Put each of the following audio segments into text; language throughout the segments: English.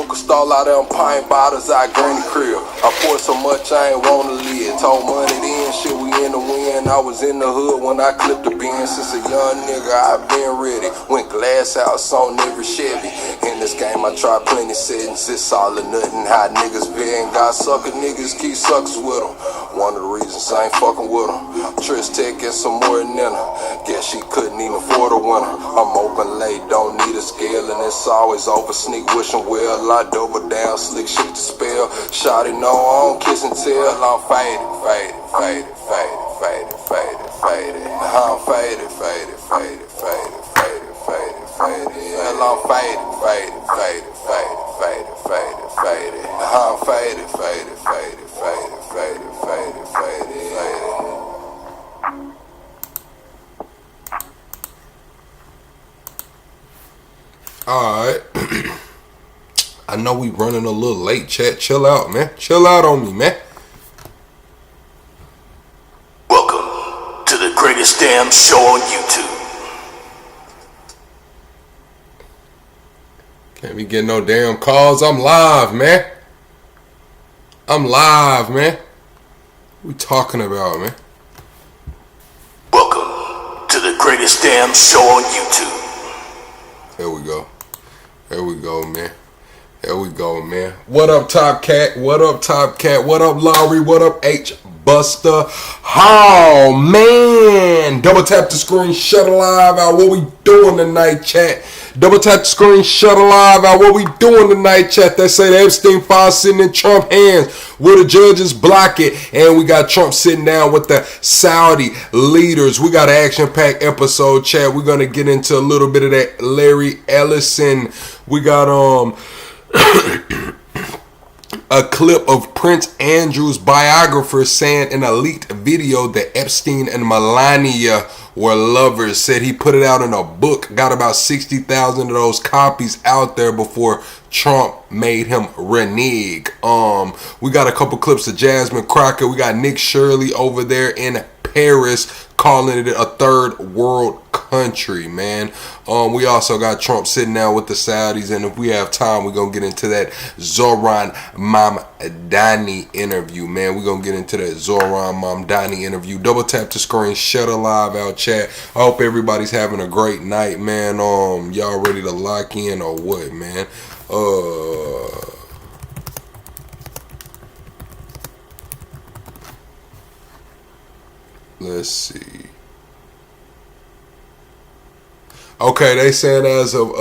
Took a stall out of them pint bottles out Granny crib. I poured so much I ain't want to live. Told money then, shit we in the wind. I was in the hood when I clipped the bin. Since a young nigga I been ready. Went glass house on every Chevy. In this game I tried plenty settings. It's all or nothing. How niggas been. Got sucker niggas keep suckers with them. One of the reasons I ain't fucking with them. Trish Tech and some more than her. Guess she couldn't even afford a winner. I'm open late, don't need a scale, and it's always over. Sneak wishing well, I double down, slick shit to spell. Shawty know I don't kiss and tell. I'm faded, faded, faded, faded, faded, faded, faded. I'm faded, faded, faded, faded, faded, faded, faded. Hell, I'm faded, faded, faded, faded, faded, faded, faded. I'm faded, faded, faded, faded, faded, faded, faded, faded. Alright. I know we running a little late, chat. Chill out, man. Chill out on me, man. Welcome to the greatest damn show on YouTube. Can't be getting no damn calls. I'm live, man. I'm live, man. What we talking about, man? Welcome to the greatest damn show on YouTube. There we go. There we go, man. There we go, man. What up, Top Cat? What up, Top Cat? What up, Laurie? What up, H Buster? Oh, man. Double tap the screen, shut live out. What we doing tonight, chat? Double tap the screen, shut live out. What we doing tonight, chat? They say the Epstein file sitting in Trump hands. Will the judges block it? And we got Trump sitting down with the Saudi leaders. We got an action-packed episode, chat. We're going to get into a little bit of that Larry Ellison. We got a clip of Prince Andrew's biographer saying in a leaked video that Epstein and Melania were lovers. Said he put it out in a book. Got about 60,000 of those copies out there before Trump made him renege. We got a couple clips of Jasmine Crockett. We got Nick Shirley over there in Paris calling it a third world country, man. We also got Trump sitting down with the Saudis, and if we have time, we're gonna get into that Zohran Mamdani interview, man. We're gonna get into that Zohran Mamdani interview. Double tap the screen, shut a live out, chat. I hope everybody's having a great night, man. Y'all ready to lock in or what, man? Let's see. Okay, they saying as of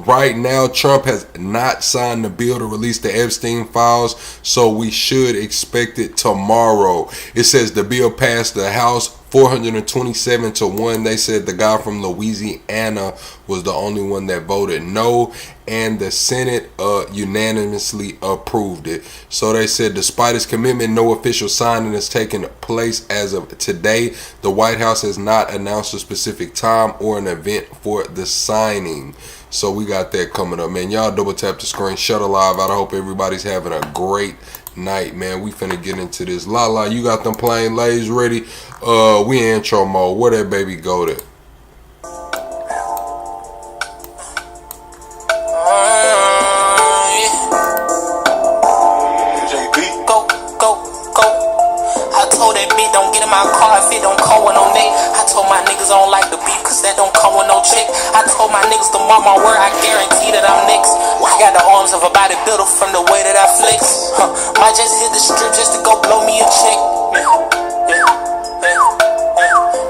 right now, Trump has not signed the bill to release the Epstein files, so we should expect it tomorrow. It says the bill passed the House 427 to 1. They said the guy from Louisiana was the only one that voted no, and the Senate unanimously approved it. So they said despite his commitment, no official signing has taken place as of today. The White House has not announced a specific time or an event for the signing. So we got that coming up, man. Y'all double tap the screen, shut a live out. I hope everybody's having a great night, man. We finna get into this. Lala, you got them plain lays ready? We in intro mode. Where that baby go to? My car if it don't come with no name. I told my niggas I don't like the beef cause that don't come with no chick. I told my niggas to mark my word, I guarantee that I'm next. I got the arms of a bodybuilder from the way that I flex. Might just hit the strip just to go blow me a check.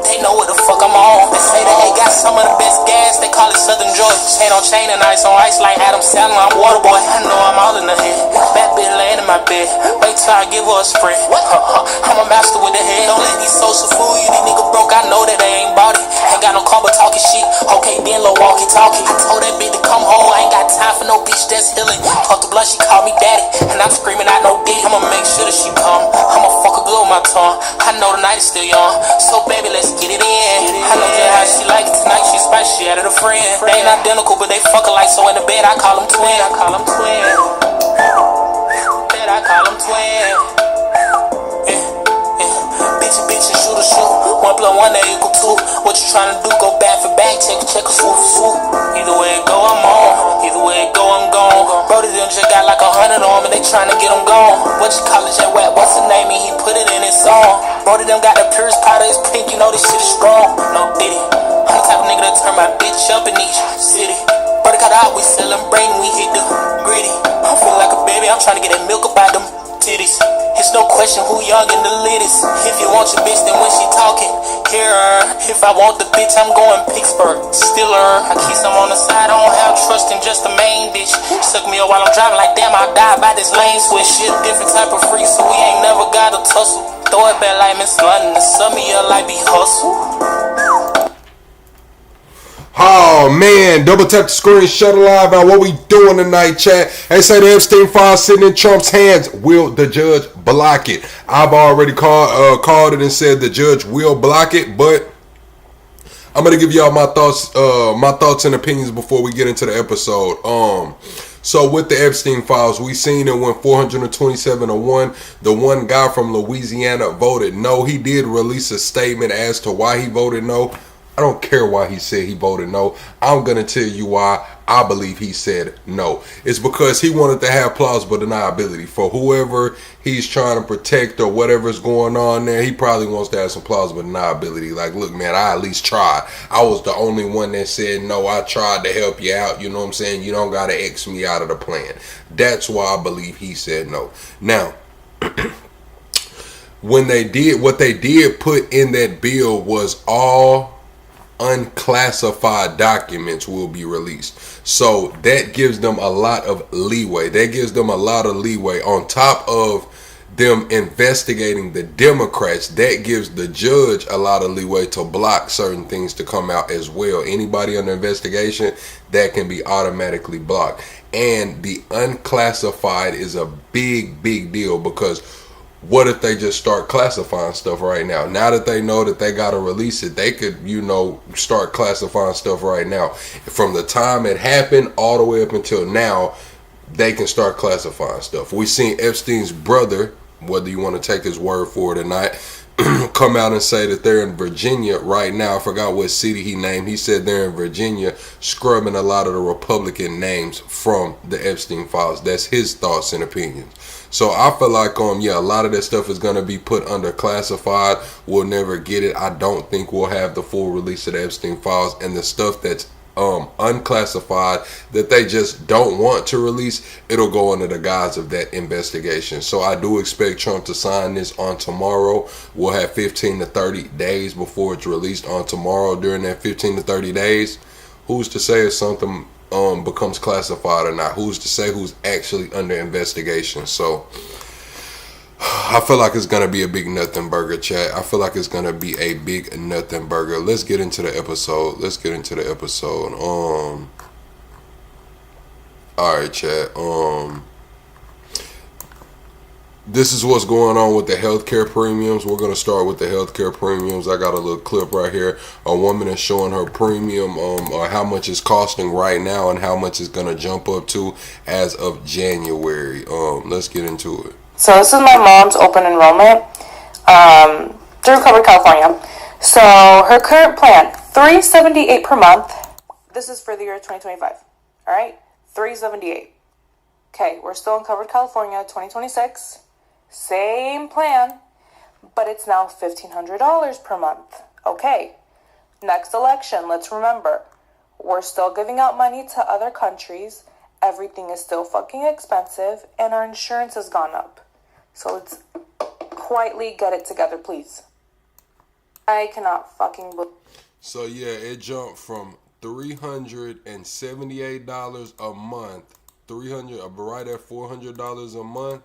They know what the fuck I'm on. They say that they got some of the best gas, they call it Southern Georgia. Chain on chain and ice on ice like Adam Sandler. I'm water boy, I know I'm all in the head. Bad bitch laying in my bed, wait till I give her a sprint. I'm a master with the head. Don't let these social fool you, these niggas broke. I know that they ain't bought it. Ain't got no car but talking shit. Okay, then little walkie talkie. I told that bitch to come home. I ain't got time for no bitch that's healing. Talk to blood, she called me daddy, and I'm screaming out no dick. I'ma make sure that she come. I'ma fuck her good with my tongue. I know the night is still young, so baby, let's get it in. I know just how she like it tonight. She spicy, she added a friend. They ain't identical, but they fuck alike. So in the bed, I call them twin. I call them twin. I call them twin. Bitch and shoot a shoot. 1 + 1 that equal 2. What you tryna do? Go back for back, check a swoop for swoop. Either way it go, I'm on. Either way it go, I'm gone. Bro, just got like 100 on me, they tryna get him gone. What you college at whack, what's the name? And he put it in his song. Both of them got the purest powder, it's pink, you know this shit is strong. No diddy, I'm the type of nigga that turn my bitch up in each city. But it got out, we celebrating, we hit the gritty. I'm feeling like a baby, I'm tryna get that milk about them titties. It's no question who young and the latest. If you want your bitch, then when she talking, hear her. If I want the bitch, I'm going Pittsburgh. Still her. I keep some on the side, I don't have trust in just the main bitch. Suck me up while I'm driving like damn, I'll die by this lane switch. Shit, different type of freak, so we ain't never got a tussle. Throw it back like Miss London, and sum me up like be hustle. Oh man, double tap the screen, shut it live out. What we doing tonight, chat? They say the Epstein files sitting in Trump's hands. Will the judge block it? I've already called it and said the judge will block it, but I'm gonna give y'all my thoughts and opinions before we get into the episode. So with the Epstein files, we seen it went 427-1. The one guy from Louisiana voted no. He did release a statement as to why he voted no. I don't care why he said he voted no. I'm going to tell you why I believe he said no. It's because he wanted to have plausible deniability. For whoever he's trying to protect or whatever's going on there, he probably wants to have some plausible deniability. Like, look, man, I at least tried. I was the only one that said no. I tried to help you out. You know what I'm saying? You don't got to X me out of the plan. That's why I believe he said no. Now, when they did, what they did put in that bill was all unclassified documents will be released. So that gives them a lot of leeway. That gives them a lot of leeway on top of them investigating the Democrats. That gives the judge a lot of leeway to block certain things to come out as well. Anybody under investigation, that can be automatically blocked. And the unclassified is a big deal, because what if they just start classifying stuff right now? Now that they know that they got to release it, they could, start classifying stuff right now. From the time it happened all the way up until now, they can start classifying stuff. We seen Epstein's brother, whether you want to take his word for it or not, come out and say that they're in Virginia right now. I forgot what city he named. He said they're in Virginia scrubbing a lot of the Republican names from the Epstein files. That's his thoughts and opinions. So I feel like, a lot of that stuff is going to be put under classified. We'll never get it. I don't think we'll have the full release of the Epstein files, and the stuff that's unclassified that they just don't want to release, it'll go under the guise of that investigation. So I do expect Trump to sign this on tomorrow. We'll have 15 to 30 days before it's released on tomorrow. During that 15 to 30 days, who's to say if something becomes classified or not? Who's to say who's actually under investigation? So I feel like it's going to be a big nothing burger, chat. I feel like it's going to be a big nothing burger. Let's get into the episode. Alright, chat. This is what's going on with the healthcare premiums. We're going to start with the healthcare premiums. I got a little clip right here. A woman is showing her premium, or how much it's costing right now and how much it's going to jump up to as of January. Let's get into it. So this is my mom's open enrollment through Covered California. So her current plan, $378 per month. This is for the year 2025. All right, $378. Okay, we're still in Covered California, 2026. Same plan, but it's now $1,500 per month. Okay, next election, let's remember, we're still giving out money to other countries. Everything is still fucking expensive, and our insurance has gone up. So let's quietly get it together, please. I cannot fucking believe. So yeah, it jumped from $378 a month, right at $400 a month,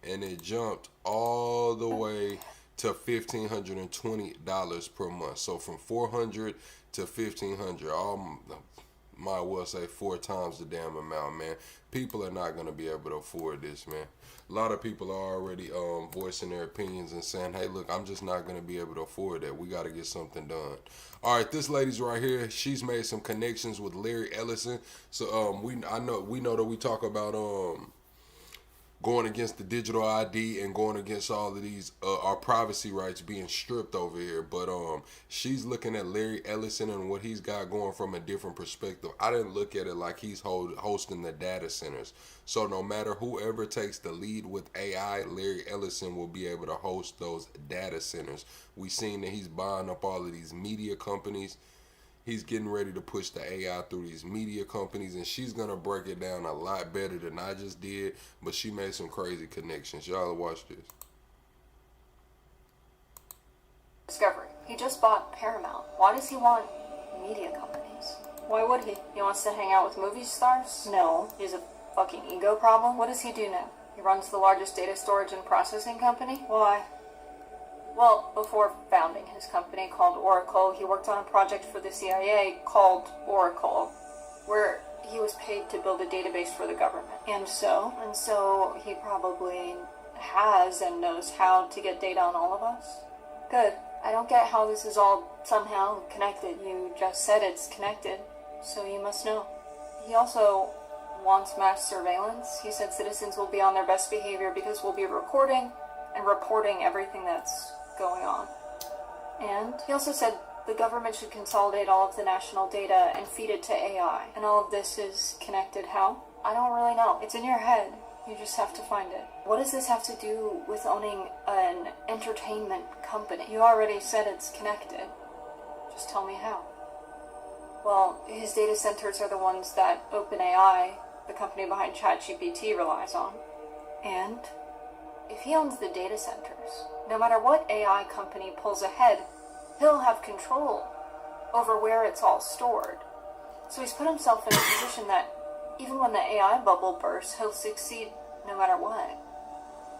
and it jumped all the way to $1,520 per month. So from $400 to $1,500, might well say 4 times the damn amount, man. People are not going to be able to afford this, man. A lot of people are already voicing their opinions and saying, hey, look, I'm just not going to be able to afford that. We got to get something done. All right, this lady's right here. She's made some connections with Larry Ellison. So we know that we talk about going against the digital ID and going against all of these our privacy rights being stripped over here. But she's looking at Larry Ellison and what he's got going from a different perspective. I didn't look at it like he's hosting the data centers. So no matter whoever takes the lead with AI, Larry Ellison will be able to host those data centers. We seen that he's buying up all of these media companies. He's getting ready to push the AI through these media companies, and she's going to break it down a lot better than I just did, but she made some crazy connections. Y'all watch this. Discovery. He just bought Paramount. Why does he want media companies? Why would he? He wants to hang out with movie stars? No. He has a fucking ego problem? What does he do now? He runs the largest data storage and processing company? Why? Well, before founding his company called Oracle, he worked on a project for the CIA called Oracle, where he was paid to build a database for the government. And so he probably has and knows how to get data on all of us. Good. I don't get how this is all somehow connected. You just said it's connected, so you must know. He also wants mass surveillance. He said citizens will be on their best behavior because we'll be recording and reporting everything that's going on. And he also said the government should consolidate all of the national data and feed it to AI. And all of this is connected how? I don't really know. It's in your head. You just have to find it. What does this have to do with owning an entertainment company? You already said it's connected. Just tell me how. Well, his data centers are the ones that OpenAI, the company behind ChatGPT, relies on. And if he owns the data centers, no matter what AI company pulls ahead, he'll have control over where it's all stored. So he's put himself in a position that even when the AI bubble bursts, he'll succeed no matter what.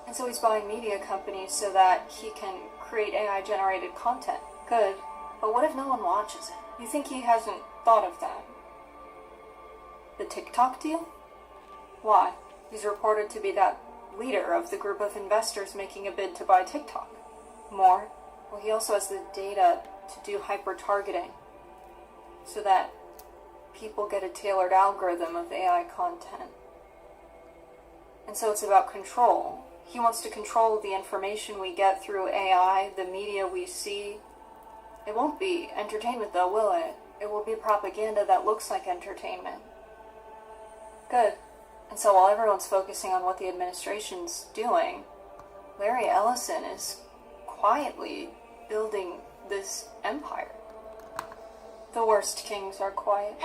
And so he's buying media companies so that he can create AI-generated content. Good. But what if no one watches it? You think he hasn't thought of that? The TikTok deal? Why? He's reported to be that leader of the group of investors making a bid to buy TikTok. More? Well, he also has the data to do hyper-targeting so that people get a tailored algorithm of AI content. And so it's about control. He wants to control the information we get through AI, the media we see. It won't be entertainment though, will it? It will be propaganda that looks like entertainment. Good. And so while everyone's focusing on what the administration's doing, Larry Ellison is quietly building this empire. The worst kings are quiet.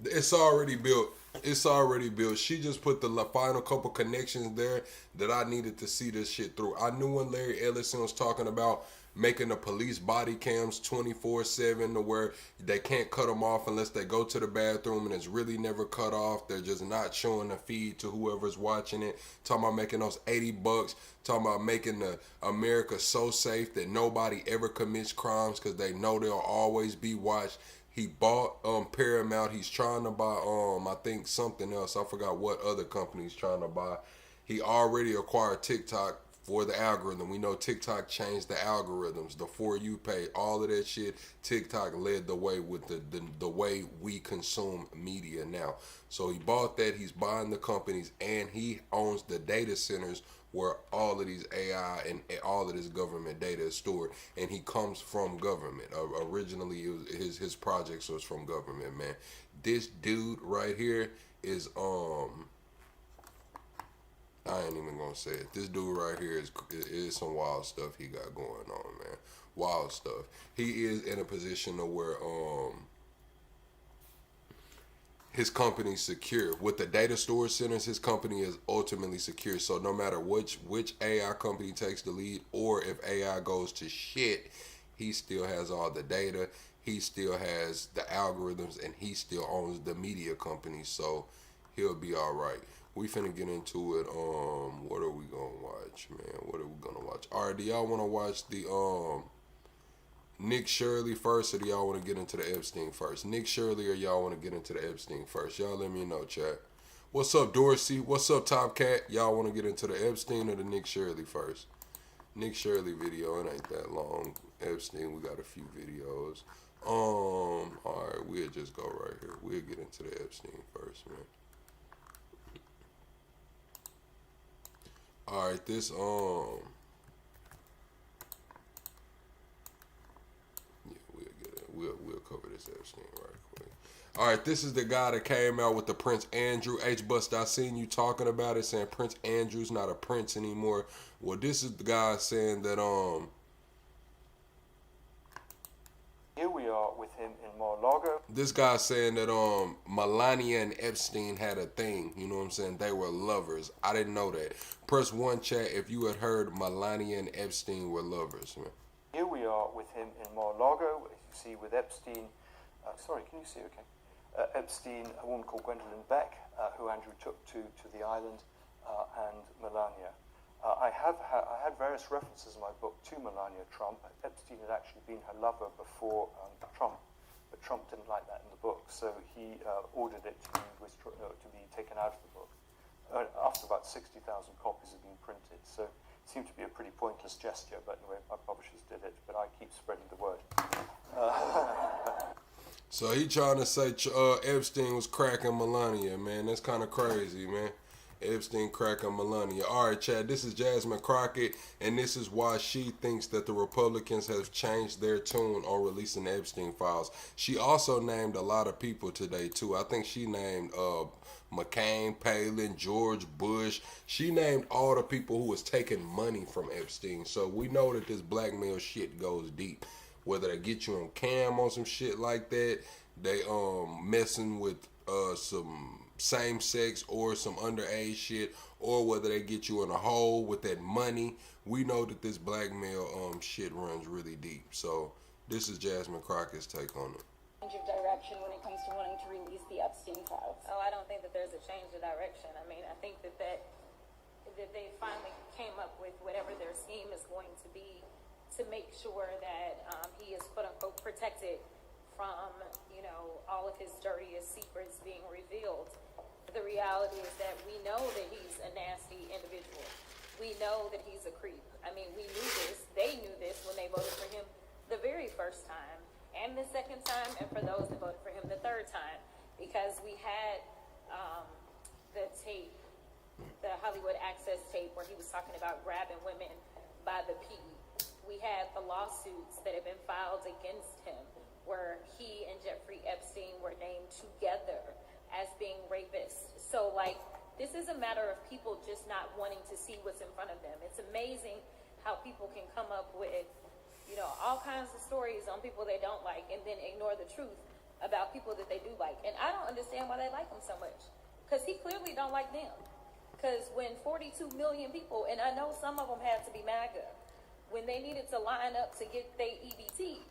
It's already built. It's already built. She just put the final couple connections there that I needed to see this shit through. I knew when Larry Ellison was talking about making the police body cams 24/7 to where they can't cut them off unless they go to the bathroom, and it's really never cut off. They're just not showing the feed to whoever's watching it. Talking about making those $80. Talking about making the America so safe that nobody ever commits crimes because they know they'll always be watched. He bought Paramount. He's trying to buy I think something else. I forgot what other company he's trying to buy. He already acquired TikTok for the algorithm. We know TikTok changed the algorithms, the For You page, all of that shit. TikTok led the way with the way we consume media now. So he bought that. He's buying the companies, and he owns the data centers where all of these AI and all of this government data is stored. And he comes from government. Originally, his projects was from government, man. This dude right here is I ain't even gonna say it. This dude right here is some wild stuff he got going on, man. Wild stuff. He is in a position to where his company's secure. With the data storage centers, his company is ultimately secure. So no matter which AI company takes the lead, or if AI goes to shit, he still has all the data. He still has the algorithms, and he still owns the media company. So he'll be all right. We finna get into it. What are we gonna watch, man? What are we gonna watch? All right, do y'all want to watch the Nick Shirley first, or do y'all want to get into the Epstein first? Nick Shirley, or y'all want to get into the Epstein first? Y'all let me know, chat. What's up, Dorsey? What's up, Top Cat? Y'all want to get into the Epstein or the Nick Shirley first? Nick Shirley video, it ain't that long. Epstein, we got a few videos. All right, we'll just go right here. We'll get into the Epstein first, man. All right, this yeah, we'll get it. We'll cover this Epstein right quick. All right, this is the guy that came out with the Prince Andrew. H Bust, I seen you talking about it, saying Prince Andrew's not a prince anymore. Well, this is the guy saying that Here we are with him in Mar-a-Lago. this guy saying that Melania and Epstein had a thing. You know what I'm saying? They were lovers. I didn't know that. Press one chat if you had heard Melania and Epstein were lovers, man. Here we are with him in Mar-a-Lago, as you see with Epstein. Sorry, can you see? Okay. Epstein, a woman called Gwendolyn Beck, who Andrew took to the island, and Melania. I had various references in my book to Melania Trump. Epstein had actually been her lover before Trump, but Trump didn't like that in the book, so he ordered it to be taken out of the book after about 60,000 copies had been printed. So it seemed to be a pretty pointless gesture, but anyway, my publishers did it, but I keep spreading the word. So he trying to say Epstein was cracking Melania, man. That's kind of crazy, man. Epstein cracking Melania. All right, Chad, this is Jasmine Crockett, and this is why she thinks that the Republicans have changed their tune on releasing the Epstein files. She also named a lot of people today, too. I think she named McCain, Palin, George Bush. She named all the people who was taking money from Epstein. So we know that this blackmail shit goes deep. Whether they get you on cam on some shit like that, they messing with some same sex or some underage shit, or whether they get you in a hole with that money, we know that this blackmail shit runs really deep. So this is Jasmine Crockett's take on it. Change of direction when it comes to wanting to release the Epstein files? Oh, I don't think that there's a change of direction. I mean, I think that they finally came up with whatever their scheme is going to be to make sure that he is quote unquote protected from, you know, all of his dirtiest secrets being revealed. The reality is that we know that he's a nasty individual. We know that he's a creep. I mean, we knew this. They knew this when they voted for him the very first time, and the second time, and for those that voted for him the third time, because we had the tape, the Hollywood Access tape, where he was talking about grabbing women by the pee. We had the lawsuits that have been filed against him, where he and Jeffrey Epstein were named together as being rapists. So, like, this is a matter of people just not wanting to see what's in front of them. It's amazing how people can come up with, you know, all kinds of stories on people they don't like and then ignore the truth about people that they do like. And I don't understand why they like him so much, because he clearly don't like them. Because when 42 million people, and I know some of them had to be MAGA, when they needed to line up to get their EBT,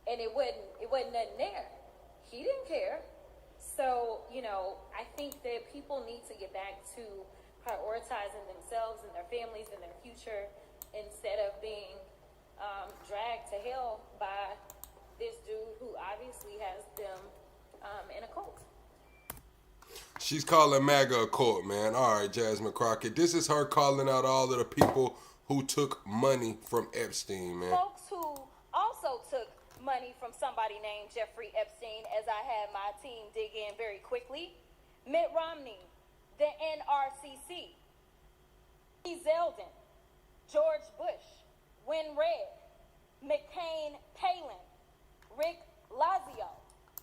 and it wasn't nothing there, he didn't care. So, you know, I think that people need to get back to prioritizing themselves and their families and their future instead of being dragged to hell by this dude who obviously has them in a cult. She's calling MAGA a cult, man. All right, Jasmine Crockett. This is her calling out all of the people who took money from Epstein, man. Folks who also took money from somebody named Jeffrey Epstein, as I had my team dig in very quickly. Mitt Romney, the NRCC, E. Zeldin, George Bush, Win Red, McCain Palin, Rick Lazio.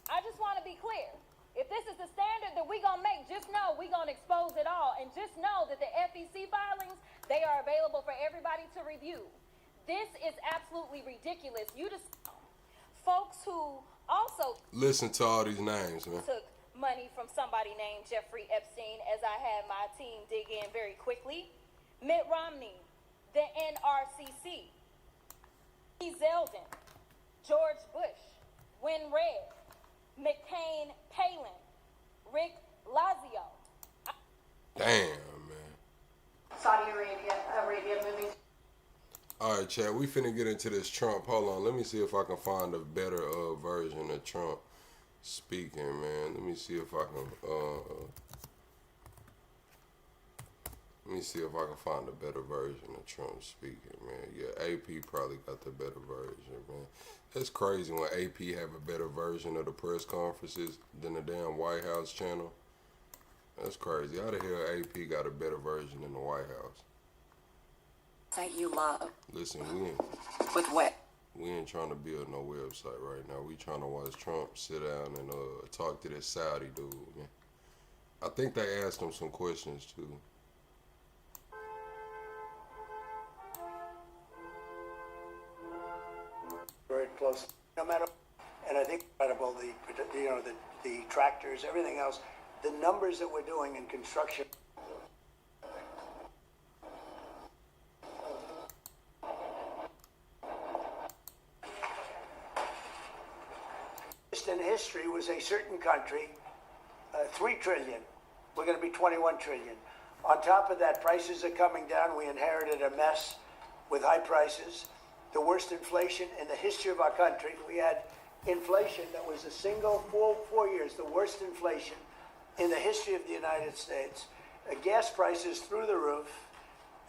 I just want to be clear. If this is the standard that we're going to make, just know we're going to expose it all. And just know that the FEC filings, they are available for everybody to review. This is absolutely ridiculous. You just... Folks who also... Listen to all these names, man. ...took money from somebody named Jeffrey Epstein, as I had my team dig in very quickly. Mitt Romney, the NRCC, E. Zeldin, George Bush, Win Red, McCain Palin, Rick Lazio. Damn, man. Saudi Arabia moving. All right, Chad, we finna get into this Trump. Hold on, let me see if I can find a better version of Trump speaking, man. Let me see if I can find a better version of Trump speaking, man. Yeah, AP probably got the better version, man. That's crazy when AP have a better version of the press conferences than the damn White House channel. That's crazy. How the hell AP got a better version than the White House? That you love. Listen, With what? we ain't trying to build no website right now. We trying to watch Trump sit down and talk to this Saudi dude, man. I think they asked him some questions too. Very close, no matter, and I think incredible the tractors, everything else, the numbers that we're doing in construction. In history was a certain country, 3 trillion. We're going to be 21 trillion. On top of that, prices are coming down. We inherited a mess with high prices, the worst inflation in the history of our country. We had inflation that was a single 4 years, the worst inflation in the history of the United States. Gas prices through the roof,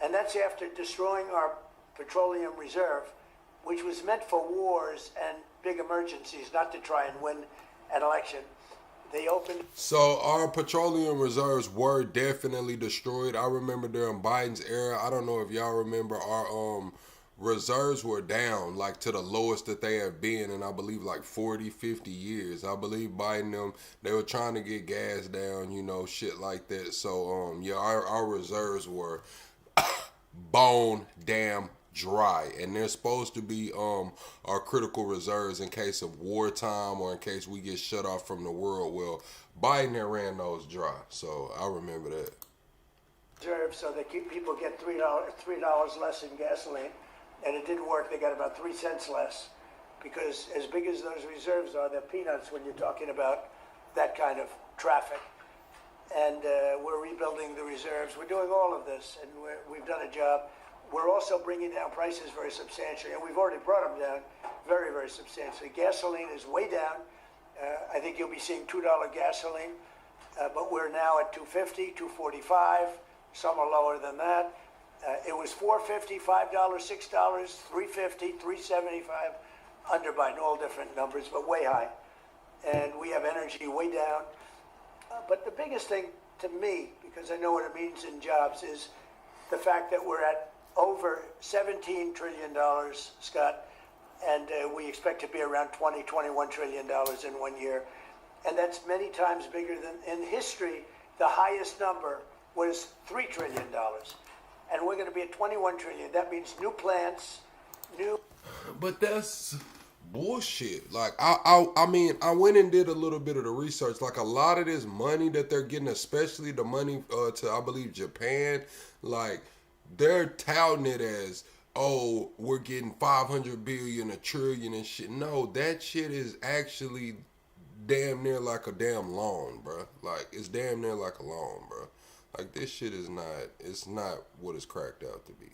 and that's after destroying our petroleum reserve, which was meant for wars and big emergencies, not to try and win an election. They opened. So our petroleum reserves were definitely destroyed. I remember during Biden's era. I don't know if y'all remember, our reserves were down like to the lowest that they have been in, I believe, like 40, 50 years. I believe Biden they were trying to get gas down, shit like that. So yeah, our reserves were bone damn dry, and they're supposed to be our critical reserves in case of wartime or in case we get shut off from the world. Well, Biden had ran those dry, so I remember that. Reserve, so they keep people get $3 less in gasoline, and it didn't work. They got about 3 cents less, because as big as those reserves are, they're peanuts when you're talking about that kind of traffic. And we're rebuilding the reserves. We're doing all of this, and we've done a job. We're also bringing down prices very substantially, and we've already brought them down very, very substantially. Gasoline is way down. I think you'll be seeing $2 gasoline, but we're now at $2.50, $2.45. Some are lower than that. It was $4.50, $5, $6, $3.50, $3.75 under Biden, all different numbers, but way high. And we have energy way down. But the biggest thing to me, because I know what it means in jobs, is the fact that we're at over $17 trillion, Scott, and we expect to be around $21 trillion in 1 year. And that's many times bigger than in history. The highest number was $3 trillion. And we're going to be at 21 trillion. That means new plants, new. But that's bullshit. Like, I mean, I went and did a little bit of the research. Like, a lot of this money that they're getting, especially the money to, I believe, Japan, like, they're touting it as, oh, we're getting 500 billion, a trillion and shit. No, that shit is actually damn near like a damn loan, bro. Like, it's damn near like a loan, bro. Like, this shit is not, it's not what it's cracked out to be.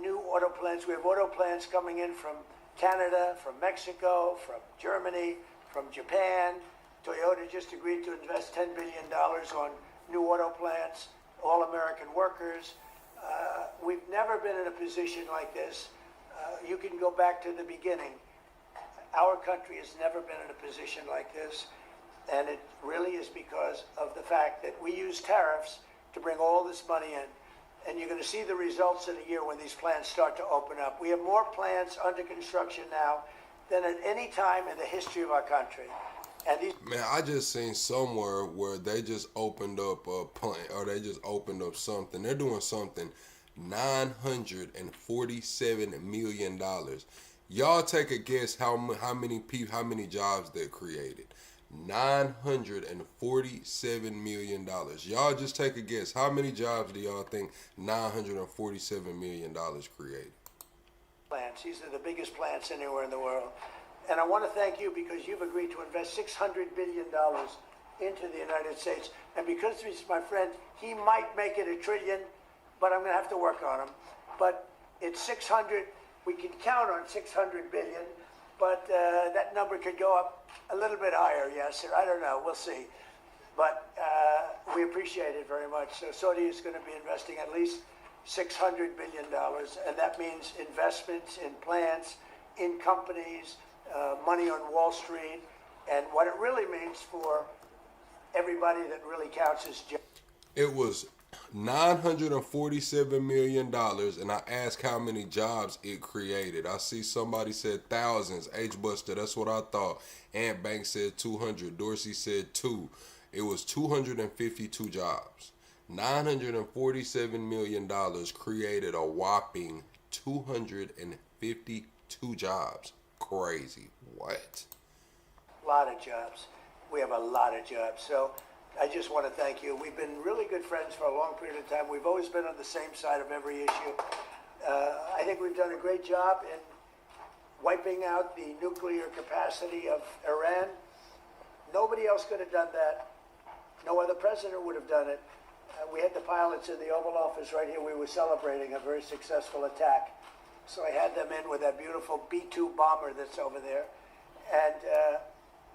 New auto plants. We have auto plants coming in from Canada, from Mexico, from Germany, from Japan. Toyota just agreed to invest $10 billion on new auto plants, all American workers. We've never been in a position like this. You can go back to the beginning. Our country has never been in a position like this, and it really is because of the fact that we use tariffs to bring all this money in. And you're going to see the results in a year when these plants start to open up. We have more plants under construction now than at any time in the history of our country. And these Man, I just seen somewhere where they just opened up a plant, or they just opened up something. They're doing something $947 million. Y'all take a guess how many jobs they created. $947 million. Y'all just take a guess. How many jobs do y'all think $947 million created? plants, these are the biggest plants anywhere in the world. And I want to thank you because you've agreed to invest $600 billion into the United States. And because he's my friend, he might make it $1 trillion, but I'm going to have to work on him. But it's 600. We can count on 600 billion, but that number could go up a little bit higher. Yes, sir. I don't know. We'll see. But we appreciate it very much. So Saudi is going to be investing at least $600 billion, and that means investments in plants, in companies, money on Wall Street, and what it really means for everybody that really counts is Jeff. It was $947 million, and I asked how many jobs it created. I see somebody said thousands. H-Buster, that's what I thought. Ant Bank said 200. Dorsey said 2. It was 252 jobs. $947 million created a whopping 252 jobs. Crazy. What? A lot of jobs. We have a lot of jobs. So I just want to thank you. We've been really good friends for a long period of time. We've always been on the same side of every issue. I think we've done a great job in wiping out the nuclear capacity of Iran. Nobody else could have done that. No other president would have done it. We had the pilots in the Oval Office right here. We were celebrating a very successful attack. So I had them in with that beautiful B-2 bomber that's over there. And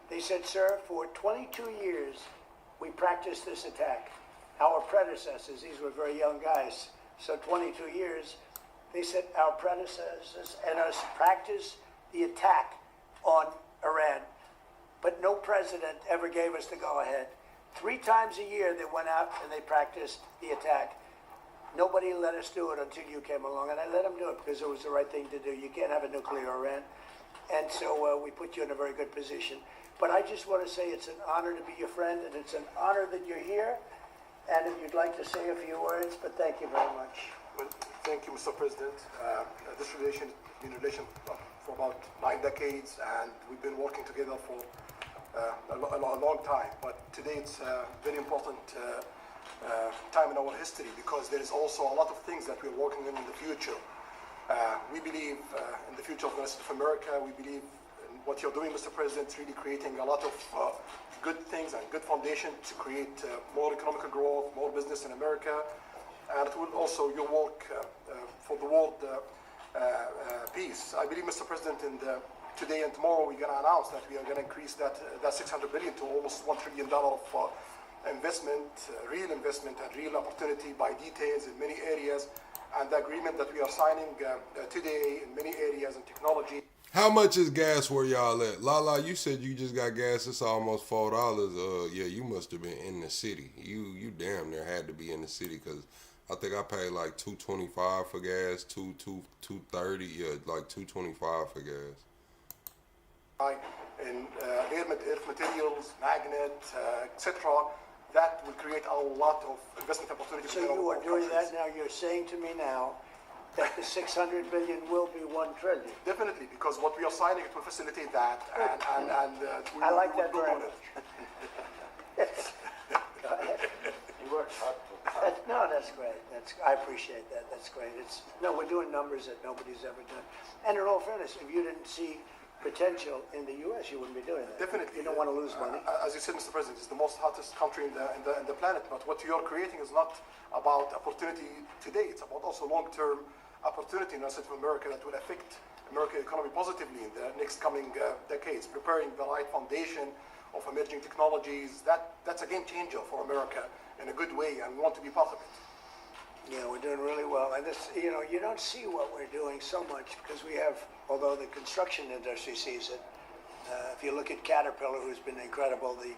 they said, sir, for 22 years, we practiced this attack. Our predecessors, these were very young guys, so 22 years, they said our predecessors and us practiced the attack on Iran. But no president ever gave us the go-ahead. 3 times a year they went out and they practiced the attack. Nobody let us do it until you came along, and I let them do it because it was the right thing to do. You can't have a nuclear Iran. And so we put you in a very good position. But I just want to say it's an honor to be your friend, and it's an honor that you're here. And if you'd like to say a few words, but thank you very much. Well, thank you, Mr. President. This relation has been a relation for about 9 decades, and we've been working together for a long time. But today it's a very important time in our history because there is also a lot of things that we're working on in the future. We believe in the future of the rest of America. We believe in what you're doing, Mr. President, really creating a lot of good things and good foundation to create more economic growth, more business in America. And it will also your work for the world peace. I believe, Mr. President, today and tomorrow we're going to announce that we are going to increase that $600 billion to almost $1 trillion of investment, real investment and real opportunity by details in many areas. And the agreement that we are signing today in many areas in technology. How much is gas where y'all at? Lala, you said you just got gas. It's almost $4. Yeah, you must have been in the city. You damn near had to be in the city because I think I paid like $2.25 for gas, $2.30. Yeah, like $2.25 for gas. In air materials, magnet, etc. That will create a lot of investment opportunities. So you are doing that now. You're saying to me now that the $600 billion will be $1 trillion. Definitely, because what we are signing it will facilitate that, and I like that very much. You worked hard. No, that's great. I appreciate that. That's great. We're doing numbers that nobody's ever done. And in all fairness, if you didn't see potential in the U.S., you wouldn't be doing that. Definitely. You don't want to lose money. As you said, Mr. President, it's the most hottest country in the planet. But what you're creating is not about opportunity today. It's about also long-term opportunity in the rest of America that will affect American economy positively in the next coming decades, preparing the right foundation of emerging technologies. That's a game changer for America in a good way, and we want to be part of it. Yeah, we're doing really well. And this, you don't see what we're doing so much because we have, although the construction industry sees it. If you look at Caterpillar, who's been incredible, the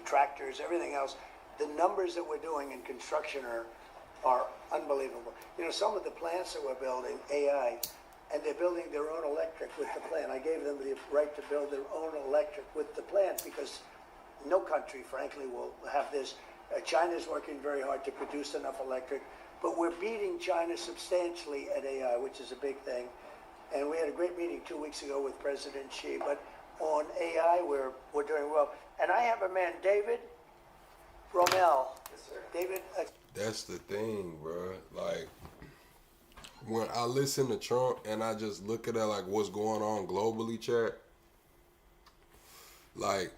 tractors, everything else, the numbers that we're doing in construction are unbelievable. Some of the plants that we're building, AI, and they're building their own electric with the plant. I gave them the right to build their own electric with the plant because no country, frankly, will have this. China's working very hard to produce enough electric, but we're beating China substantially at AI, which is a big thing. And we had a great meeting 2 weeks ago with President Xi, but on AI, we're doing well. And I have a man, David Rommel. Yes, sir. David. That's the thing, bro. Like, when I listen to Trump and I just look at it like what's going on globally, chat, like,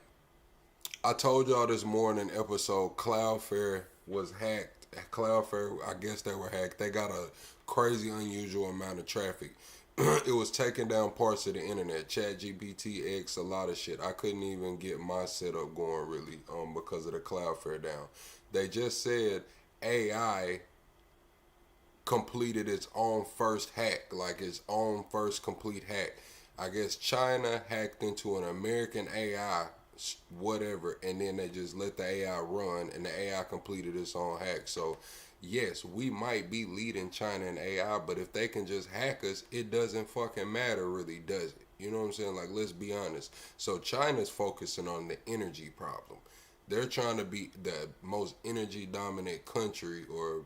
I told y'all this morning episode, Cloudflare was hacked. Cloudflare, I guess they were hacked. They got a crazy, unusual amount of traffic. It was taking down parts of the internet, ChatGPT, X, a lot of shit. I couldn't even get my setup going really because of the Cloudflare down. They just said AI completed its own first hack, like its own first complete hack. I guess China hacked into an American AI whatever, and then they just let the AI run, and the AI completed its own hack. So yes, we might be leading China in AI, but if they can just hack us, it doesn't fucking matter, really, does it? You know what I'm saying? Like, let's be honest. So China's focusing on the energy problem. They're trying to be the most energy dominant country, or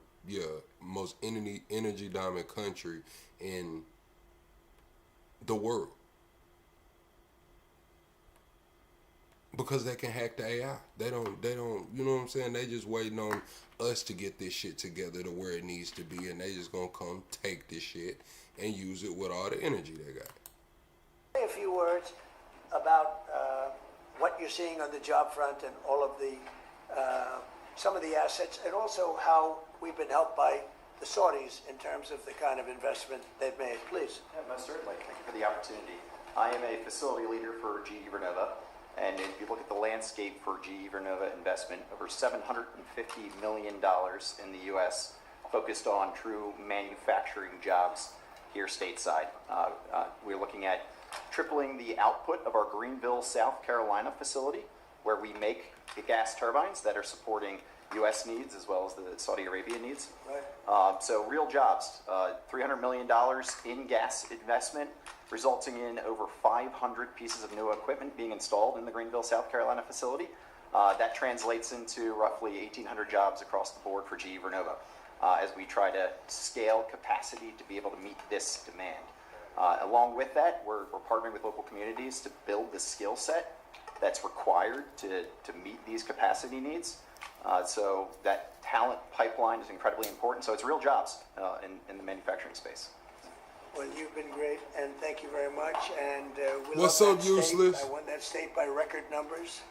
most energy dominant country in the world, because they can hack the AI. They don't, you know what I'm saying? They just waiting on us to get this shit together to where it needs to be, and they just gonna come take this shit and use it with all the energy they got. Say a few words about what you're seeing on the job front and all of the some of the assets, and also how we've been helped by the Saudis in terms of the kind of investment they've made. Please. Yeah, most certainly. Thank you for the opportunity. I am a facility leader for GE Vernova, and if you look at the landscape for GE Vernova investment, over $750 million in the U.S. focused on true manufacturing jobs here stateside. We're looking at tripling the output of our Greenville, South Carolina facility, where we make the gas turbines that are supporting U.S. needs as well as the Saudi Arabia needs. Right. So real jobs, $300 million in gas investment, resulting in over 500 pieces of new equipment being installed in the Greenville, South Carolina facility. That translates into roughly 1,800 jobs across the board for GE Vernova as we try to scale capacity to be able to meet this demand. Along with that, we're partnering with local communities to build the skill set that's required to meet these capacity needs. So that talent pipeline is incredibly important. So it's real jobs in the manufacturing space. Well, you've been great, and thank you very much. And we What's love up, that state. Useless? I won that state by record numbers.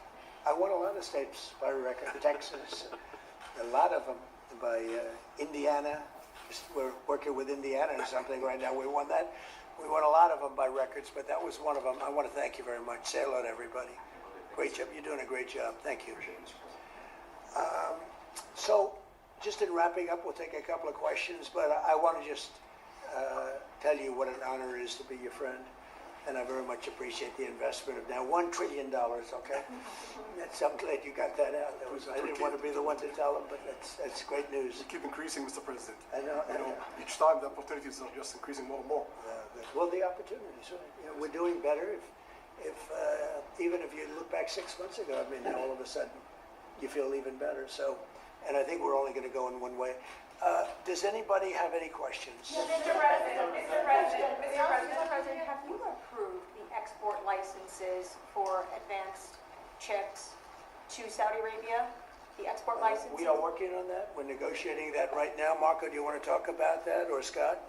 I won a lot of states by record. Texas, a lot of them by Indiana. We're working with Indiana or something right now. We won that. We won a lot of them by records, but that was one of them. I want to thank you very much. Say hello to everybody. Great job. You're doing a great job. Thank you. So, just in wrapping up, we'll take a couple of questions, but I want to just tell you what an honor it is to be your friend, and I very much appreciate the investment of now $1 trillion, okay? I'm glad you got that out. I didn't want to be the one to tell them, but that's great news. You keep increasing, Mr. President. I know. Each time the opportunities are just increasing more and more. Well, the opportunities, we're doing better. Even if you look back 6 months ago, I mean, now all of a sudden you feel even better. So, and I think we're only going to go in one way. Does anybody have any questions? Mr. President, have you approved the export licenses for advanced chips to Saudi Arabia? The export licenses? We are working on that. We're negotiating that right now. Marco, do you want to talk about that, or Scott?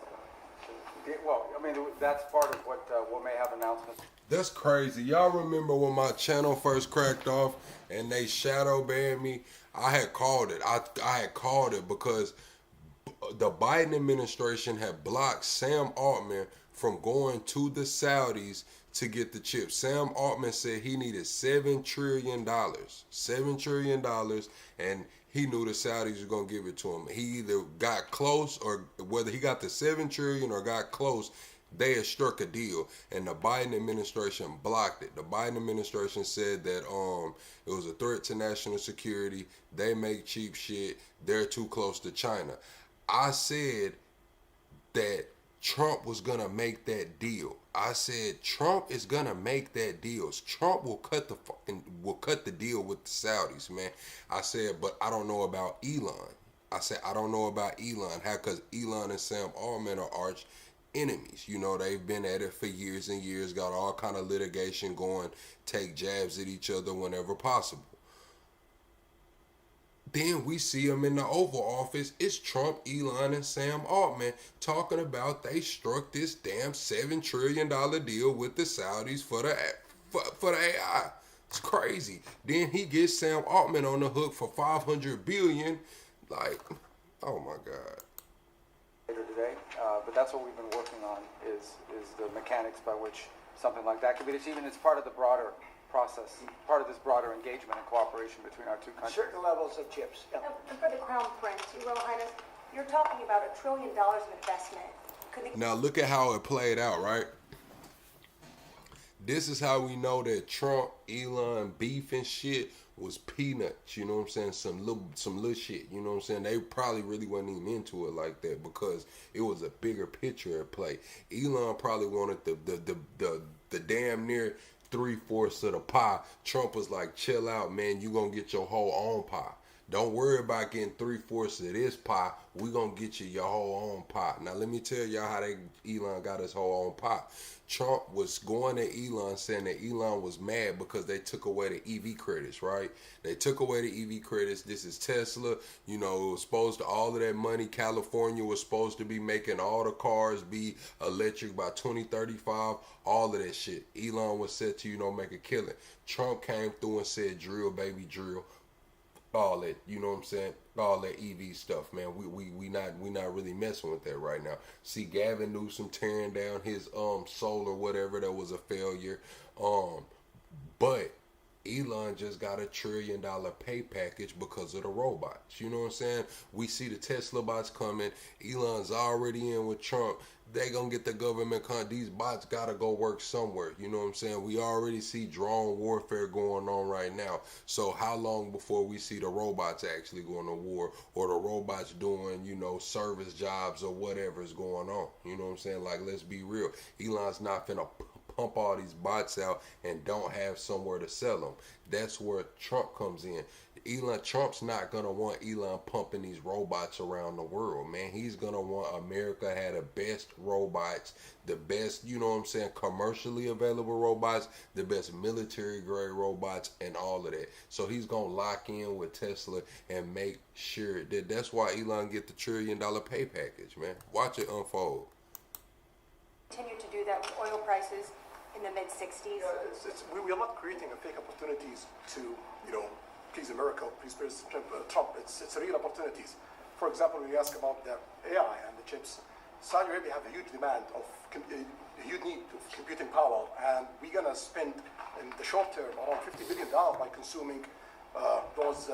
Well, I mean, that's part of what may have announcements. That's crazy. Y'all remember when my channel first cracked off and they shadow banned me? I had called it. I had called it because the Biden administration had blocked Sam Altman from going to the Saudis to get the chips. Sam Altman said he needed $7 trillion. $7 trillion, and he knew the Saudis were going to give it to him. He either got close, or whether he got the $7 trillion or got close, they had struck a deal, and the Biden administration blocked it. The Biden administration said that it was a threat to national security. They make cheap shit. They're too close to China. I said that Trump was gonna make that deal. I said Trump is gonna make that deal. Trump will cut the deal with the Saudis, man. I said, but I don't know about Elon. I said I don't know about Elon. How? Because Elon and Sam Altman are arch enemies. You know, they've been at it for years and years, got all kind of litigation going, take jabs at each other whenever possible. Then we see them in the Oval Office. It's Trump, Elon, and Sam Altman talking about they struck this damn $7 trillion deal with the Saudis for the AI. It's crazy. Then he gets Sam Altman on the hook for $500 billion. Like, oh my God. Later today, but that's what we've been working on is the mechanics by which something like that could be achieved, and it's part of the broader process, part of this broader engagement and cooperation between our two countries. Certain levels of chips. Yeah. And for the Crown Prince, Your Royal Highness, you're talking about $1 trillion of investment. Now look at how it played out, right? This is how we know that Trump, Elon beef and shit was peanuts. You know what I'm saying? Some little shit. You know what I'm saying? They probably really wasn't even into it like that because it was a bigger picture at play. Elon probably wanted the damn near 3/4 of the pie. Trump was like, chill out, man. You gonna get your whole own pie. Don't worry about getting 3/4 of this pie. We gonna get you your whole own pie. Now let me tell y'all how Elon got his whole own pie. Trump was going to Elon saying that Elon was mad because they took away the EV credits, right? They took away the EV credits. This is Tesla. You know, it was supposed to, all of that money, California was supposed to be making all the cars be electric by 2035, all of that shit. Elon was said to, make a killing. Trump came through and said, drill, baby, drill. All that, you know what I'm saying? All that EV stuff, man. We not really messing with that right now. See Gavin Newsom tearing down his solar whatever that was a failure. But Elon just got $1 trillion pay package because of the robots. You know what I'm saying? We see the Tesla bots coming. Elon's already in with Trump. They gonna get the government. These bots gotta go work somewhere. You know what I'm saying? We already see drone warfare going on right now. So how long before we see the robots actually going to war, or the robots doing, service jobs or whatever's going on? You know what I'm saying? Like, let's be real. Elon's not finna pump all these bots out and don't have somewhere to sell them. That's where Trump comes in. Trump's not gonna want Elon pumping these robots around the world, man. He's gonna want America had the best robots, the best, commercially available robots, the best military grade robots, and all of that. So he's gonna lock in with Tesla and make sure that's why Elon get the $1 trillion pay package, man. Watch it unfold. Continue to do that with oil prices in the mid-60s. Yeah, we are not creating fake opportunities to, please America, please President Trump. It's real opportunities. For example, when you ask about the AI and the chips, Saudi Arabia have a huge demand of, a huge need of computing power, and we're gonna spend in the short term around $50 billion by consuming those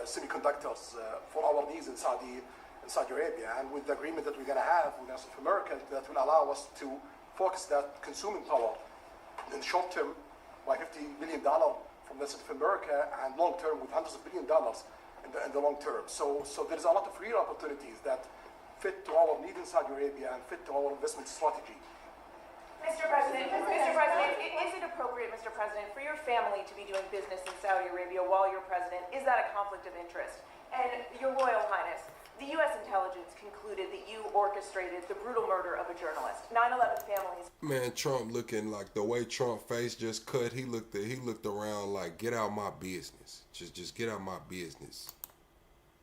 semiconductors for our needs in Saudi Arabia. And with the agreement that we're gonna have with South America, that will allow us to focus that consuming power in the short term by $50 billion from the South America, and long term with hundreds of $billions in the long term. So there's a lot of real opportunities that fit to our need in Saudi Arabia and fit to our investment strategy. Mr. President, is it appropriate, Mr. President, for your family to be doing business in Saudi Arabia while you're president? Is that a conflict of interest? And Your Royal Highness, the U.S. intelligence concluded that you orchestrated the brutal murder of a journalist. 9/11 families. Man, Trump looking like the way Trump face just cut. He looked around like, get out my business. Just get out my business.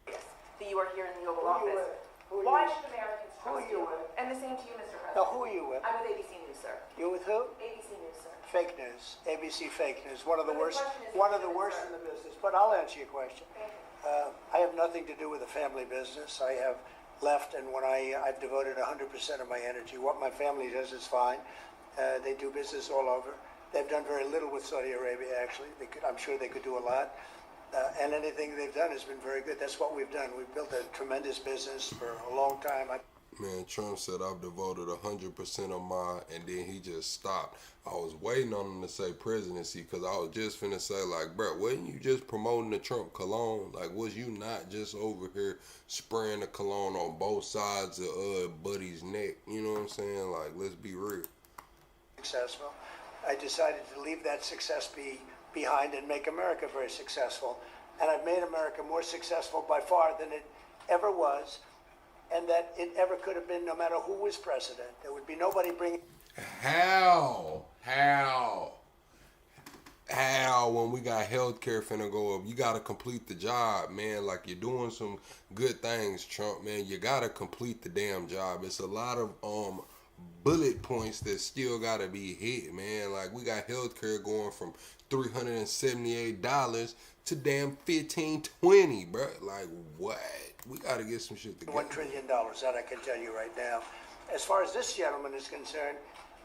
Yes, that you are here in the Oval Office. Why should Americans trust you? Who are you with? And the same to you, Mr. President. Now, who are you with? I'm with ABC News, sir. You with who? ABC News, sir. Fake news. ABC fake news. One of the worst in the business. But I'll answer your question. I have nothing to do with the family business. I have left, and when I've devoted 100% of my energy. What my family does is fine. They do business all over. They've done very little with Saudi Arabia, actually. I'm sure they could do a lot. And anything they've done has been very good. That's what we've done. We've built a tremendous business for a long time. Man, Trump said I've devoted 100% of mine, and then he just stopped. I was waiting on him to say presidency because I was just finna say, like, bro, wasn't you just promoting the Trump cologne? Like, was you not just over here spraying the cologne on both sides of Buddy's neck? You know what I'm saying? Like, let's be real. Successful. I decided to leave that success behind and make America very successful. And I've made America more successful by far than it ever was, and that it ever could have been, no matter who was president. There would be nobody bringing... How when we got healthcare finna go up, you gotta complete the job, man. Like, you're doing some good things, Trump, man. You gotta complete the damn job. It's a lot of bullet points that still gotta be hit, man. Like, we got healthcare going from $378 to damn $1,520, bro. Like, what? We gotta get some shit together. $1 trillion, that I can tell you right now. As far as this gentleman is concerned,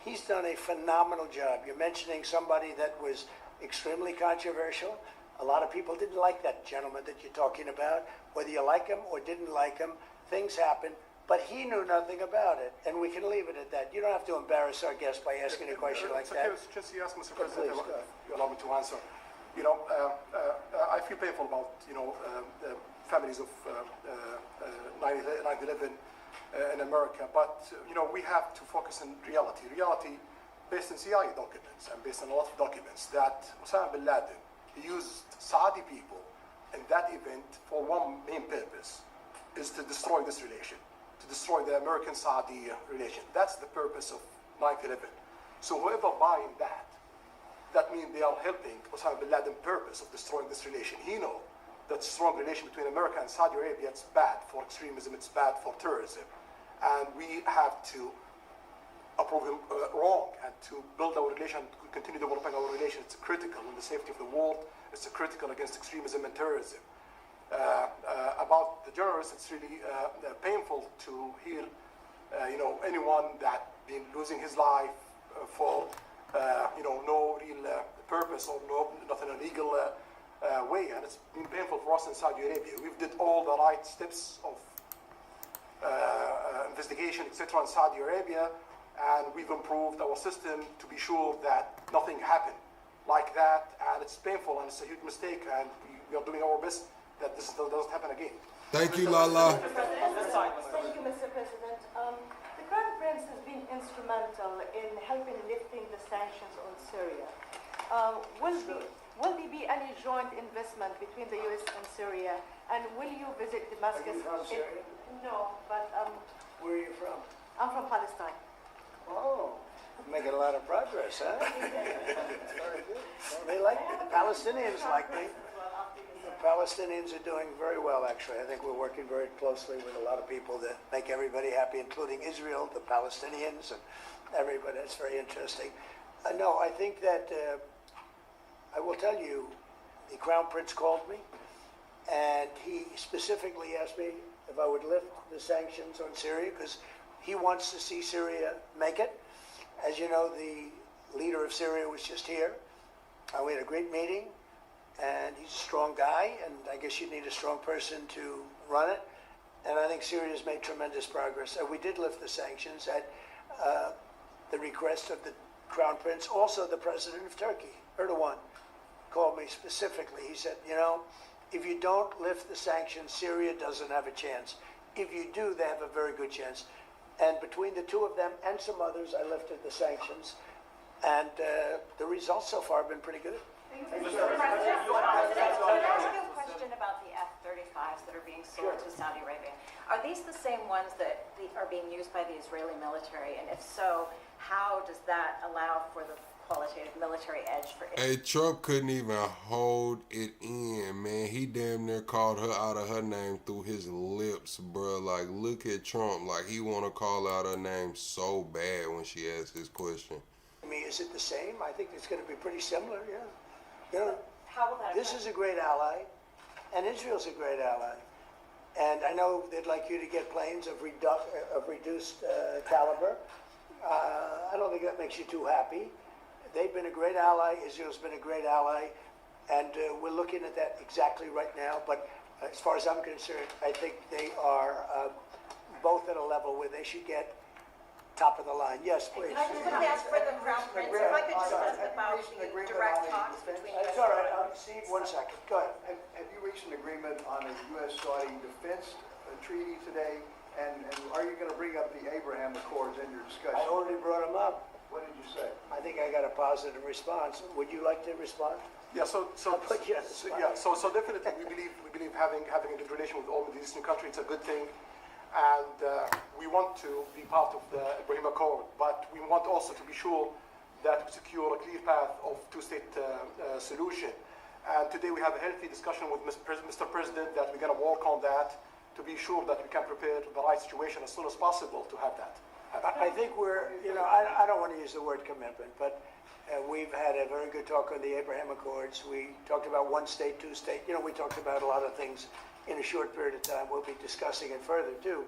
he's done a phenomenal job. You're mentioning somebody that was extremely controversial. A lot of people didn't like that gentleman that you're talking about. Whether you like him or didn't like him, things happen. But he knew nothing about it, and we can leave it at that. You don't have to embarrass our guest by asking a question like that. Just you ask, Mr. President, you allow me to answer. You know, I feel painful about, you know, the families of 9/11 in America, but, you know, we have to focus on reality. Reality based on CIA documents and based on a lot of documents that Osama bin Laden, he used Saudi people in that event for one main purpose, is to destroy this relation, to destroy the American-Saudi relation. That's the purpose of 9/11. So whoever buying that, that means they are helping Osama bin Laden's purpose of destroying this relation. He knows that strong relation between America and Saudi Arabia, it's bad for extremism, it's bad for terrorism. And we have to approve him wrong and to build our relation, continue developing our relation. It's critical in the safety of the world. It's critical against extremism and terrorism. About the journalists, it's really painful to hear, you know, anyone that been losing his life for, you know, no real purpose or not in a legal way, and it's been painful for us in Saudi Arabia. We've did all the right steps of investigation, etc., in Saudi Arabia, and we've improved our system to be sure that nothing happened like that, and it's painful and it's a huge mistake, and we are doing our best that this doesn't happen again. Thank you, Lala. Thank you, Mr. President. The Crown Prince has been instrumental in helping lifting the sanctions on Syria. Will there be any joint investment between the U.S. and Syria? And will you visit Damascus? Are you from Syria? No, but Where are you from? I'm from Palestine. Oh, making a lot of progress, huh? Very good. Well, they like me. The Palestinians like me. The Palestinians are doing very well, actually. I think we're working very closely with a lot of people that make everybody happy, including Israel, the Palestinians, and everybody. It's very interesting. No, I think that I will tell you, the Crown Prince called me, and he specifically asked me if I would lift the sanctions on Syria, because he wants to see Syria make it. As you know, the leader of Syria was just here. We had a great meeting, and he's a strong guy, and I guess you need a strong person to run it. And I think Syria has made tremendous progress. We did lift the sanctions at the request of the Crown Prince. Also, the president of Turkey, Erdogan, called me specifically. He said, you know, if you don't lift the sanctions, Syria doesn't have a chance. If you do, they have a very good chance. And between the two of them and some others, I lifted the sanctions. And the results so far have been pretty good. Can I ask you a question about the F-35s that are being sold to Saudi Arabia? Are these the same ones that are being used by the Israeli military? And if so, how does that allow for the qualitative military edge for Israel? Hey, Trump couldn't even hold it in, man. He damn near called her out of her name through his lips, bro. Like, look at Trump. Like, he want to call out her name so bad when she asked his question. I mean, is it the same? I think it's going to be pretty similar, yeah. You know, How will that this is a great ally, and Israel's a great ally. And I know they'd like you to get planes of reduced caliber. I don't think that makes you too happy. They've been a great ally. Israel's been a great ally. And we're looking at that exactly right now. But as far as I'm concerned, I think they are both at a level where they should get top of the line. Yes, please. I just want to ask for the Crown Prince, if I could just ask about the direct talks between It's all right. Steve, 1 second. Go ahead. Have you reached an agreement on a U.S.-Saudi defense treaty today? And are you going to bring up the Abraham Accords in your discussion? I already brought them up. What did you say? I think I got a positive response. Would you like to respond? Yeah, so definitely we believe having a good relation with all Middle Eastern countries, it's a good thing. And we want to be part of the Abraham Accord, but we want also to be sure that we secure a clear path of two-state solution. And today we have a healthy discussion with Mr. President that we're going to work on that to be sure that we can prepare the right situation as soon as possible to have that. I think we're, you know, I don't want to use the word commitment, but we've had a very good talk on the Abraham Accords. We talked about one state, two state. You know, we talked about a lot of things in a short period of time. We'll be discussing it further too.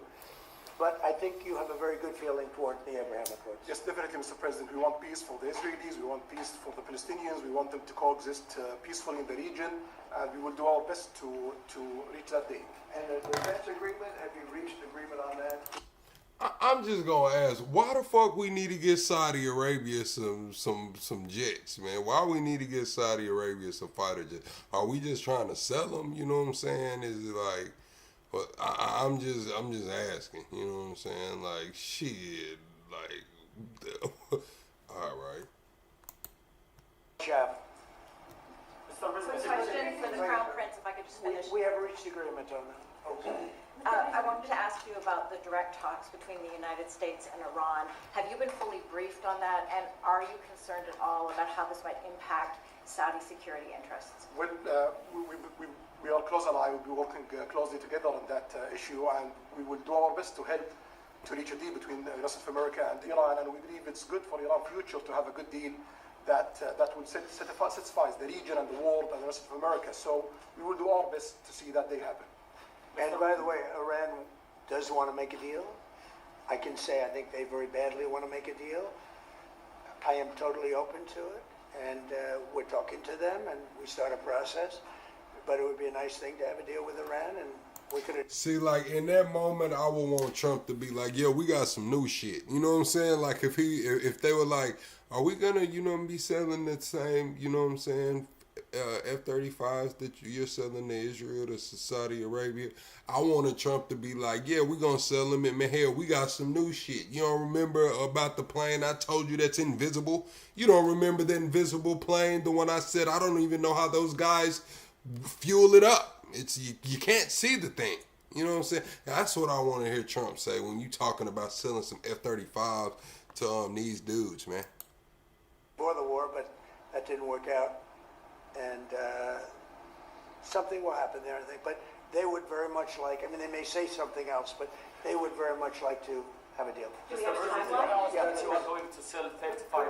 But I think you have a very good feeling toward the Abraham Accords. Yes, definitely, Mr. President. We want peace for the Israelis. We want peace for the Palestinians. We want them to coexist peacefully in the region. And we will do our best to reach that day. And the defense agreement, have you reached agreement on that? I'm just gonna ask, why the fuck we need to get Saudi Arabia some jets, man? Why we need to get Saudi Arabia some fighter jets? Are we just trying to sell them? You know what I'm saying? Is it like, well, I'm just asking. You know what I'm saying? Like shit, like, all right. Chef. Quick question for the Crown Prince, if I could just finish. We have reached agreement on that. Okay. I wanted to ask you about the direct talks between the United States and Iran. Have you been fully briefed on that, and are you concerned at all about how this might impact Saudi security interests? Well, we are close allies. We'll be working closely together on that issue, and we will do our best to help to reach a deal between the United States of America and Iran. And we believe it's good for Iran's future to have a good deal that will satisfy the region and the world and the rest of America. So we will do our best to see that they happen. And by the way, Iran does want to make a deal. I can say I think they very badly want to make a deal. I am totally open to it, and we're talking to them, and we start a process. But it would be a nice thing to have a deal with Iran, and we could see, like in that moment, I would want Trump to be like, "Yo, we got some new shit." You know what I'm saying? Like if they were like, "Are we gonna, be selling the same?" You know what I'm saying? F-35s that you're selling to Israel, to Saudi Arabia. I wanted Trump to be like, yeah, we're going to sell them. And man, hell, we got some new shit. You don't remember about the plane I told you that's invisible? You don't remember the invisible plane? The one I said, I don't even know how those guys fuel it up. It's you can't see the thing. You know what I'm saying? That's what I want to hear Trump say when you talking about selling some F-35s to these dudes, man. For the war, but that didn't work out. And something will happen there, I think. But they would very much like, they may say something else, but they would very much like to have a deal. You are going to sell 35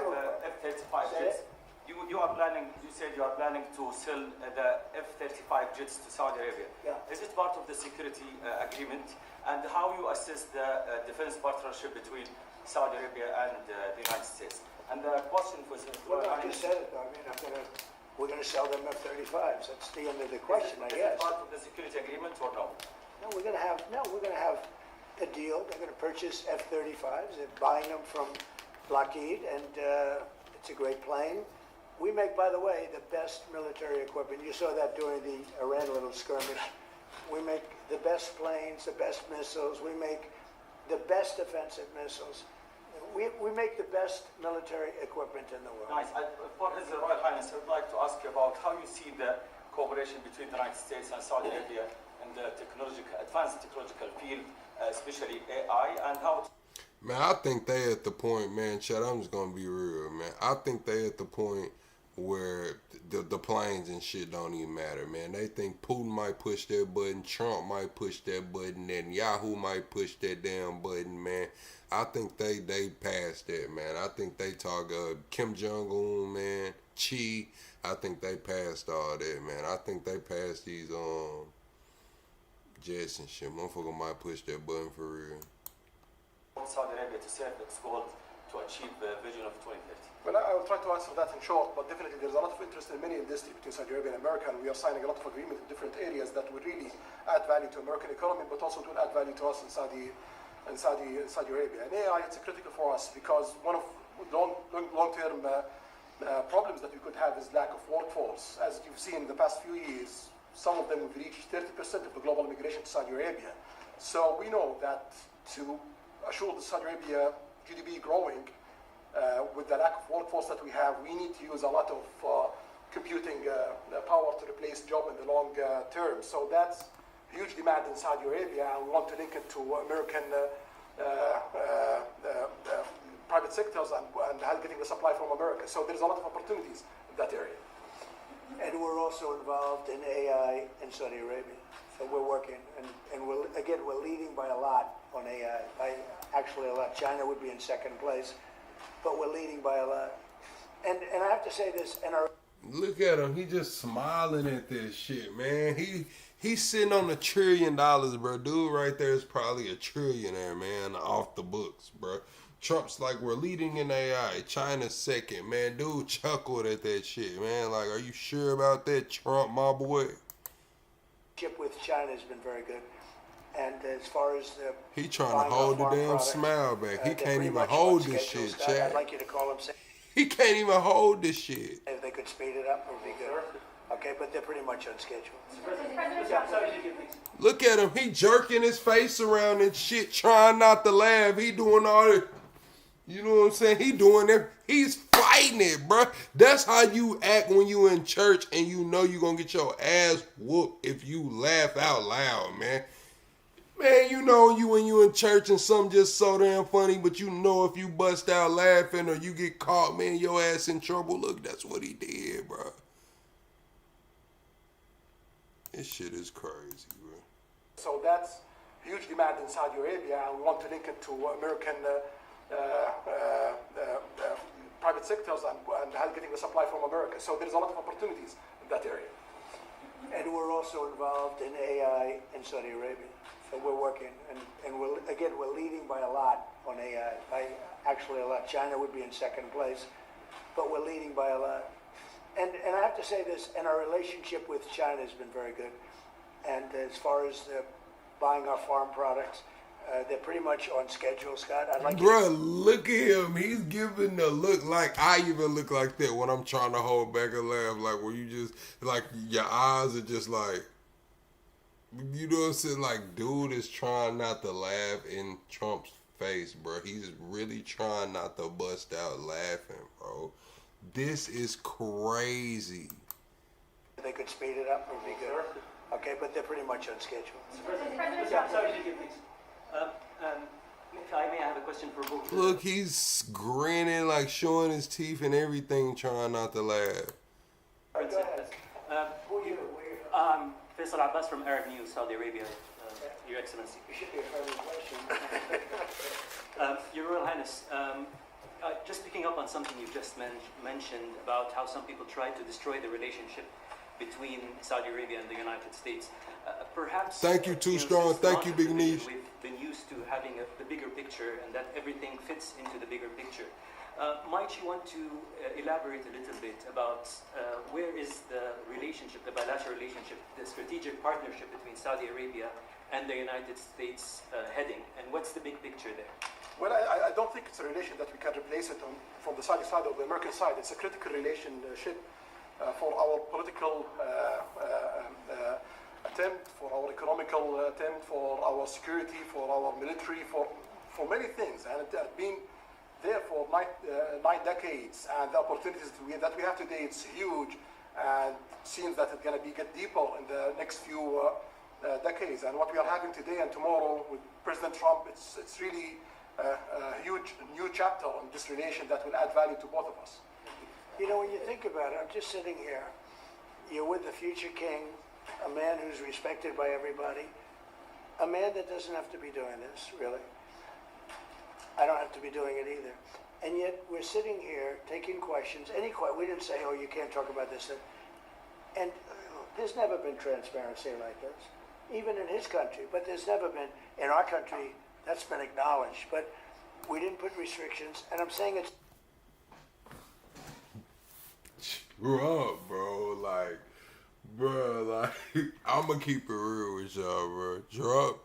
F-35 jets. You are planning, you said you are planning to sell the F-35 jets to Saudi Arabia. Yeah. Is it part of the security agreement? And how you assess the defense partnership between Saudi Arabia and the United States? And the question was... Well, I just said it. We're going to sell them F-35s. That's the end of the question, I guess. Is it part of the security agreement or no? No, we're going to have a deal. They're going to purchase F-35s. They're buying them from Lockheed, and it's a great plane. We make, by the way, the best military equipment. You saw that during the Iran little skirmish. We make the best planes, the best missiles. We make the best offensive missiles. We make the best military equipment in the world. Nice. For His Royal Highness, I would like to ask you about how you see the cooperation between the United States and Saudi Arabia in the advanced technological field, especially AI, and how... Man, I think they at the point, man, Chad, I'm just going to be real, man. I think they at the point where the planes and shit don't even matter, man. They think Putin might push that button, Trump might push that button, and Yahoo might push that damn button, man. I think they passed that, man. I think they talk Kim Jong-un, man, Chi. I think they passed all that, man. I think they passed these jets and shit. Motherfucker might push that button for real. Saudi Arabia to serve its goal to achieve the vision of 2050? Well, I will try to answer that in short, but definitely there's a lot of interest in many industries between Saudi Arabia and America, and we are signing a lot of agreements in different areas that would really add value to American economy, but also to add value to us in Saudi Arabia. And AI, it's critical for us because one of long-term problems that we could have is lack of workforce. As you've seen in the past few years, some of them have reached 30% of the global immigration to Saudi Arabia. So we know that to assure the Saudi Arabia GDP growing, with the lack of workforce that we have, we need to use a lot of computing power to replace job in the long term. So that's huge demand in Saudi Arabia, and we want to link it to American private sectors and getting the supply from America. So there's a lot of opportunities in that area. And we're also involved in AI in Saudi Arabia. So we're working, and we're leading by a lot on AI, by actually a lot. China would be in second place, but we're leading by a lot. And I have to say this, look at him, he just smiling at this shit, man. He's sitting on $1 trillion, bro. Dude right there is probably a trillionaire, man, off the books, bro. Trump's like, we're leading in AI. China's second, man. Dude chuckled at that shit, man. Like, are you sure about that, Trump, my boy? With China has been very good. And as far as the He trying buying to our hold the farm damn products, smile back. He they're can't pretty even much hold on this schedule, shit, Scott. I'd Chad. like you to call him. He can't even hold this shit. If they could speed it up, it would be good. Okay, but they're pretty much on schedule. Look at him. He jerking his face around and shit, trying not to laugh. He doing all that. You know what I'm saying? He doing it. He's fighting it, bro. That's how you act when you in church and you know you gonna get your ass whooped if you laugh out loud, man. Man, you know you when you in church and something just so damn funny, but you know if you bust out laughing or you get caught, man, your ass in trouble. Look, that's what he did, bro. This shit is crazy, bro. So that's huge demand in Saudi Arabia, and we want to link it to American private sectors and getting the supply from America. So there's a lot of opportunities in that area. And we're also involved in AI in Saudi Arabia. So we're working, and we're leading by a lot on AI. Actually a lot. China would be in second place, but we're leading by a lot. And I have to say this, and our relationship with China has been very good. And as far as buying our farm products, they're pretty much on schedule, Scott. I'd like Bruh, look at him. He's giving the look like I even look like that when I'm trying to hold back a laugh. Like where you just, like your eyes are just like, you know what I'm saying? Like dude is trying not to laugh in Trump's face, bro. He's really trying not to bust out laughing, bro. This is crazy. They could speed it up, it would be good. Okay, but they're pretty much on schedule. If I may, I have a question for both. Look, he's grinning, like showing his teeth and everything, trying not to laugh. Faisal Abbas from Arab News, Saudi Arabia. Your Excellency. Your Royal Highness, just picking up on something you just mentioned about how some people try to destroy the relationship between Saudi Arabia and the United States. Perhaps. Thank you, Too Strong. Thank you, Big Niche. We've been used to having the bigger picture and that everything fits into the bigger picture. Might you want to elaborate a little bit about where is the relationship, the bilateral relationship, the strategic partnership between Saudi Arabia and the United States heading, and what's the big picture there? Well, I don't think it's a relation that we can replace it from the Saudi side or the American side. It's a critical relationship for our political attempt, for our economical attempt, for our security, for our military, for many things. And it has been there for 9 decades. And the opportunities that we have today, it's huge. And it seems that it's going to get deeper in the next few decades. And what we are having today and tomorrow with President Trump, it's really a huge new chapter on this relation that will add value to both of us. You know, when you think about it, I'm just sitting here. You're with the future king, a man who's respected by everybody, a man that doesn't have to be doing this, really. I don't have to be doing it either. And yet we're sitting here taking questions. We didn't say, oh, you can't talk about this. And there's never been transparency like this, even in his country. But there's never been, in our country, that's been acknowledged. But we didn't put restrictions. And I'm saying it's... Bro, I'm gonna keep it real with y'all, bro. Trump,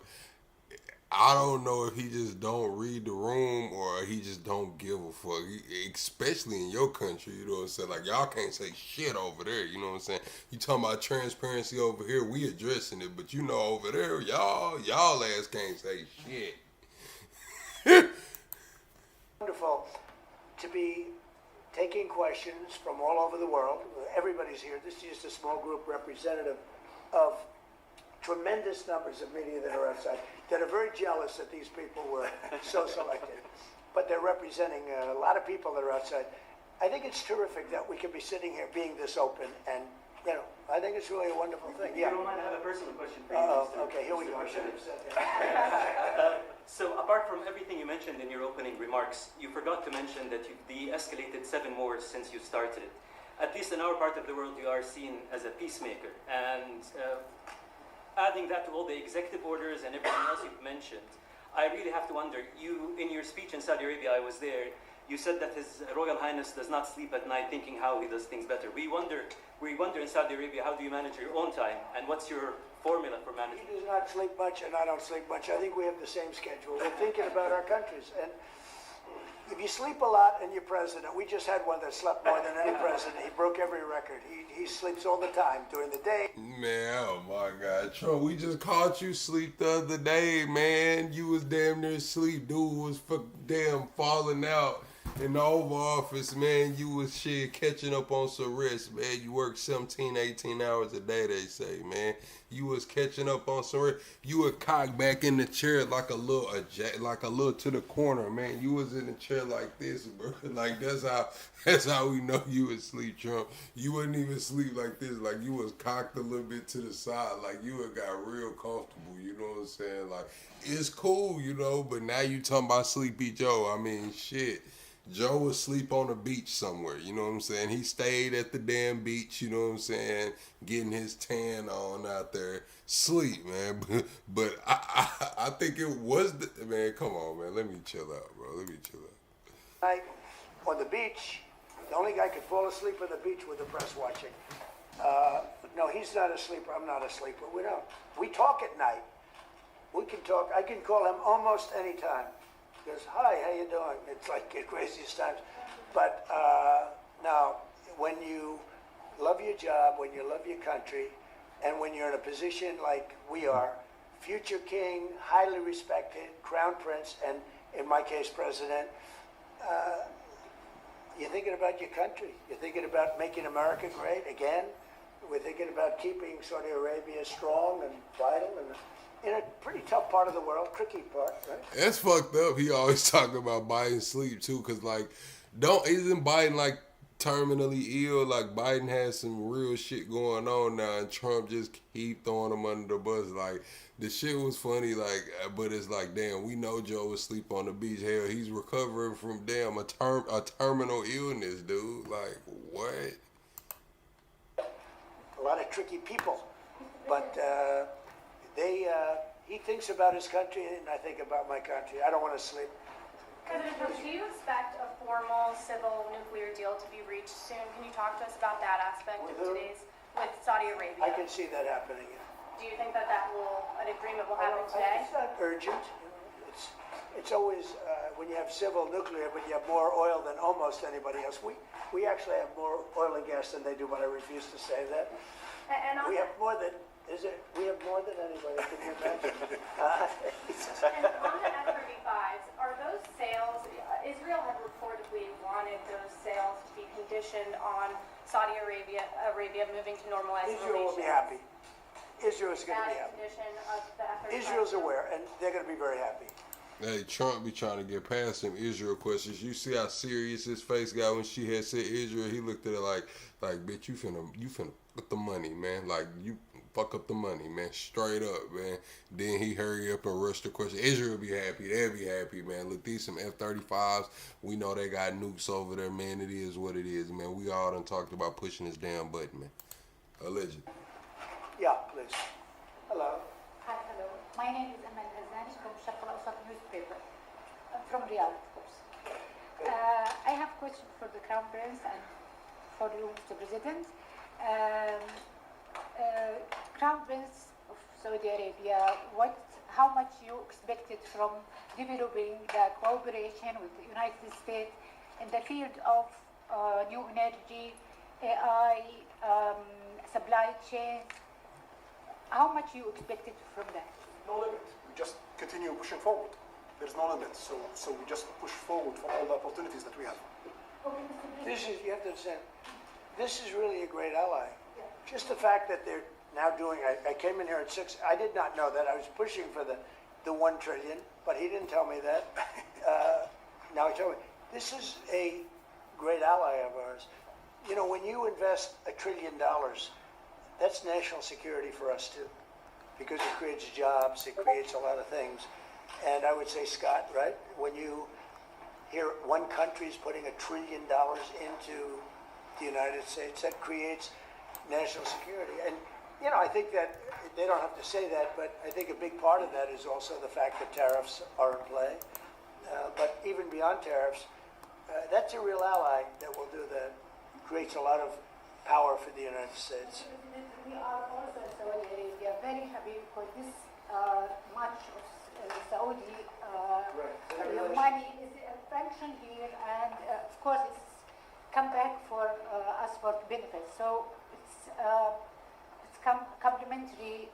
I don't know if he just don't read the room or he just don't give a fuck, especially in your country, you know what I'm saying? Like, y'all can't say shit over there, you know what I'm saying? You talking about transparency over here, we addressing it, but you know over there, y'all ass can't say shit. Wonderful to be taking questions from all over the world. Everybody's here. This is just a small group representative of tremendous numbers of media that are outside that are very jealous that these people were so selected. But they're representing a lot of people that are outside. I think it's terrific that we can be sitting here being this open, and you know, I think it's really a wonderful thing. If you don't mind, I have a personal question for you. Okay, here we go. I should have said that. So apart from everything you mentioned in your opening remarks, you forgot to mention that you've de-escalated 7 wars since you started it. At least in our part of the world, you are seen as a peacemaker. And adding that to all the executive orders and everything else you've mentioned, I really have to wonder, you, in your speech in Saudi Arabia, I was there, You said that His Royal Highness does not sleep at night thinking how he does things better. We wonder in Saudi Arabia, how do you manage your own time, and what's your formula for managing? He does not sleep much, and I don't sleep much. I think we have the same schedule. We're thinking about our countries, and if you sleep a lot and you're president, we just had one that slept more than any president. He broke every record. He sleeps all the time during the day. Man, oh my God, Trump, we just caught you sleep the other day, man. You was damn near asleep. Dude was damn falling out in the Oval Office, man. You was catching up on some rest, man. You work 17, 18 hours a day, they say, man. You was catching up on some rest. You were cocked back in the chair like a little to the corner, man. You was in the chair like this, bro. Like that's how we know you was asleep, Trump. You wouldn't even sleep like this. Like you was cocked a little bit to the side. Like you had got real comfortable. You know what I'm saying? Like it's cool, you know. But now you talking about Sleepy Joe. I mean, shit. Joe was asleep on a beach somewhere, you know what I'm saying? He stayed at the damn beach, you know what I'm saying? Getting his tan on out there. Sleep, man. But I think it was, man, come on, man. Let me chill out, bro. Let me chill out. Night on the beach, the only guy could fall asleep on the beach with the press watching. No, he's not a sleeper. I'm not a sleeper. We don't. We talk at night. We can talk. I can call him almost any time. He goes, hi, how you doing? It's like the craziest times. But now, when you love your job, when you love your country, and when you're in a position like we are, future king, highly respected, crown prince, and in my case, president, you're thinking about your country. You're thinking about making America great again. We're thinking about keeping Saudi Arabia strong and vital and in a pretty tough part of the world, tricky part, right? That's fucked up. He always talking about Biden sleep too, cause like, isn't Biden like terminally ill? Like Biden has some real shit going on now, and Trump just keep throwing him under the bus. Like the shit was funny, like, but it's like, damn, we know Joe was asleep on the beach. Hell, he's recovering from damn a terminal illness, dude. Like what? A lot of tricky people, but. He thinks about his country, and I think about my country. I don't want to sleep. President Trump, do you expect a formal civil nuclear deal to be reached soon? Can you talk to us about that aspect with Saudi Arabia? I can see that happening. Do you think that an agreement will happen today? It's not urgent. It's always when you have civil nuclear, but you have more oil than almost anybody else. We actually have more oil and gas than they do, but I refuse to say that. We have more than. We have more than anybody, can you imagine? And on the F-35s, are those sales, Israel had reportedly wanted those sales to be conditioned on Saudi Arabia moving to normalized relations. Israel will be happy. Israel's going to be happy. Israel's aware, and they're going to be very happy. Hey, Trump be trying to get past some Israel questions. You see how serious his face got when she had said Israel? He looked at her like, bitch, you finna put the money, man. Like, you fuck up the money, man. Straight up, man. Then he hurry up and rush the question. Israel be happy. They'll be happy, man. Look, these some F-35s. We know they got nukes over there, man. It is what it is, man. We all done talked about pushing this damn button, man. Allegedly. Yeah, please. Hello. Hi, hello. My name is Amal Hazani from Sharq al-Awsat newspaper. I'm from Riyadh, of course. I have a question for the Crown Prince and for you, Mr. President. Crown Prince of Saudi Arabia, how much you expected from developing the cooperation with the United States in the field of new energy, AI, supply chain? How much you expected from that? No limit. We just continue pushing forward. There's no limit. So we just push forward for all the opportunities that we have. You have to understand, this is really a great ally. Just the fact that they're now doing, I came in here at 6, I did not know that. I was pushing for the 1 trillion, but he didn't tell me that. Now he told me. This is a great ally of ours. You know, when you invest $1 trillion, that's national security for us too, because it creates jobs, it creates a lot of things. And I would say, Scott, right, when you hear one country's putting $1 trillion into the United States, that creates national security. And, you know, I think that they don't have to say that, but I think a big part of that is also the fact that tariffs are in play. But even beyond tariffs, That's a real ally that will do that. Creates a lot of power for the United States. We are also in Saudi Arabia very happy because this much of Saudi money is a function here, and of course it's come back for us for benefits. So it's complementary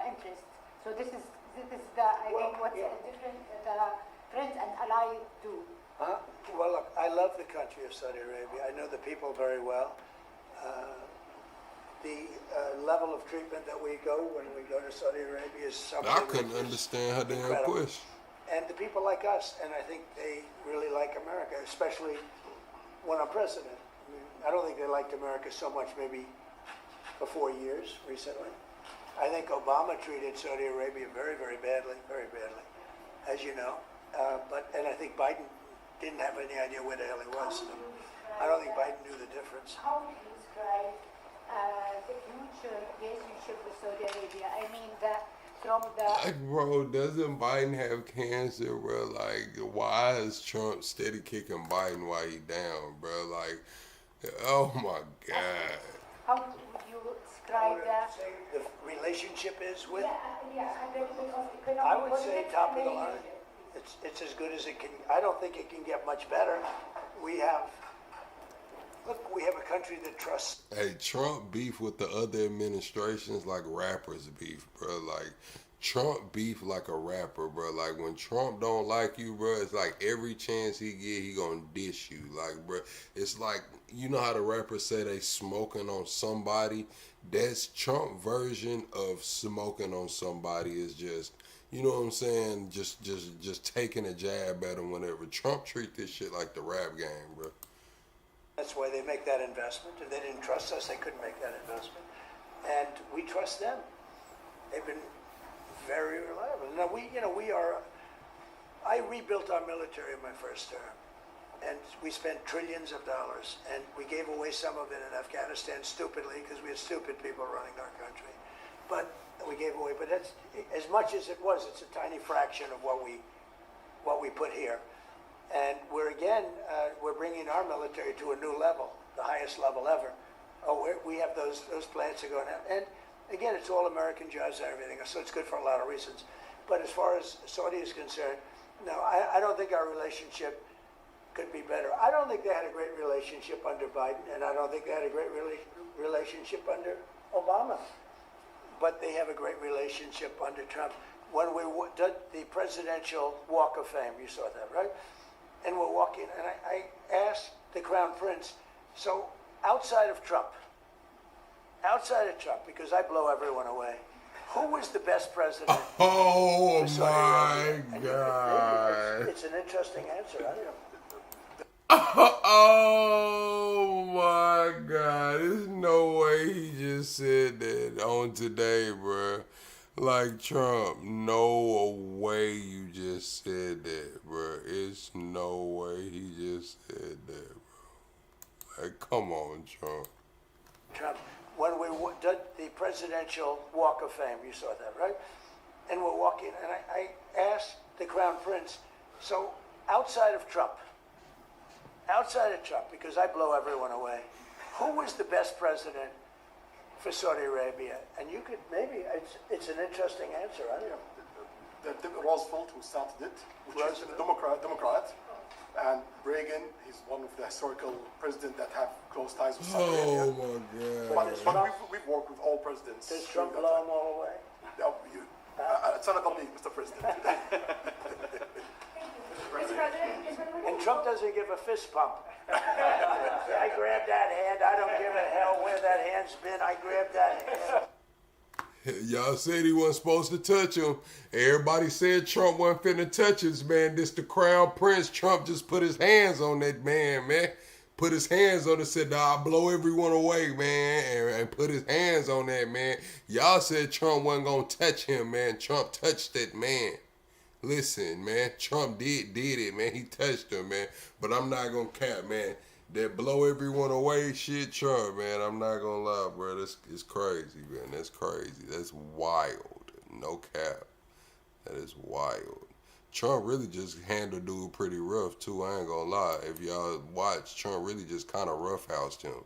interest. So this is the I think what's different the friends and ally do. Well, look, I love the country of Saudi Arabia. I know the people very well. The level of treatment that we go when we go to Saudi Arabia is something. I couldn't understand her damn question. And the people like us, and I think they really like America, especially when I'm president. I don't think they liked America so much maybe for 4 years recently. I think Obama treated Saudi Arabia very, very badly, as you know. And I think Biden didn't have any idea where the hell he was. I don't think Biden knew the difference. How would you describe the future relationship with Saudi Arabia? I mean, like, bro, doesn't Biden have cancer, bro? Like, why is Trump steady kicking Biden while he down, bro? Like, oh my God. How would you describe that? The relationship is with? Yeah, I would say top of the line. It's as good as it can. I don't think it can get much better. We have a country that trusts. Hey, Trump beef with the other administrations like rappers beef, bro. Like, Trump beef like a rapper, bro. Like, when Trump don't like you, bro, it's like every chance he get, he gonna dish you. Like, bro, it's like, you know how the rappers say they smoking on somebody? That's Trump version of smoking on somebody is just, you know what I'm saying? Just taking a jab at him whenever. Trump treat this shit like the rap game, bro. That's why they make that investment. If they didn't trust us, they couldn't make that investment. And we trust them. They've been very reliable. Now I rebuilt our military in my first term. And we spent trillions of dollars. And we gave away some of it in Afghanistan stupidly because we had stupid people running our country. But we gave away. But that's, as much as it was, it's a tiny fraction of what we put here. And we're bringing our military to a new level, the highest level ever. We have those plants are going out. And again, it's all American jobs and everything, so it's good for a lot of reasons. But as far as Saudi is concerned, no, I don't think our relationship could be better. I don't think they had a great relationship under Biden, and I don't think they had a great relationship under Obama. But they have a great relationship under Trump. When we did the Presidential Walk of Fame, you saw that, right? And we're walking, and I asked the Crown Prince, so outside of Trump, because I blow everyone away, who was the best president? Oh my God. It's an interesting answer, I don't know. Oh my God. There's no way he just said that on today, bro. Like, Trump, no way you just said that, bro. It's no way he just said that, bro. Like, come on, Trump. When we did the Presidential Walk of Fame, you saw that, right? And we're walking, and I asked the Crown Prince, so outside of Trump, because I blow everyone away, who was the best president for Saudi Arabia? And you could maybe, it's an interesting answer, I don't know. Roosevelt, who started it, which is a Democrat. And Reagan, he's one of the historical presidents that have close ties with Saudi Arabia. Oh my God. But we've worked with all presidents. Does Trump blow them all away? No, it's not about me, Mr. President. Mr. President, and Trump doesn't give a fist pump. I grabbed that hand. I don't give a hell where that hand's been. I grabbed that hand. Y'all said he wasn't supposed to touch him. Everybody said Trump wasn't finna touch his man. This the Crown Prince. Trump just put his hands on that man. Put his hands on it, said, nah, I'll blow everyone away, man. And put his hands on that, man. Y'all said Trump wasn't gonna touch him, man. Trump touched that man. Listen, man, Trump did it, man. He touched him, man. But I'm not gonna cap, man. That blow everyone away shit, Trump, man. I'm not gonna lie, bro. That's crazy, man. That's crazy. That's wild. No cap. That is wild. Trump really just handled dude pretty rough too. I ain't gonna lie. If y'all watch, Trump really just kind of roughhoused him.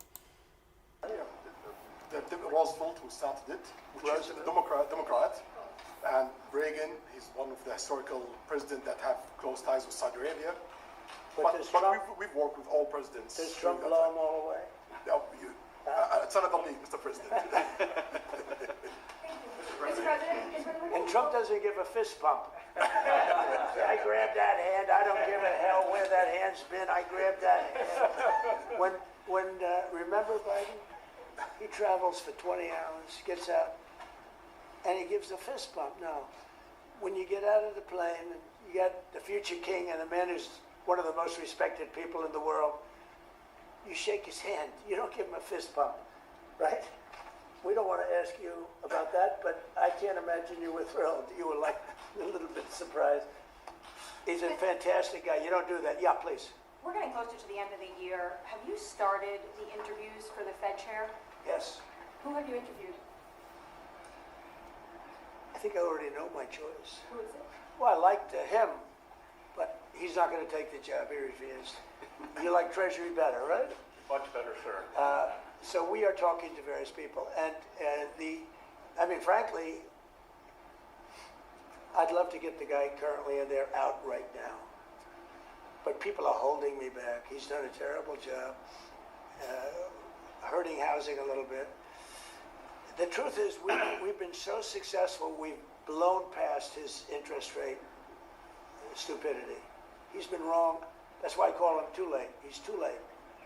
Roosevelt who started it, which is a Democrat, and Reagan, he's one of the historical presidents that have close ties with Saudi Arabia. But we've worked with all presidents. Does Trump blow them all away? No, it's not about me, Mr. President. Mr. President? And Trump doesn't give a fist pump. I grabbed that hand. I don't give a hell where that hand's been. I grabbed that hand. Remember Biden? He travels for 20 hours, gets out, and he gives a fist bump. No. When you get out of the plane, and you got the future king and the man who's one of the most respected people in the world, you shake his hand. You don't give him a fist bump, right? We don't want to ask you about that, but I can't imagine you were thrilled. You were like a little bit surprised. He's a fantastic guy. You don't do that. Yeah, please. We're getting closer to the end of the year. Have you started the interviews for the Fed chair? Yes. Who have you interviewed? I think I already know my choice. Who is it? Well, I liked him, but he's not going to take the job. He refused. You like Treasury better, right? Much better, sir. So we are talking to various people, and frankly, I'd love to get the guy currently in there out right now. But people are holding me back. He's done a terrible job, hurting housing a little bit. The truth is, we've been so successful, we've blown past his interest rate stupidity. He's been wrong. That's why I call him too late. He's too late.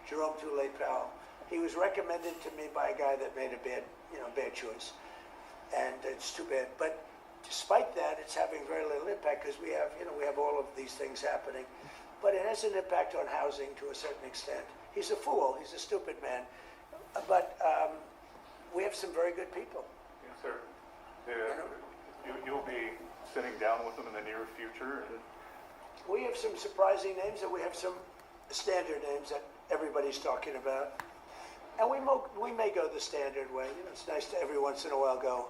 Jerome Too Late Powell. He was recommended to me by a guy that made a bad choice. And it's too bad. But despite that, it's having very little impact because we have all of these things happening. But it has an impact on housing to a certain extent. He's a fool. He's a stupid man. But we have some very good people. Yes, sir. You'll be sitting down with them in the near future. We have some surprising names, and we have some standard names that everybody's talking about. And we may go the standard way. It's nice to every once in a while go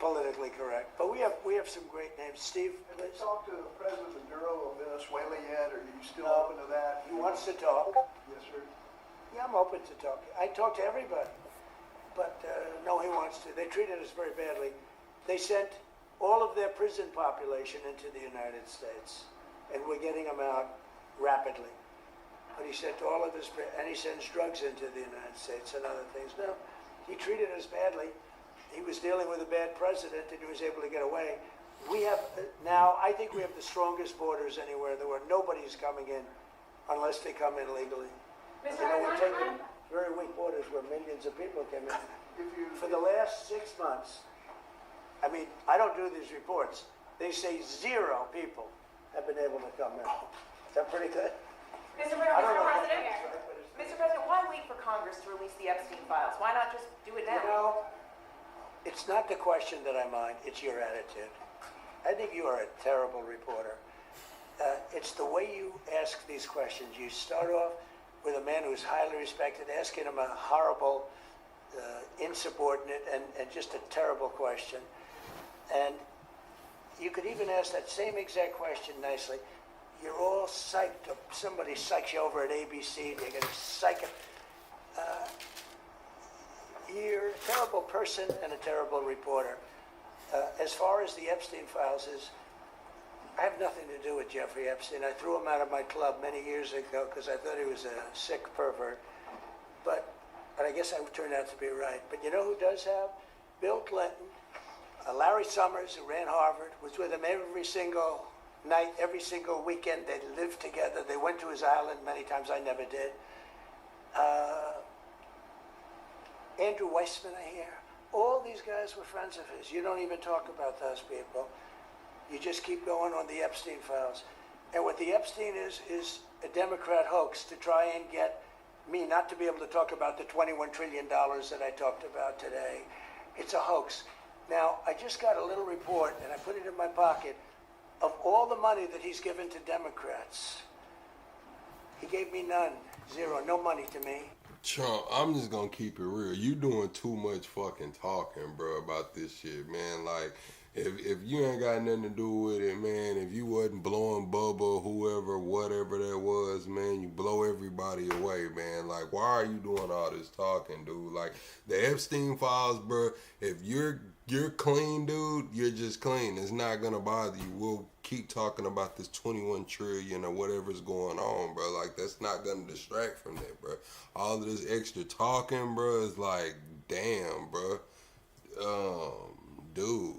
politically correct. But we have some great names. Steve, have you talked to President Maduro of Venezuela yet, or are you still open to that? He wants to talk. Yes, sir. Yeah, I'm open to talk. I talk to everybody. But no, he wants to. They treated us very badly. They sent all of their prison population into the United States, and we're getting them out rapidly. But he sent all of his, and he sends drugs into the United States and other things. No, he treated us badly. He was dealing with a bad president, and he was able to get away. We have now, I think we have the strongest borders anywhere in the world. Nobody's coming in unless they come in legally. We're taking very weak borders where millions of people came in. For the last 6 months, I don't do these reports. They say 0 people have been able to come in. Is that pretty good? Mr. President, why wait for Congress to release the Epstein files? Why not just do it now? It's not the question that I mind, it's your attitude. I think you are a terrible reporter. It's the way you ask these questions. You start off with a man who's highly respected, asking him a horrible, insubordinate, and just a terrible question. And you could even ask that same exact question nicely. You're all psyched up. Somebody psychs you over at ABC. They're going to psych it. You're a terrible person and a terrible reporter. As far as the Epstein files I have nothing to do with Jeffrey Epstein. I threw him out of my club many years ago because I thought he was a sick pervert. But I guess I turned out to be right. But you know who does have? Bill Clinton, Larry Summers, who ran Harvard, was with him every single night, every single weekend. They lived together. They went to his island many times. I never did. Andrew Weissman, I hear. All these guys were friends of his. You don't even talk about those people. You just keep going on the Epstein files. And what the Epstein is a Democrat hoax to try and get me not to be able to talk about the $21 trillion that I talked about today. It's a hoax. Now, I just got a little report, and I put it in my pocket, of all the money that he's given to Democrats. He gave me none. 0. No money to me. Trump, I'm just gonna keep it real. You doing too much fucking talking, bro, about this shit, man. Like, If you ain't got nothing to do with it, man, if you wasn't blowing Bubba, whoever, whatever that was, man, you blow everybody away, man. Like, why are you doing all this talking, dude? Like, the Epstein files, bro, if you're clean, dude, you're just clean. It's not gonna bother you. We'll keep talking about this 21 trillion or whatever's going on, bro. Like, that's not gonna distract from that, bro. All of this extra talking, bro, is like, damn, bro. Dude.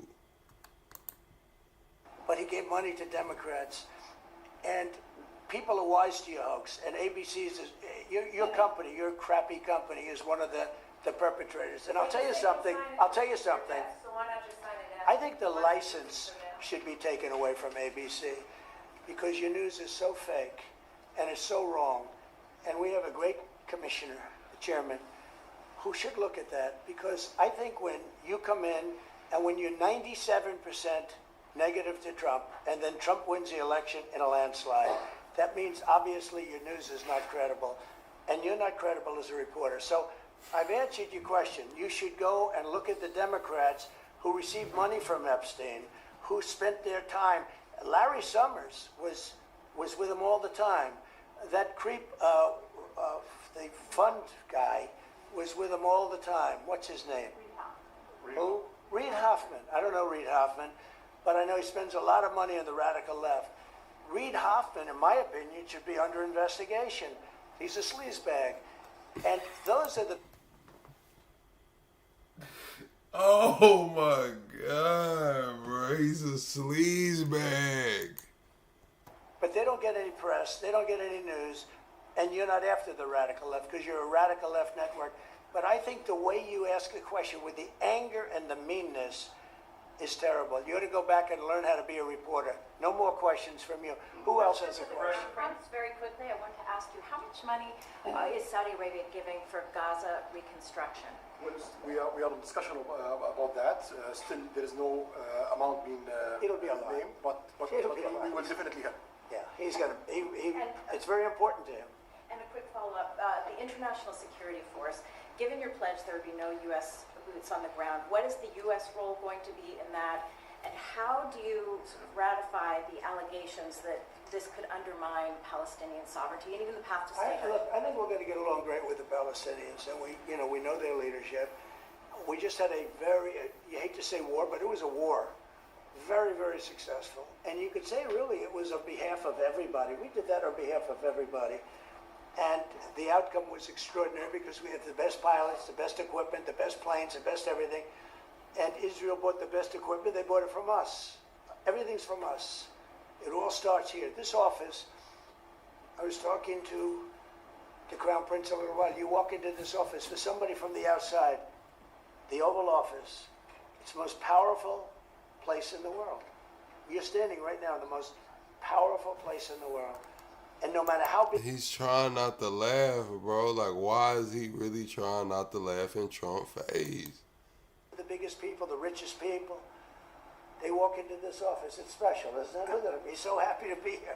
But he gave money to Democrats, and people are wise to your hoax. And ABC's your company, your crappy company, is one of the perpetrators. And I'll tell you something. I think the license should be taken away from ABC because your news is so fake and it's so wrong. And we have a great commissioner, the chairman, who should look at that, because I think when you come in and when you're 97% negative to Trump, and then Trump wins the election in a landslide, that means obviously your news is not credible, and you're not credible as a reporter. So I've answered your question. You should go and look at the Democrats who received money from Epstein, who spent their time. Larry Summers was with him all the time. That creep, the fund guy, was with him all the time. What's his name? Who? Reid Hoffman. I don't know Reid Hoffman, but I know he spends a lot of money on the radical left. Reid Hoffman, in my opinion, should be under investigation. He's a sleazebag. And those are the... Oh my God, bro. He's a sleazebag. But they don't get any press. They don't get any news. And you're not after the radical left because you're a radical left network. But I think the way you ask the question with the anger and the meanness is terrible. You ought to go back and learn how to be a reporter. No more questions from you. Who else has a question? Friends, very quickly, I want to ask you, how much money is Saudi Arabia giving for Gaza reconstruction? We are in discussion about that. Still, there is no amount being It'll be a lot. named, but we will definitely help. Yeah, he's gonna. It's very important to him. And a quick follow-up: the International Security Force. Given your pledge, there would be no U.S. boots on the ground. What is the U.S. role going to be in that? And how do you sort of ratify the allegations that this could undermine Palestinian sovereignty and even the path to statehood? I think we're going to get along great with the Palestinians, and we know their leadership. We just had a very, you hate to say war, but it was a war. Very, very successful. And you could say really it was on behalf of everybody. We did that on behalf of everybody. And the outcome was extraordinary because we had the best pilots, the best equipment, the best planes, the best everything. And Israel bought the best equipment. They bought it from us. Everything's from us. It all starts here. This office, I was talking to the Crown Prince a little while. You walk into this office, for somebody from the outside, the Oval Office, it's the most powerful place in the world. You're standing right now in the most powerful place in the world. And no matter how big... He's trying not to laugh, bro. Like, why is he really trying not to laugh in Trump's face? The biggest people, the richest people, they walk into this office. It's special, isn't it? Look at him. He's so happy to be here.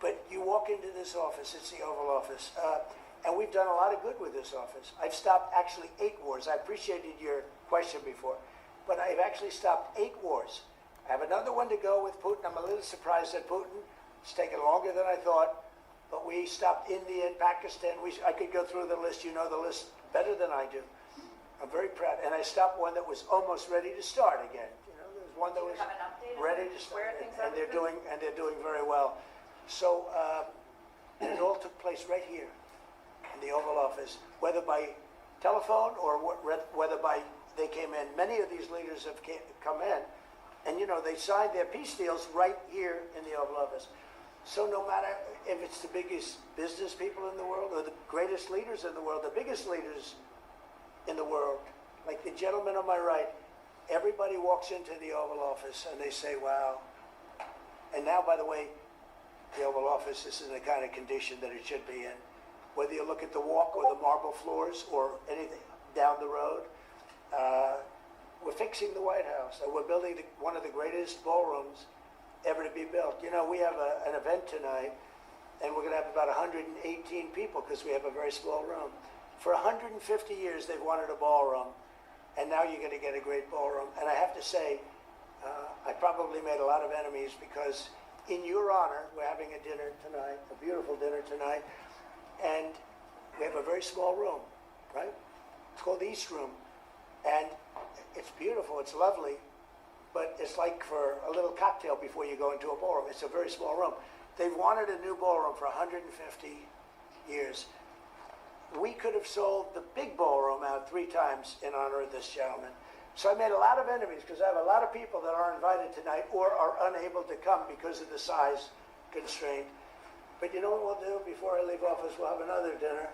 But you walk into this office, it's the Oval Office. And we've done a lot of good with this office. I've stopped actually 8 wars. I appreciated your question before. But I've actually stopped 8 wars. I have another one to go with Putin. I'm a little surprised at Putin. It's taken longer than I thought. But we stopped India and Pakistan. I could go through the list. You know the list better than I do. I'm very proud. And I stopped one that was almost ready to start again. You know, there's one that was ready to start, and they're doing very well. So it all took place right here in the Oval Office, whether by telephone or whether by they came in. Many of these leaders have come in, and they signed their peace deals right here in the Oval Office. So no matter if it's the biggest business people in the world or the greatest leaders in the world, the biggest leaders in the world, like the gentleman on my right, everybody walks into the Oval Office and they say, wow. And now, by the way, the Oval Office is in the kind of condition that it should be in. Whether you look at the walk or the marble floors or anything down the road, we're fixing the White House. We're building one of the greatest ballrooms ever to be built. We have an event tonight, and we're going to have about 118 people because we have a very small room. For 150 years, they've wanted a ballroom, and now you're going to get a great ballroom. And I have to say, I probably made a lot of enemies because in your honor, we're having a dinner tonight, a beautiful dinner tonight, and we have a very small room, right? It's called the East Room, and it's beautiful, it's lovely, but it's like for a little cocktail before you go into a ballroom. It's a very small room. They've wanted a new ballroom for 150 years. We could have sold the big ballroom out 3 times in honor of this gentleman. So I made a lot of enemies because I have a lot of people that are invited tonight or are unable to come because of the size constraint. But you know what we'll do before I leave office? We'll have another dinner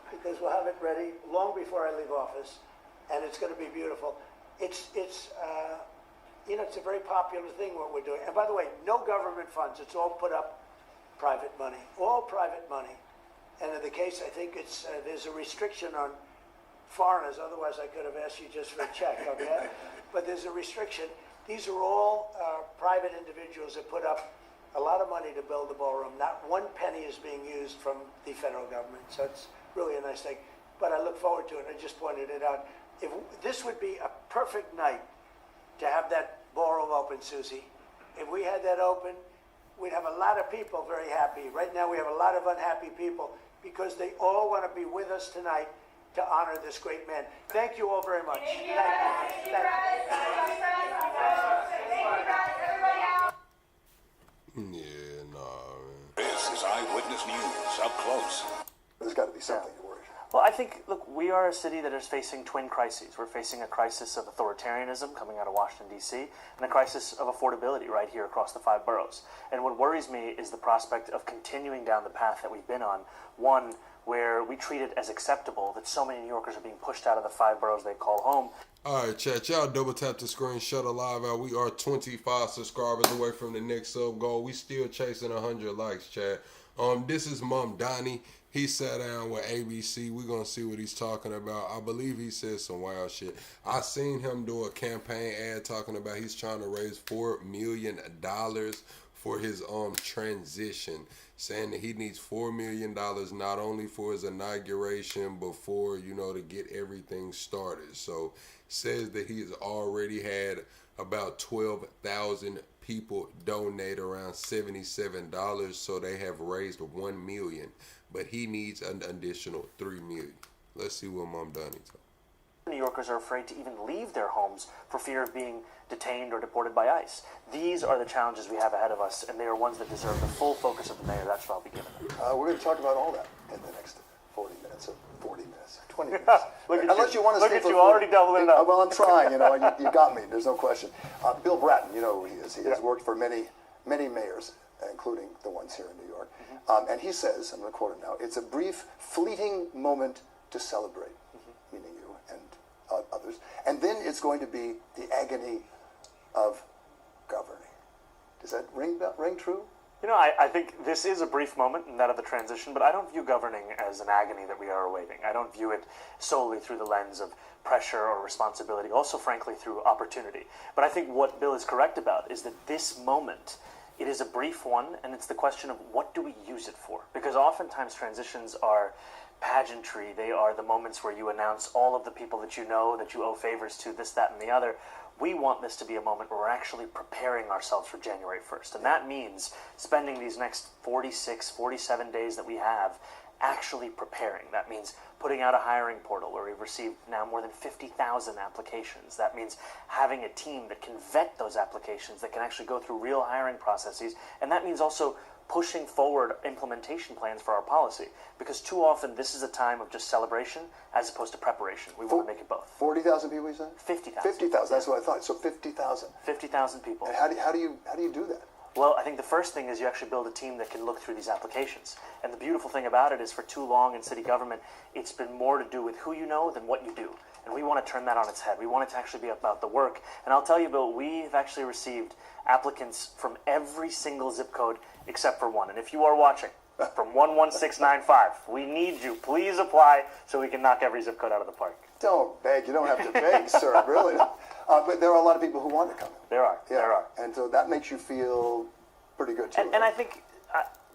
because we'll have it ready long before I leave office, and it's going to be beautiful. It's you know, it's a very popular thing what we're doing. And by the way, no government funds. It's all put up private money, all private money. And in the case, I think it's there's a restriction on foreigners. Otherwise, I could have asked you just for a check, okay? But there's a restriction. These are all private individuals that put up a lot of money to build the ballroom. Not one penny is being used from the federal government. So it's really a nice thing. But I look forward to it. I just pointed it out. If this would be a perfect night to have that ballroom open, Susie. If we had that open, we'd have a lot of people very happy. Right now, we have a lot of unhappy people because they all want to be with us tonight to honor this great man. Thank you all very much. Thank you. Yeah, nah, man. This is Eyewitness News, up close. There's got to be something to worry about. Well, I think, look, we are a city that is facing twin crises. We're facing a crisis of authoritarianism coming out of Washington, D.C., and a crisis of affordability right here across the 5 boroughs. And what worries me is the prospect of continuing down the path that we've been on, one where we treat it as acceptable that so many New Yorkers are being pushed out of the 5 boroughs they call home. All right, chat. Y'all double tap the screen, shut a live out. We are 25 subscribers away from the next sub goal. We still chasing 100 likes, chat. This is Mom Donnie. He sat down with ABC. We're going to see what he's talking about. I believe he said some wild shit. I seen him do a campaign ad talking about he's trying to raise $4 million for his transition, saying that he needs $4 million not only for his inauguration, but for, you know, to get everything started. So says that he's already had about 12,000 people donate around $77, so they have raised $1 million, but he needs an additional $3 million. Let's see what Mom Donnie talks. New Yorkers are afraid to even leave their homes for fear of being detained or deported by ICE. These are the challenges we have ahead of us, and they are ones that deserve the full focus of the mayor. That's what I'll be giving them. We're going to talk about all that in the next 40 minutes, 20 minutes. Unless you want to look stay at for you already doubling it up. Well, I'm trying, you know, you got me. There's no question. Bill Bratton, you know who he is. He has worked for many mayors, including the ones here in New York. And he says, I'm going to quote him now, it's a brief, fleeting moment to celebrate, meaning you and others. And then it's going to be the agony of governing. Does that ring true? You know, I think this is a brief moment in that of the transition, but I don't view governing as an agony that we are awaiting. I don't view it solely through the lens of pressure or responsibility, also, frankly, through opportunity. But I think what Bill is correct about is that this moment, it is a brief one, and it's the question of what do we use it for? Because oftentimes transitions are pageantry. They are the moments where you announce all of the people that you know, that you owe favors to, this, that, and the other. We want this to be a moment where we're actually preparing ourselves for January 1st. And that means spending these next 46, 47 days that we have actually preparing. That means putting out a hiring portal where we've received now more than 50,000 applications. That means having a team that can vet those applications, that can actually go through real hiring processes. And that means also pushing forward implementation plans for our policy. Because too often this is a time of just celebration as opposed to preparation. We want to make it both. 40,000 people, you said? 50,000. 50,000, that's what I thought. So 50,000. 50,000 people. And how do you do that? Well, I think the first thing is you actually build a team that can look through these applications. And the beautiful thing about it is for too long in city government, it's been more to do with who you know than what you do. And we want to turn that on its head. We want it to actually be about the work. And I'll tell you, Bill, we've actually received applicants from every single zip code except for one. And if you are watching from 11695, we need you. Please apply so we can knock every zip code out of the park. Don't beg. You don't have to beg, sir, really. But there are a lot of people who want to come in. There are. And so that makes you feel pretty good, too. And I think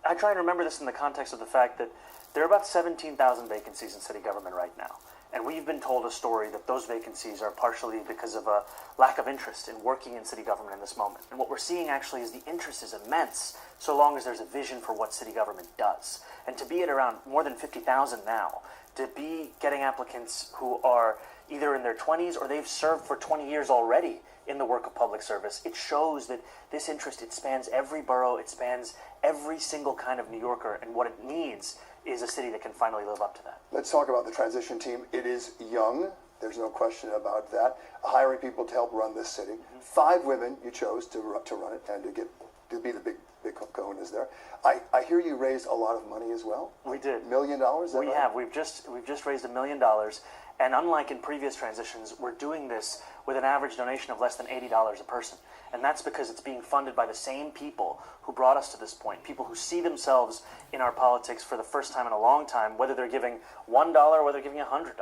I try and remember this in the context of the fact that there are about 17,000 vacancies in city government right now. And we've been told a story that those vacancies are partially because of a lack of interest in working in city government in this moment. And what we're seeing actually is the interest is immense so long as there's a vision for what city government does. And to be at around more than 50,000 now, to be getting applicants who are either in their 20s or they've served for 20 years already in the work of public service, it shows that this interest, it spans every borough, it spans every single kind of New Yorker, and what it needs is a city that can finally live up to that. Let's talk about the transition team. It is young. There's no question about that. Hiring people to help run this city. 5 women you chose to run it and to be the big kahunas there. I hear you raised a lot of money as well. We did. $1 million? We have. We've just raised $1 million, and unlike in previous transitions, we're doing this with an average donation of less than $80 a person. And that's because it's being funded by the same people who brought us to this point, people who see themselves in our politics for the first time in a long time, whether they're giving $1 or whether they're giving $100.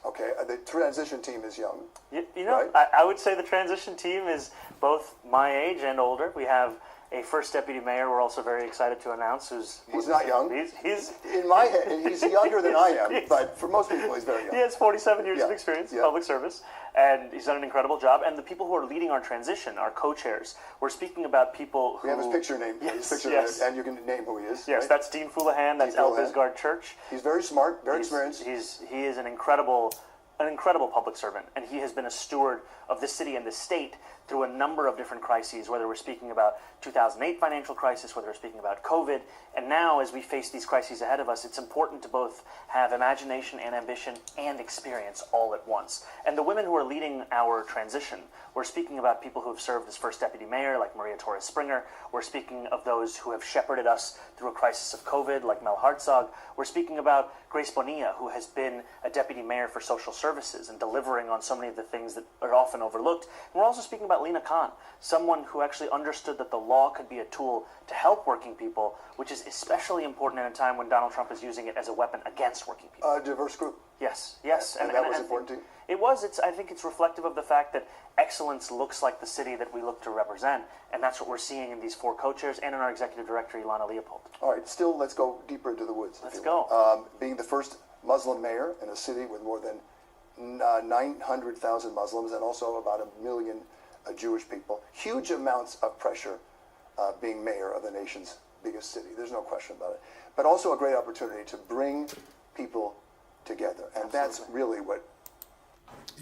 Okay, the transition team is young. You know, right? I would say the transition team is both my age and older. We have a first deputy mayor we're also very excited to announce he's not young. He's in my head, he's younger than I am, but for most people he's very young. He has 47 years of experience in public service, and he's done an incredible job. And the people who are leading our transition, our co-chairs, we're speaking about people who... We have his picture name, and you can name who he is. Yes, right? That's Dean Foulahan, that's El Bisgard Church. He's very smart, very experienced. He is an incredible public servant, and he has been a steward of the city and the state through a number of different crises, whether we're speaking about 2008 financial crisis, whether we're speaking about COVID, and now as we face these crises ahead of us, it's important to both have imagination and ambition and experience all at once. And the women who are leading our transition, we're speaking about people who have served as first deputy mayor, like Maria Torres Springer. We're speaking of those who have shepherded us through a crisis of COVID, like Mel Hartzog. We're speaking about Grace Bonilla, who has been a deputy mayor for social services and delivering on so many of the things that are often overlooked. And we're also speaking about Lena Khan, someone who actually understood that the law could be a tool to help working people, which is especially important in a time when Donald Trump is using it as a weapon against working people. A diverse group. Yes. And that was important to you? It was. I think it's reflective of the fact that excellence looks like the city that we look to represent, and that's what we're seeing in these 4 co-chairs and in our executive director, Ilana Leopold. All right, still, let's go deeper into the woods. Let's go. Being the first Muslim mayor in a city with more than 900,000 Muslims and also about 1 million Jewish people, huge amounts of pressure being mayor of the nation's biggest city. There's no question about it. But also a great opportunity to bring people together, and that's really what...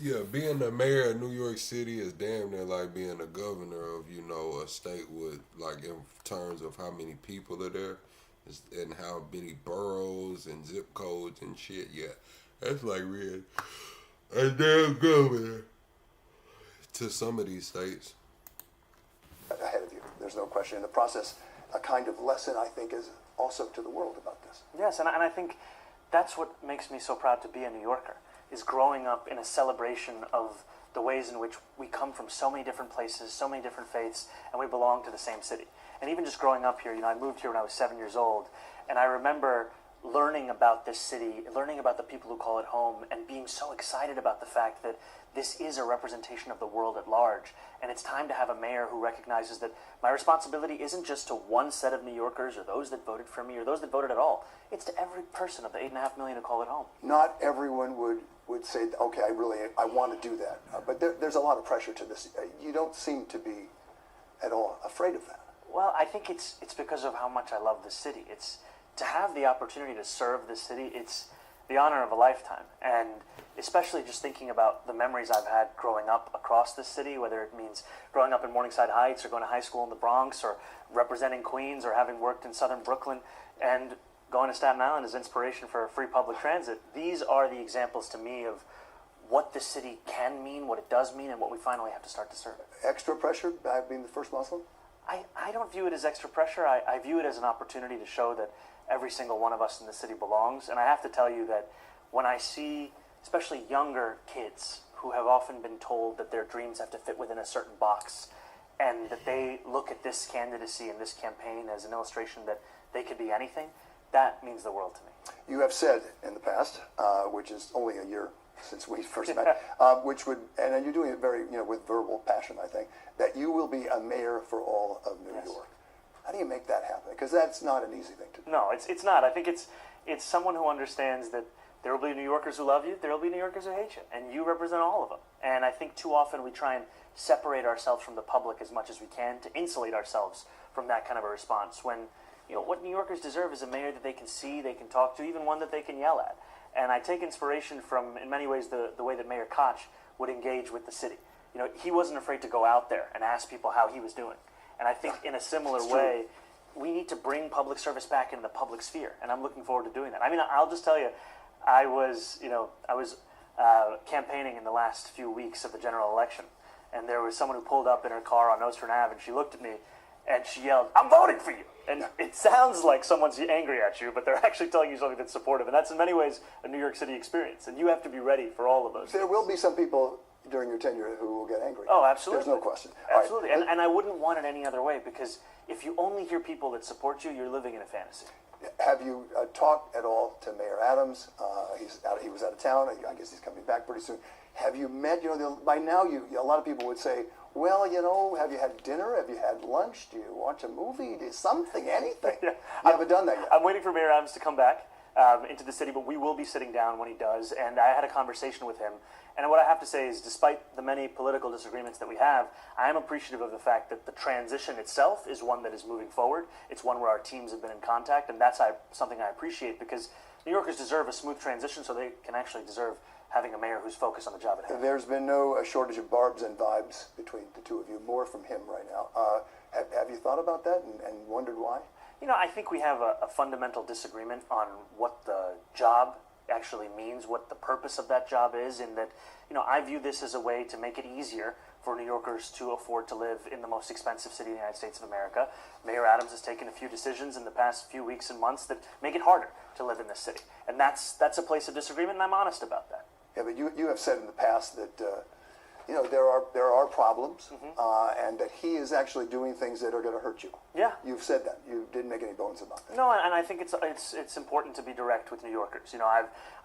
Yeah, being the mayor of New York City is damn near like being the governor of, a state with, like, in terms of how many people are there and how many boroughs and zip codes and shit. Yeah, that's like real a damn governor to some of these states. Ahead of you, there's no question. In the process, a kind of lesson, I think, is also to the world about this. Yes, and I think that's what makes me so proud to be a New Yorker, is growing up in a celebration of the ways in which we come from so many different places, so many different faiths, and we belong to the same city. And even just growing up here, I moved here when I was 7 years old, and I remember learning about this city, learning about the people who call it home, and being so excited about the fact that this is a representation of the world at large. And it's time to have a mayor who recognizes that my responsibility isn't just to one set of New Yorkers or those that voted for me or those that voted at all. It's to every person of the 8.5 million who call it home. Not everyone would say, okay, I want to do that. But there's a lot of pressure to this. You don't seem to be at all afraid of that. Well, I think it's because of how much I love this city. It's to have the opportunity to serve this city, it's the honor of a lifetime. And especially just thinking about the memories I've had growing up across this city, whether it means growing up in Morningside Heights or going to high school in the Bronx or representing Queens or having worked in southern Brooklyn and going to Staten Island as inspiration for free public transit. These are the examples to me of what this city can mean, what it does mean, and what we finally have to start to serve. Extra pressure by being the first Muslim? I don't view it as extra pressure. I view it as an opportunity to show that every single one of us in the city belongs. And I have to tell you that when I see, especially younger kids who have often been told that their dreams have to fit within a certain box, and that they look at this candidacy and this campaign as an illustration that they could be anything, that means the world to me. You have said in the past, which is only a year since we first met, which would, and you're doing it very, with verbal passion, I think, that you will be a mayor for all of New York. How do you make that happen? Because that's not an easy thing to do. No, it's not. I think it's someone who understands that There will be New Yorkers who love you. There will be New Yorkers who hate you, and you represent all of them. And I think too often we try and separate ourselves from the public as much as we can to insulate ourselves from that kind of a response. When what New Yorkers deserve is a mayor that they can see, they can talk to, even one that they can yell at. And I take inspiration from, in many ways, the way that Mayor Koch would engage with the city. He wasn't afraid to go out there and ask people how he was doing. And I think in a similar way, we need to bring public service back into the public sphere, and I'm looking forward to doing that. I mean, I'll just tell you, I was campaigning in the last few weeks of the general election, and there was someone who pulled up in her car on Nostrand Ave, and she looked at me, and she yelled, "I'm voting for you!" And it sounds like someone's angry at you, but they're actually telling you something that's supportive, and that's in many ways a New York City experience, and you have to be ready for all of those There things. will be some people during your tenure who will get angry. Oh, absolutely. There's no question. All right. Absolutely, and I wouldn't want it any other way, because if you only hear people that support you, you're living in a fantasy. Have you talked at all to Mayor Adams? He was out of town. I guess he's coming back pretty soon. Have you met? By now, a lot of people would say, "Well, have you had dinner? Have you had lunch? Do you watch a movie? Do something, anything?" Yeah. You haven't done that yet. I'm waiting for Mayor Adams to come back into the city, but we will be sitting down when he does. And I had a conversation with him. And what I have to say is, despite the many political disagreements that we have, I am appreciative of the fact that the transition itself is one that is moving forward. It's one where our teams have been in contact, and that's something I appreciate, because New Yorkers deserve a smooth transition, so they can actually deserve having a mayor who's focused on the job at hand. There's been no shortage of barbs and vibes between the two of you, more from him right now. Have you thought about that and wondered why? I think we have a fundamental disagreement on what the job actually means, what the purpose of that job is, in that, I view this as a way to make it easier for New Yorkers to afford to live in the most expensive city in the United States of America. Mayor Adams has taken a few decisions in the past few weeks and months that make it harder to live in this city. And that's a place of disagreement, and I'm honest about that. Yeah, but you have said in the past that there are problems, and that he is actually doing things that are going to hurt you. Yeah, you've said that. You didn't make any bones about that. No, and I think it's important to be direct with New Yorkers.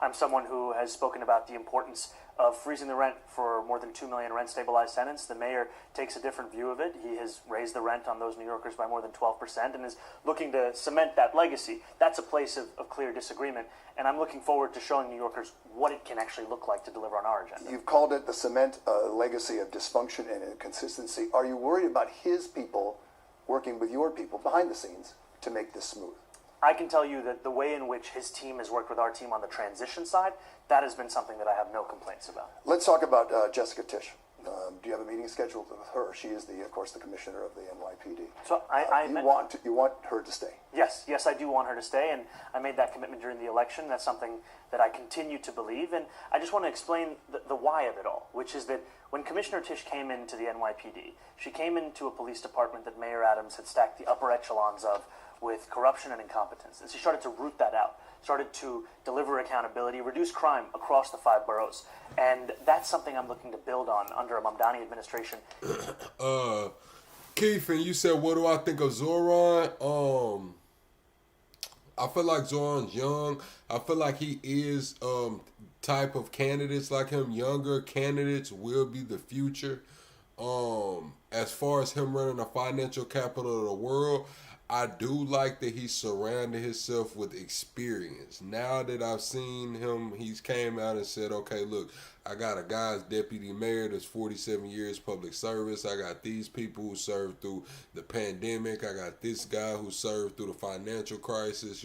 I'm someone who has spoken about the importance of freezing the rent for more than 2 million rent-stabilized tenants. The mayor takes a different view of it. He has raised the rent on those New Yorkers by more than 12% and is looking to cement that legacy. That's a place of clear disagreement, and I'm looking forward to showing New Yorkers what it can actually look like to deliver on our agenda. You've called it the cement legacy of dysfunction and inconsistency. Are you worried about his people working with your people behind the scenes to make this smooth? I can tell you that the way in which his team has worked with our team on the transition side, that has been something that I have no complaints about. Let's talk about Jessica Tisch. Do you have a meeting scheduled with her? She is, of course, the commissioner of the NYPD. So you want her to stay? Yes, I do want her to stay, and I made that commitment during the election. That's something that I continue to believe, and I just want to explain the why of it all, which is that when Commissioner Tisch came into the NYPD, she came into a police department that Mayor Adams had stacked the upper echelons of with corruption and incompetence. And she started to root that out, started to deliver accountability, reduce crime across the 5 boroughs. And that's something I'm looking to build on under a Mamdani administration. Keith, and you said, what do I think of Zoran? I feel like Zoran's young. I feel like he is type of candidates like him. Younger candidates will be the future. As far as him running the financial capital of the world, I do like that he's surrounded himself with experience. Now that I've seen him, he's came out and said, okay, look, I got a guy's deputy mayor that's 47 years public service. I got these people who served through the pandemic. I got this guy who served through the financial crisis.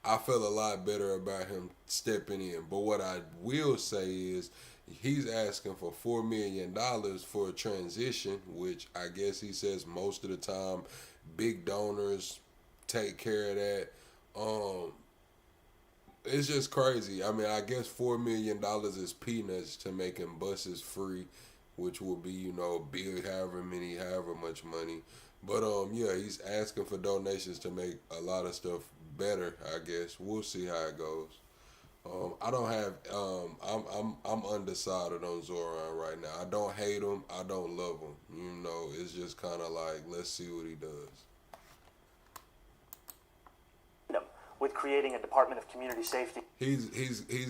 I feel a lot better about him stepping in. But what I will say is he's asking for $4 million for a transition, which I guess he says most of the time big donors take care of that. It's just crazy. I mean, I guess $4 million is peanuts to making buses free, which will be, big however much money. But yeah, he's asking for donations to make a lot of stuff better, I guess. We'll see how it goes. I don't have I'm undecided on Zoran right now. I don't hate him, I don't love him. It's just kind of like, let's see what he does. With creating a Department of Community Safety. He's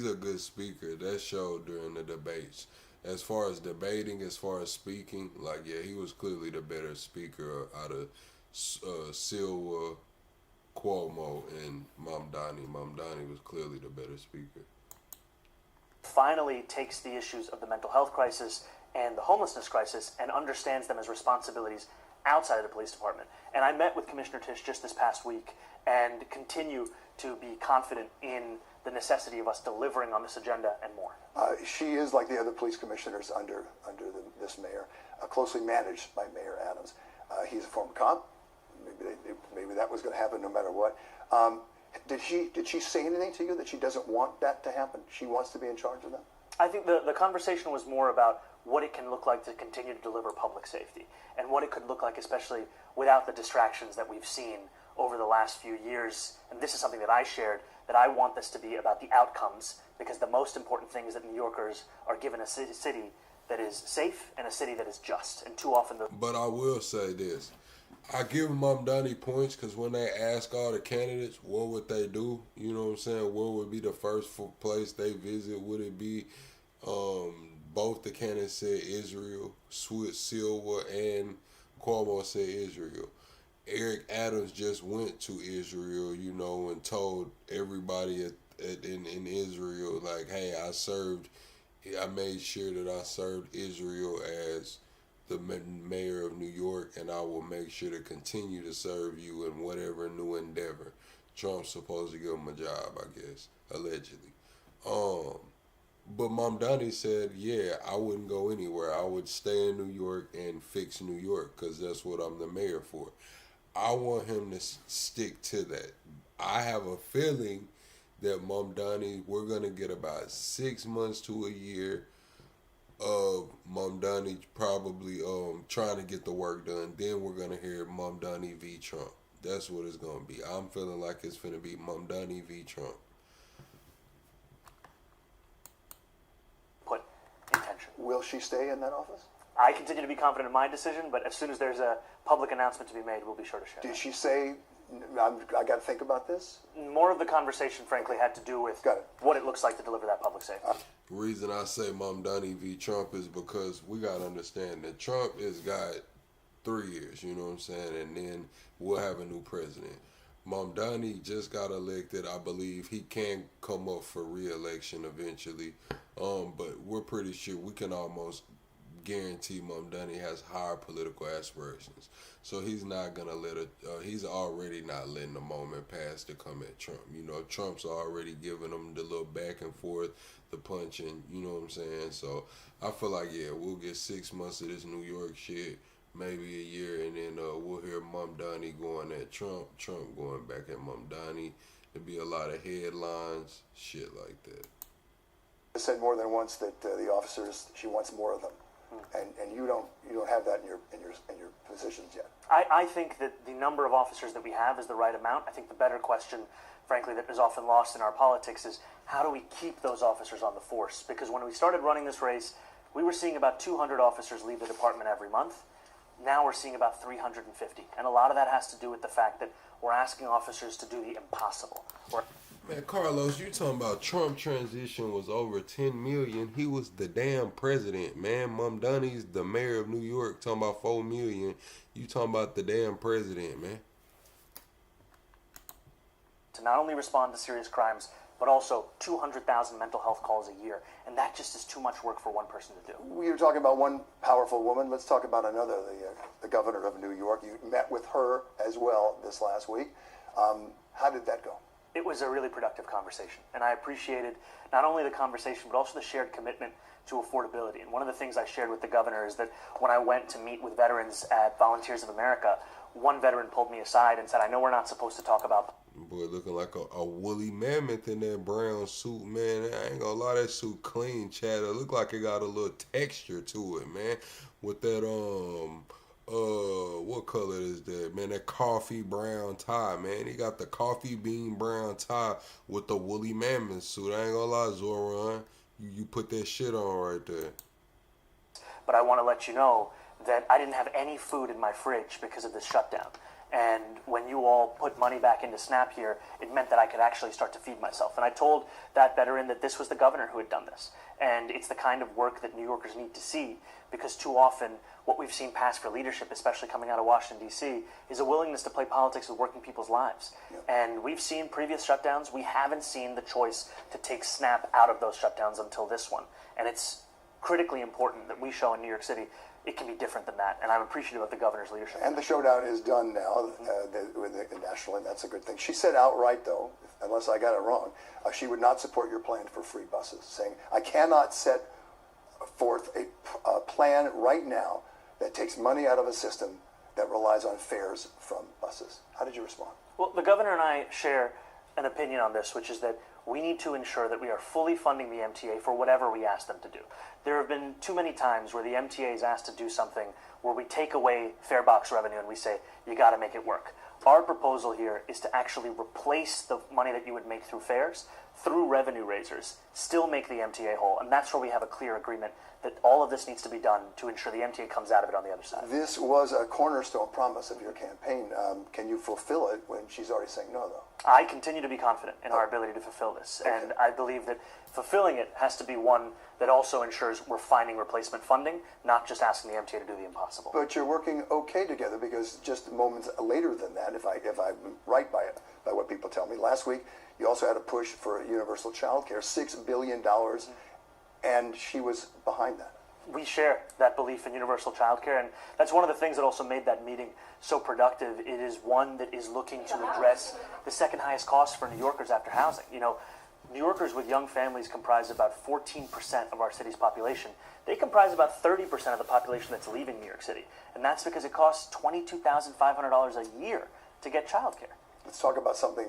a good speaker. That showed during the debates. As far as debating, as far as speaking, he was clearly the better speaker out of Silva, Cuomo, and Mamdani. Mamdani was clearly the better speaker. finally takes the issues of the mental health crisis and the homelessness crisis and understands them as responsibilities outside of the police department. And I met with Commissioner Tisch just this past week and continue to be confident in the necessity of us delivering on this agenda and more. She is like the other police commissioners under this mayor, closely managed by Mayor Adams. He's a former cop. Maybe that was going to happen no matter what. Did she say anything to you that she doesn't want that to happen? She wants to be in charge of that? I think the conversation was more about what it can look like to continue to deliver public safety and what it could look like, especially without the distractions that we've seen over the last few years. And this is something that I shared, that I want this to be about the outcomes, because the most important thing is that New Yorkers are given a city that is safe and a city that is just. And too often But I will say this. I give Mom Donnie points because when they ask all the candidates what would they do, you know what I'm saying, where would be the first place they visit, would it be both the candidates said Israel, Silva and Cuomo said Israel. Eric Adams just went to Israel, you know, and told everybody in Israel, like, hey, I made sure that I served Israel as the mayor of New York, and I will make sure to continue to serve you in whatever new endeavor. Trump's supposed to give him a job, I guess, allegedly. But Mom Donnie said, yeah, I wouldn't go anywhere. I would stay in New York and fix New York because that's what I'm the mayor for. I want him to stick to that. I have a feeling that Mom Donnie, we're going to get about 6 months to a year of Mom Donnie probably trying to get the work done. Then we're going to hear Mom Donnie v. Trump. That's what it's going to be. I'm feeling like it's going to be Mom Donnie v. Trump. Will she stay in that office? I continue to be confident in my decision, but as soon as there's a public announcement to be made, we'll be sure to share. Did she say, I got to think about this? More of the conversation, frankly, had to do with what it looks like to deliver that public safety. The reason I say Mom Donnie v. Trump is because we got to understand that Trump has got 3 years, you know what I'm saying, and then we'll have a new president. Mom Donnie just got elected. I believe he can come up for re-election eventually, but we're pretty sure we can almost guarantee Mom Donnie has higher political aspirations. So he's not going to let it, he's already not letting the moment pass to come at Trump. You know, Trump's already giving him the little back and forth, the punching, you know what I'm saying? So I feel like, yeah, we'll get 6 months of this New York shit, maybe a year, and then we'll hear Mom Donnie going at Trump, Trump going back at Mom Donnie. There'll be a lot of headlines, shit like that. I said more than once that the officers, she wants more of them. And you don't have that in your positions yet. I think that the number of officers that we have is the right amount. I think the better question, frankly, that is often lost in our politics is how do we keep those officers on the force? Because when we started running this race, we were seeing about 200 officers leave the department every month. Now we're seeing about 350. And a lot of that has to do with the fact that we're asking officers to do the impossible. Man, Carlos, you talking about Trump transition was over 10 million. He was the damn president, man. Mom Donnie's the mayor of New York talking about 4 million. You talking about the damn president, man. To not only respond to serious crimes, but also 200,000 mental health calls a year. And that just is too much work for one person to do. We were talking about one powerful woman. Let's talk about another, the governor of New York. You met with her as well this last week. How did that go? It was a really productive conversation, and I appreciated not only the conversation, but also the shared commitment to affordability. And one of the things I shared with the governor is that when I went to meet with veterans at Volunteers of America, one veteran pulled me aside and said, I know we're not supposed to talk about... Boy, looking like a woolly mammoth in that brown suit, man. I ain't gonna lie, that suit clean, Chad. It look like it got a little texture to it, man. With that, what color is that, man? That coffee brown tie, man. He got the coffee bean brown tie with the woolly mammoth suit. I ain't gonna lie, Zoran. You put that shit on right there. But I want to let you know that I didn't have any food in my fridge because of this shutdown. And when you all put money back into SNAP here, it meant that I could actually start to feed myself. And I told that veteran that this was the governor who had done this. And it's the kind of work that New Yorkers need to see, because too often what we've seen pass for leadership, especially coming out of Washington, D.C., is a willingness to play politics with working people's lives. Yep. And we've seen previous shutdowns. We haven't seen the choice to take SNAP out of those shutdowns until this one. And it's critically important that we show in New York City it can be different than that, and I'm appreciative of the governor's leadership. And the showdown is done now nationally, and that's a good thing. She said outright, though, unless I got it wrong, she would not support your plan for free buses, saying, I cannot set forth a plan right now that takes money out of a system that relies on fares from buses. How did you respond? Well, the governor and I share an opinion on this, which is that we need to ensure that we are fully funding the MTA for whatever we ask them to do. There have been too many times where the MTA is asked to do something where we take away fare box revenue and we say, you got to make it work. Our proposal here is to actually replace the money that you would make through fares through revenue raisers, still make the MTA whole. And that's where we have a clear agreement that all of this needs to be done to ensure the MTA comes out of it on the other side. This was a cornerstone promise of your campaign. Can you fulfill it when she's already saying no, though? I continue to be confident in our ability to fulfill this. Okay. And I believe that fulfilling it has to be one that also ensures we're finding replacement funding, not just asking the MTA to do the impossible. But you're working okay together, because just moments later than that, if I'm right by what people tell me, last week you also had a push for universal child care, $6 billion, and she was behind that. We share that belief in universal childcare, and that's one of the things that also made that meeting so productive. It is one that is looking to address the second highest cost for New Yorkers after housing. You know, New Yorkers with young families comprise about 14% of our city's population. They comprise about 30% of the population that's leaving New York City, and that's because it costs $22,500 a year to get childcare. Let's talk about something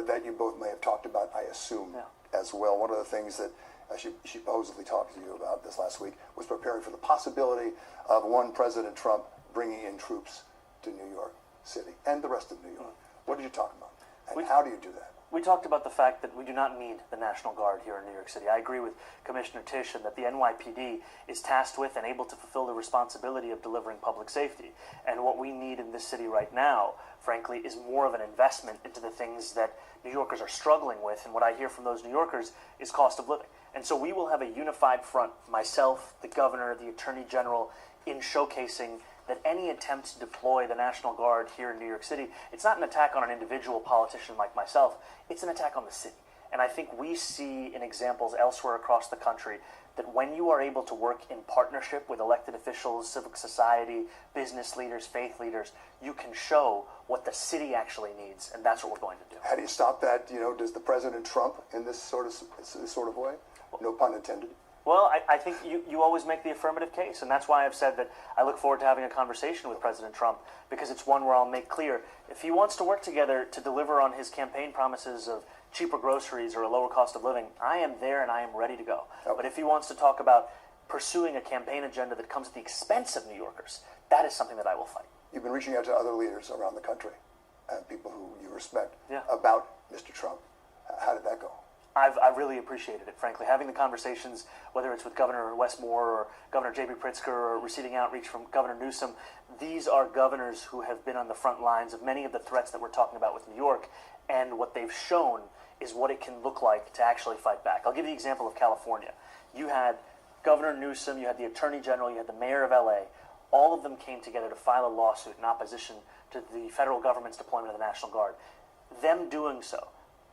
that you both may have talked about, I assume, as well. One of the things that she supposedly talked to you about this last week was preparing for the possibility of President Trump bringing in troops to New York City and the rest of New York. What did you talk about? And how do you do that? We talked about the fact that we do not need the National Guard here in New York City. I agree with Commissioner Tisch and that the NYPD is tasked with and able to fulfill the responsibility of delivering public safety. And what we need in this city right now, frankly, is more of an investment into the things that New Yorkers are struggling with. And what I hear from those New Yorkers is cost of living. And so we will have a unified front, myself, the governor, the attorney general, in showcasing that any attempt to deploy the National Guard here in New York City, it's not an attack on an individual politician like myself, it's an attack on the city. And I think we see in examples elsewhere across the country that when you are able to work in partnership with elected officials, civic society, business leaders, faith leaders, you can show what the city actually needs, and that's what we're going to do. How do you stop that? You know, does the President Trump in this sort of way? No pun intended. Well, I think you always make the affirmative case, and that's why I've said that I look forward to having a conversation with President Trump, because it's one where I'll make clear, if he wants to work together to deliver on his campaign promises of cheaper groceries or a lower cost of living, I am there and I am ready to go. Okay. But if he wants to talk about pursuing a campaign agenda that comes at the expense of New Yorkers, that is something that I will fight. You've been reaching out to other leaders around the country, and people who you respect, about Mr. Trump. How did that go? I've really appreciated it, frankly. Having the conversations, whether it's with Governor Westmore or Governor J.B. Pritzker or receiving outreach from Governor Newsom, these are governors who have been on the front lines of many of the threats that we're talking about with New York, and what they've shown is what it can look like to actually fight back. I'll give you the example of California. You had Governor Newsom, you had the Attorney General, you had the Mayor of L.A., all of them came together to file a lawsuit in opposition to the federal government's deployment of the National Guard. Them doing so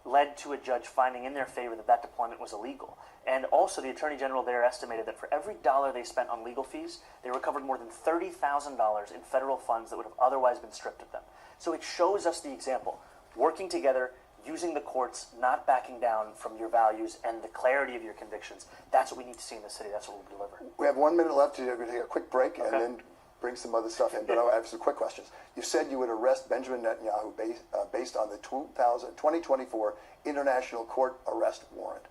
led to a judge finding in their favor that that deployment was illegal. And also the Attorney General there estimated that for every dollar they spent on legal fees, they recovered more than $30,000 in federal funds that would have otherwise been stripped of them. So it shows us the example. Working together, using the courts, not backing down from your values and the clarity of your convictions. That's what we need to see in the city. That's what we'll deliver. We have 1 minute left. We're going to take a quick break and then bring some other stuff in, but I have some quick questions. You said you would arrest Benjamin Netanyahu based on the 2024 International Court Arrest Warrant.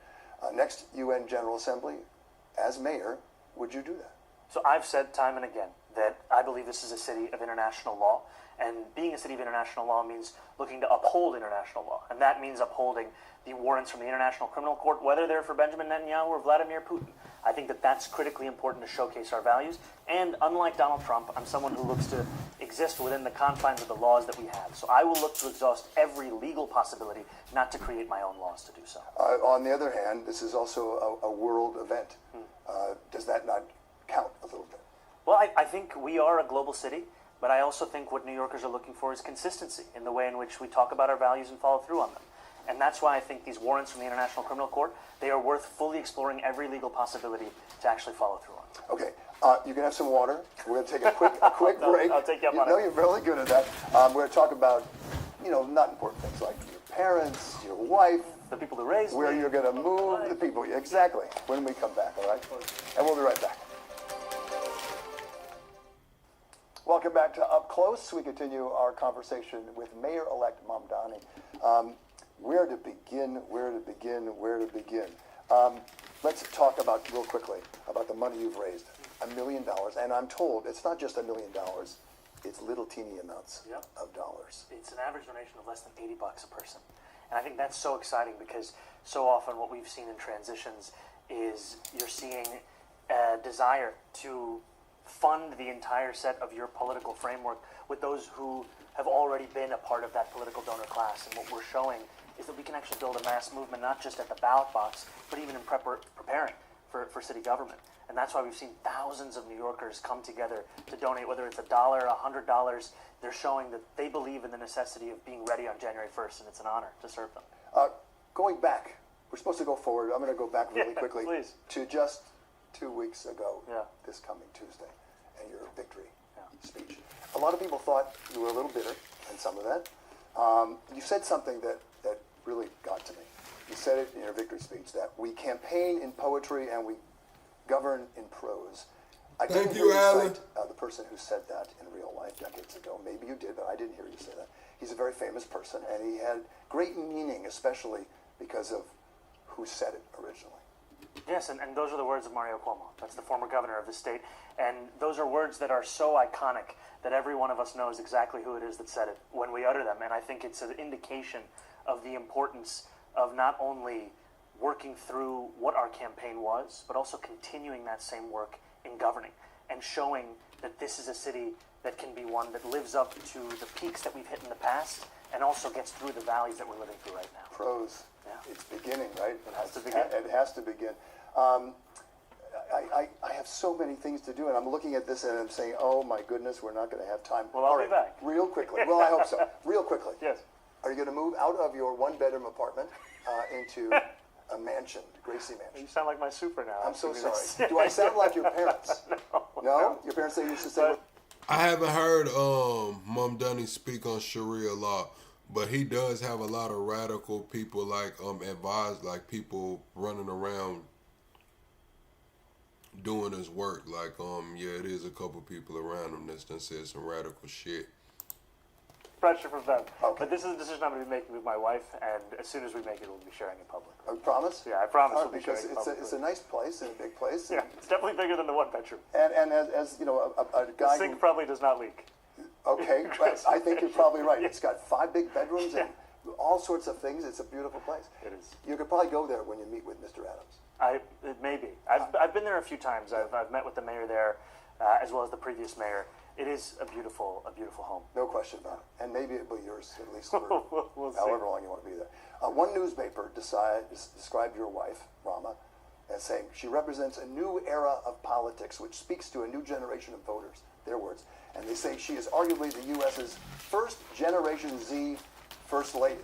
Next UN General Assembly, as mayor, would you do that? So I've said time and again that I believe this is a city of international law, and being a city of international law means looking to uphold international law, and that means upholding the warrants from the International Criminal Court, whether they're for Benjamin Netanyahu or Vladimir Putin. I think that that's critically important to showcase our values. And unlike Donald Trump, I'm someone who looks to exist within the confines of the laws that we have. So I will look to exhaust every legal possibility, not to create my own laws to do so. On the other hand, this is also a world event. Does that not count a little bit? Well, I think we are a global city, but I also think what New Yorkers are looking for is consistency in the way in which we talk about our values and follow through on them. And that's why I think these warrants from the International Criminal Court, they are worth fully exploring every legal possibility to actually follow through on. Okay, you can have some water. We're going to take a quick break. I'll take you up on it. No, you're really good at that. We're going to talk about, not important things like your parents, your wife, the people who raised where me, you're going to move, the people. Exactly. When we come back, all right? And we'll be right back. Welcome back to Up Close. We continue our conversation with Mayor-elect Mamdani. Where to begin? Let's talk about, real quickly, about the money you've raised. $1 million. And I'm told it's not just $1 million. It's little teeny amounts of dollars. It's an average donation of less than $80 a person. And I think that's so exciting because so often what we've seen in transitions is you're seeing a desire to fund the entire set of your political framework with those who have already been a part of that political donor class. And what we're showing is that we can actually build a mass movement, not just at the ballot box, but even in preparing for city government. And that's why we've seen thousands of New Yorkers come together to donate, whether it's $1, $100. They're showing that they believe in the necessity of being ready on January 1st, and it's an honor to serve them. Going back, we're supposed to go forward. I'm going to go back really quickly please. To just 2 weeks ago, Yeah. this coming Tuesday, and your victory speech. A lot of people thought you were a little bitter in some of that. You said something that really got to me. You said it in your victory speech, that we campaign in poetry and we govern in prose. I Thank didn't you, hear Alan. cite the person who said that in real life decades ago. Maybe you did, but I didn't hear you say that. He's a very famous person, and he had great meaning, especially because of who said it originally. Yes, and those are the words of Mario Cuomo. That's the former governor of the state. And those are words that are so iconic that every one of us knows exactly who it is that said it when we utter them. And I think it's an indication of the importance of not only working through what our campaign was, but also continuing that same work in governing and showing that this is a city that can be one that lives up to the peaks that we've hit in the past and also gets through the valleys that we're living through right now. Prose. Yeah. It's beginning, right? It has to begin. It has to begin. I have so many things to do, and I'm looking at this and I'm saying, oh my goodness, we're not going to have time. Well, I'll be back. Real quickly. Well, I hope so. Real quickly. Yes. Are you going to move out of your one-bedroom apartment into a mansion, Gracie Mansion? You sound like my super now. I'm so sorry. Do I sound like your parents? No? Your parents say you should say... I haven't heard Mamdani speak on Sharia law, but he does have a lot of radical people like advised, like people running around doing his work. Like it is a couple people around him that's done said some radical shit. Pressure from them. Okay. But this is a decision I'm going to be making with my wife, and as soon as we make it, we'll be sharing in public. I promise? Yeah, I promise Right, we'll be because sharing in public. it's a nice place and a big place. Yeah, it's definitely bigger than the one bedroom. And as you know, a guy The sink probably does not leak. Okay, but I think you're probably right. It's got 5 big bedrooms and all sorts of things. It's a beautiful place. It is. You could probably go there when you meet with Mr. Adams. It may be. I've been there a few times. I've met with the mayor there, as well as the previous mayor. It is a beautiful home. No question about it. And maybe it will be yours, at least for we'll see. however long you want to be there. One newspaper described your wife, Rama, as saying she represents a new era of politics which speaks to a new generation of voters, their words. And they say she is arguably the U.S.'s first Generation Z First Lady.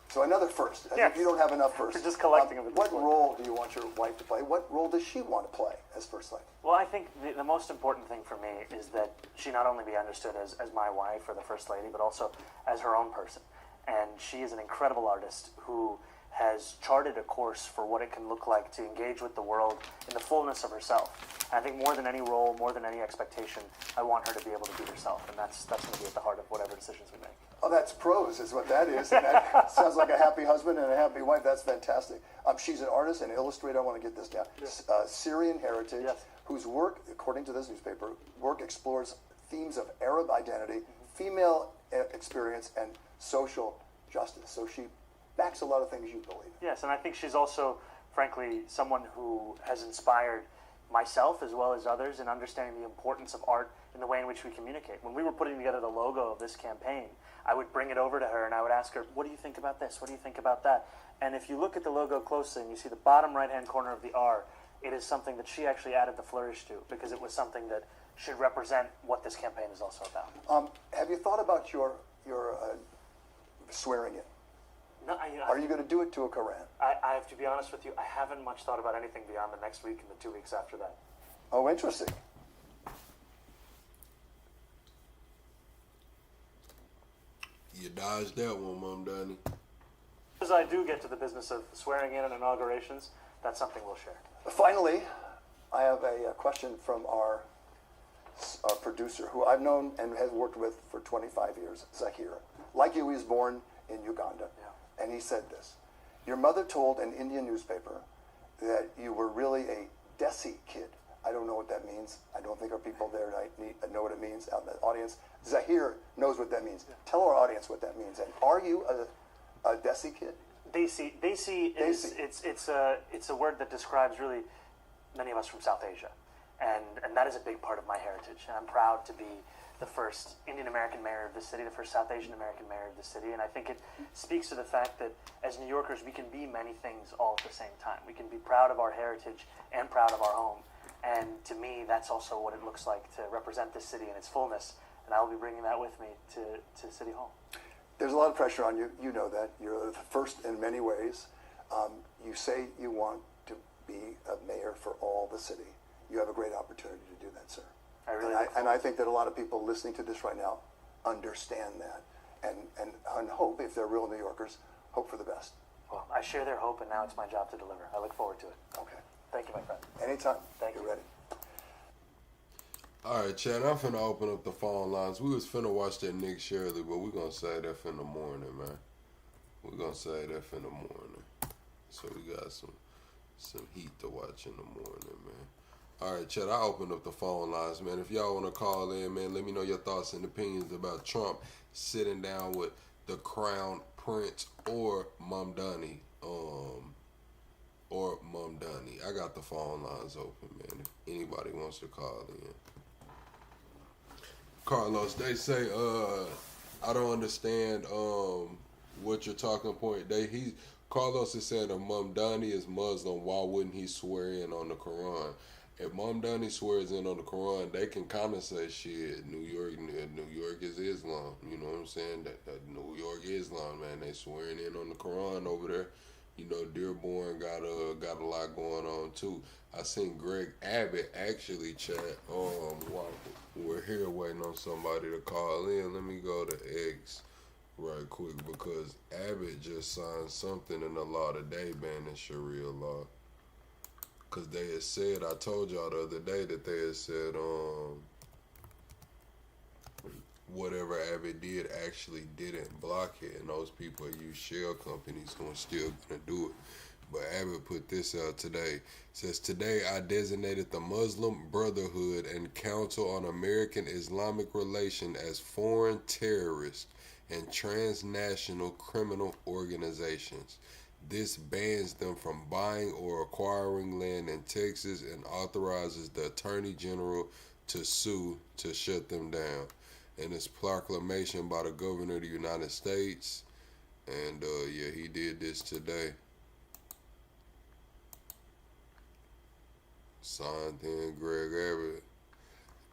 So another first. Yes. If you don't have enough first. We're just collecting them. What role do you want your wife to play? What role does she want to play as First Lady? Well, I think the most important thing for me is that she not only be understood as my wife or the First Lady, but also as her own person. And she is an incredible artist who has charted a course for what it can look like to engage with the world in the fullness of herself. And I think more than any role, more than any expectation, I want her to be able to be herself. And that's going to be at the heart of whatever decisions we make. Oh, that's prose, is what that is. And that sounds like a happy husband and a happy wife. That's fantastic. She's an artist and illustrator. I want to get this down. Yes. Syrian heritage, whose work, according to this newspaper, explores themes of Arab identity, female experience, and social justice. So she backs a lot of things you believe in. Yes, and I think she's also, frankly, someone who has inspired myself as well as others in understanding the importance of art in the way in which we communicate. When we were putting together the logo of this campaign, I would bring it over to her and I would ask her, what do you think about this? What do you think about that? And if you look at the logo closely and you see the bottom right-hand corner of the R, it is something that she actually added the flourish to, because it was something that should represent what this campaign is also about. Have you thought about your swearing in? No, Are you going to do it to a Quran? I have to be honest with you, I haven't much thought about anything beyond the next week and the 2 weeks after that. Oh, interesting. You dodged that one, Mom Donnie. As I do get to the business of swearing in and inaugurations, that's something we'll share. Finally, I have a question from our producer, who I've known and has worked with for 25 years, Zahir. Like you, he was born in Uganda. Yeah. And he said this: your mother told an Indian newspaper that you were really a Desi kid. I don't know what that means. I don't think our people there tonight know what it means out in the audience. Zahir knows what that means. Tell our audience what that means. And are you a Desi kid? Desi is it's a word that describes really many of us from South Asia, and that is a big part of my heritage. And I'm proud to be the first Indian American mayor of this city, the first South Asian American mayor of this city. And I think it speaks to the fact that as New Yorkers, we can be many things all at the same time. We can be proud of our heritage and proud of our home. And to me, that's also what it looks like to represent this city in its fullness. And I'll be bringing that with me to City Hall. There's a lot of pressure on you. You know that. You're the first in many ways. You say you want to be a mayor for all the city. You have a great opportunity to do that, sir. And I think that a lot of people listening to this right now understand that and hope, if they're real New Yorkers, hope for the best. Well, I share their hope, and now it's my job to deliver. I look forward to it. Okay. Thank you, my friend. Anytime. Thank you. Ready. All right, Chad, I'm finna open up the phone lines. We was finna watch that Nick Shirley, but we're gonna say that in the morning, man. We're gonna say that in the morning. So we got some heat to watch in the morning, man. All right, Chad, I opened up the phone lines, man. If y'all want to call in, man, let me know your thoughts and opinions about Trump sitting down with the Crown Prince or Mom Donnie. I got the phone lines open, man, if anybody wants to call in. Carlos, they say, I don't understand what your talking point. Carlos is saying if Mom Donnie is Muslim, why wouldn't he swear in on the Quran? If Mom Donnie swears in on the Quran, they can kind of say, shit, New York is Islam. You know what I'm saying? That New York Islam, man, they swearing in on the Quran over there. You know, Dearborn got a lot going on too. I seen Greg Abbott actually chat. While we're here waiting on somebody to call in, let me go to X right quick, because Abbott just signed something in the law today banning Sharia law. Because they had said, I told y'all the other day that they had said, whatever Abbott did actually didn't block it, and those people that use shell companies who are still gonna do it. But Abbott put this out today. It says, today I designated the Muslim Brotherhood and Council on American Islamic Relations as foreign terrorist and transnational criminal organizations. This bans them from buying or acquiring land in Texas and authorizes the Attorney General to sue to shut them down. And it's proclamation by the Governor of the United States. And yeah, he did this today. Signed in Greg Abbott.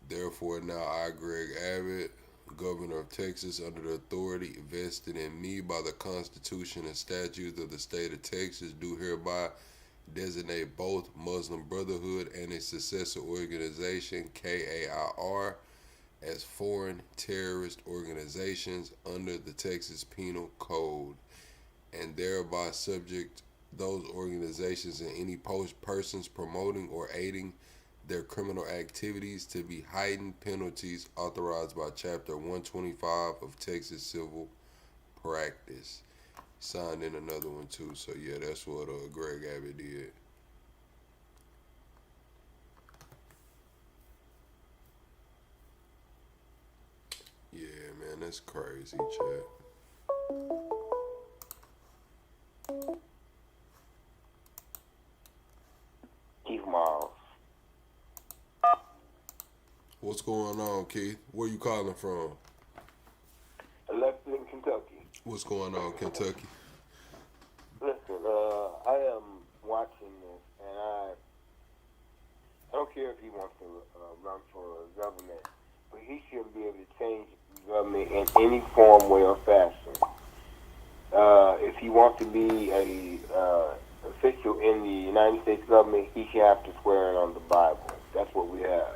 Therefore now I, Greg Abbott, Governor of Texas, under the authority vested in me by the Constitution and statutes of the state of Texas, do hereby designate both Muslim Brotherhood and its successor organization, KAIR, as foreign terrorist organizations under the Texas Penal Code, and thereby subject those organizations and any persons promoting or aiding their criminal activities to be heightened penalties authorized by Chapter 125 of Texas Civil Practice. Signed in another one too. So yeah, that's what Greg Abbott did. Yeah, man, that's crazy, chat. going on, Keith? Where you calling from? Lexington, Kentucky. What's going on, Kentucky? Listen, I am watching this, and I don't care if he wants to run for government, but he shouldn't be able to change the government in any form, way, or fashion. If he wants to be a official in the United States government, he should have to swear in on the Bible. That's what we have.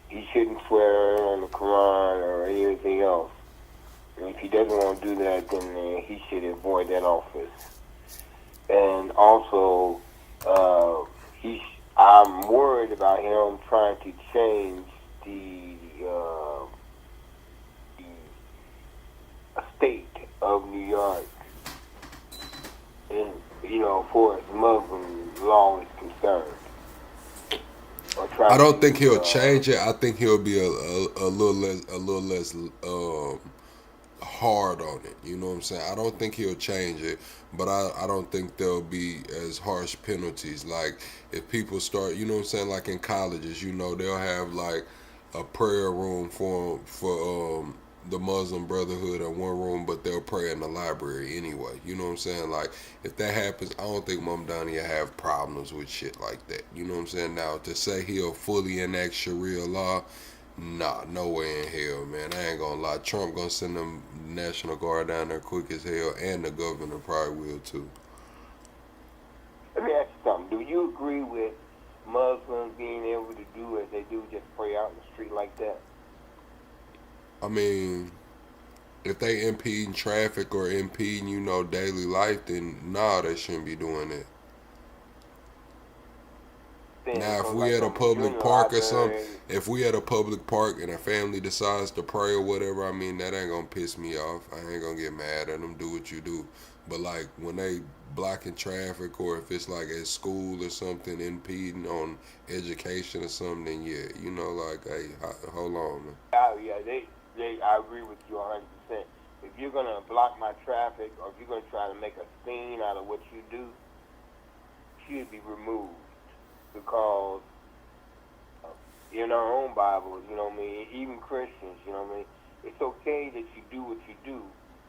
He shouldn't swear in on the Quran or anything else. And if he doesn't want to do that, then he should avoid that office. And also, I'm worried about him trying to change the state of New York, and for as Muslim law is concerned. I don't think he'll change it. I think he'll be a little less hard on it. You know what I'm saying? I don't think he'll change it, but I don't think there'll be as harsh penalties. Like if people start, you know what I'm saying, like in colleges, they'll have like a prayer room for the Muslim Brotherhood in one room, but they'll pray in the library anyway. You know what I'm saying? Like if that happens, I don't think Mamdani will have problems with shit like that. You know what I'm saying? Now to say he'll fully enact Sharia law, nah, no way in hell, man. I ain't gonna lie. Trump gonna send them National Guard down there quick as hell, and the governor probably will too. Let me ask you something. Do you agree with Muslims being able to do as they do, just pray out in the street like that? I mean, if they impeding traffic or impeding, daily life, then nah, they shouldn't be doing it. Now, if we at a public park or something, if we at a public park and a family decides to pray or whatever, I mean, that ain't gonna piss me off. I ain't gonna get mad at them. Do what you do. But like when they blocking traffic, or if it's like at school or something, impeding on education or something, then yeah, like, hey, hold on, man. I agree with you 100%. If you're gonna block my traffic, or if you're gonna try to make a scene out of what you do, you should be removed. Because in our own Bibles, even Christians, it's okay that you do what you do.